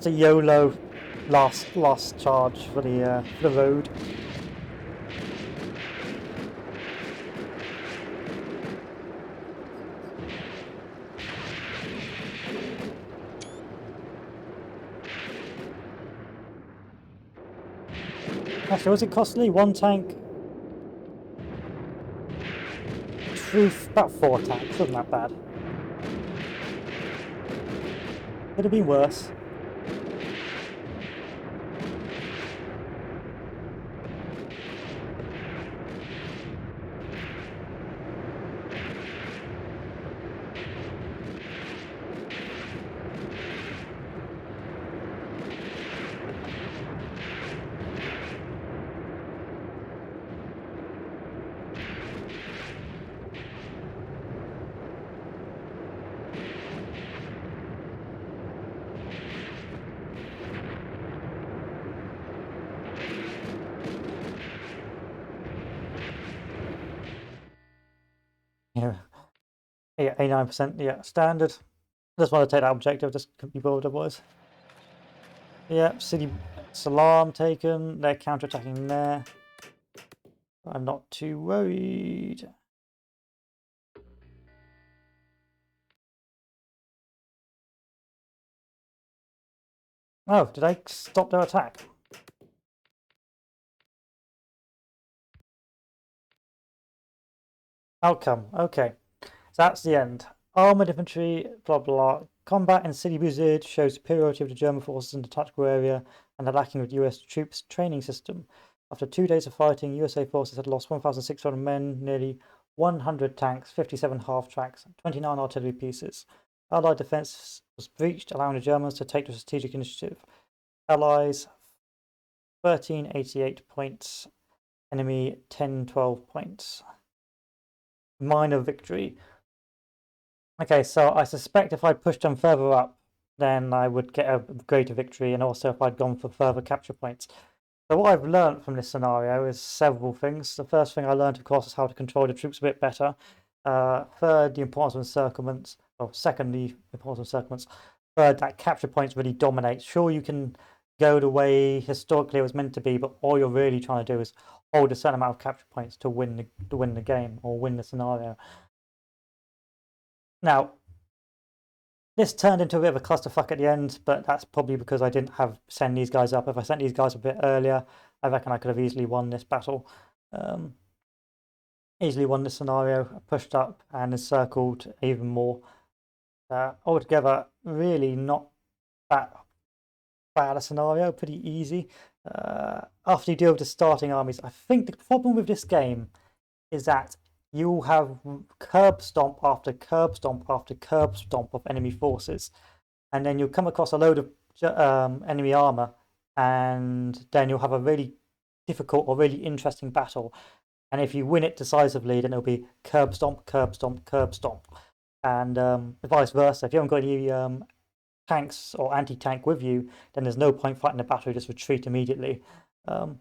YOLO last charge for the road. Actually, was it costly? One tank, about 4 tanks. Wasn't that bad? Could have been worse. Yeah, 89%. Yeah, standard. Just want to take that objective. Just couldn't be bothered otherwise. Yeah, city Salam taken. They're counter-attacking there. I'm not too worried. Oh, did I stop their attack? Outcome. Okay. So that's the end. Armored infantry, blah blah. Combat in City Buzid shows superiority of the German forces in the tactical area and the lacking of the US troops training system. After 2 days of fighting, USA forces had lost 1,600 men, nearly 100 tanks, 57 half-tracks, 29 artillery pieces. Allied defense was breached, allowing the Germans to take the strategic initiative. Allies 1388 points, enemy 1012 points. Minor victory. Okay, so I suspect if I pushed them further up, then I would get a greater victory, and also if I'd gone for further capture points. So what I've learned from this scenario is several things. The first thing I learned, of course, is how to control the troops a bit better. Third, the importance of encirclements. Or second, the importance of encirclements. Third, that capture points really dominate. Sure, you can go the way historically it was meant to be, but all you're really trying to do is hold a certain amount of capture points to win the game or win the scenario. Now, this turned into a bit of a clusterfuck at the end, but that's probably because I didn't send these guys up. If I sent these guys a bit earlier, I reckon I could have easily won this battle. Easily won this scenario, pushed up and encircled even more. Altogether, really not that bad a scenario, pretty easy. After you deal with the starting armies, I think the problem with this game is that you'll have curb stomp after curb stomp after curb stomp of enemy forces, and then you'll come across a load of enemy armor, and then you'll have a really difficult or really interesting battle. And if you win it decisively, then it'll be curb stomp, curb stomp, curb stomp, and vice versa. If you haven't got any tanks or anti-tank with you, then there's no point fighting the battle. Just retreat immediately. But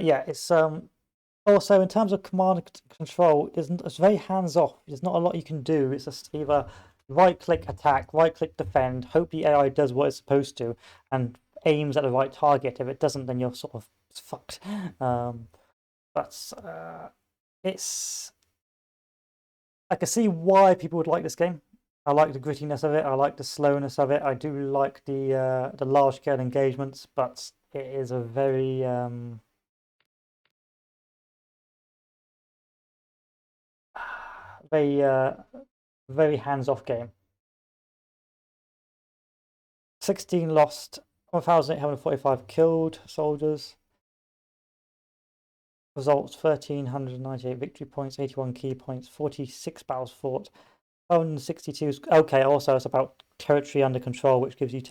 yeah, it's also in terms of command and control, it's very hands-off. There's not a lot you can do. It's just either right-click attack, right-click defend, hope the AI does what it's supposed to, and aims at the right target. If it doesn't, then you're sort of fucked. But it's I can see why people would like this game. I like the grittiness of it. I like the slowness of it. I do like the large-scale engagements, but it is a very very very hands-off game. 16 lost, 1,845 killed soldiers. Results 1,398 victory points, 81 key points, 46 battles fought, 162. Okay, also it's about territory under control, which gives you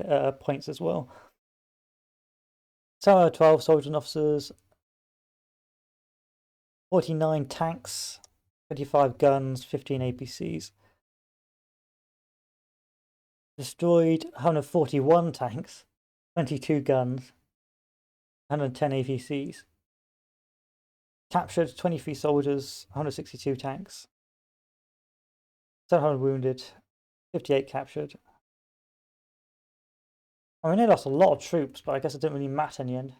points as well. So 12 soldiers and officers, 49 tanks, 25 guns, 15 APCs. Destroyed 141 tanks, 22 guns, 110 APCs. Captured 23 soldiers, 162 tanks, 700 wounded, 58 captured. I mean, they lost a lot of troops, but I guess it didn't really matter in the end.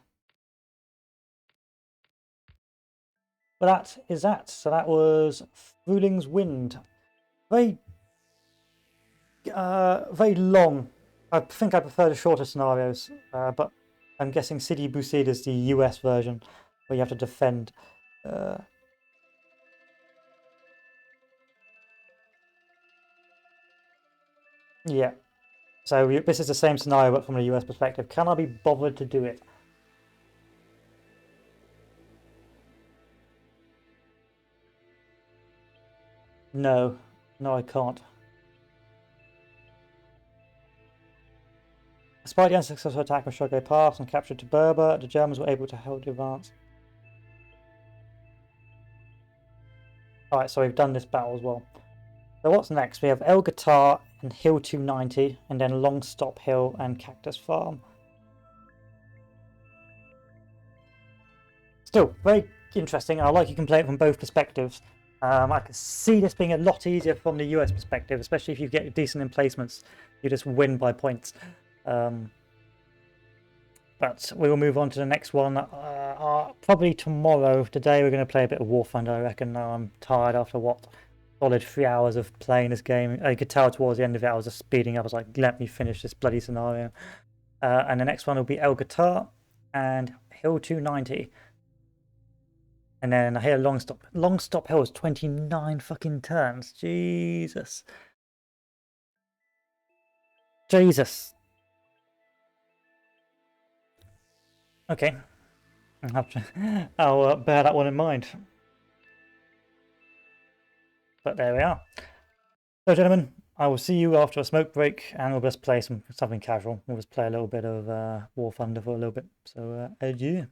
But that is that. So that was Fruling's Wind. Very, very long. I think I prefer the shorter scenarios, but I'm guessing Sidi Bouzid is the US version, where you have to defend. Yeah. So this is the same scenario, but from a US perspective. Can I be bothered to do it? No. No, I can't. Despite the unsuccessful attack on Chogo Pass and capture to Berber, the Germans were able to hold the advance. Alright, so we've done this battle as well. So what's next? We have El Guitar and Hill 290, and then Long Stop Hill and Cactus Farm. Still, very interesting. I like you can play it from both perspectives. I can see this being a lot easier from the US perspective, especially if you get decent emplacements. You just win by points. But we will move on to the next one. Probably tomorrow. Today we're going to play a bit of War Thunder, I reckon. Now I'm tired after what? Solid 3 hours of playing this game. You could tell towards the end of it I was just speeding up. I was like, let me finish this bloody scenario. And the next one will be El Guitar and Hill 290. And then I hear Long Stop. Long Stop Hill is 29 fucking turns. Jesus. Jesus. Okay. I'll bear that one in mind. But there we are. So, gentlemen, I will see you after a smoke break, and we'll just play something casual. We'll just play a little bit of War Thunder for a little bit. So, adieu.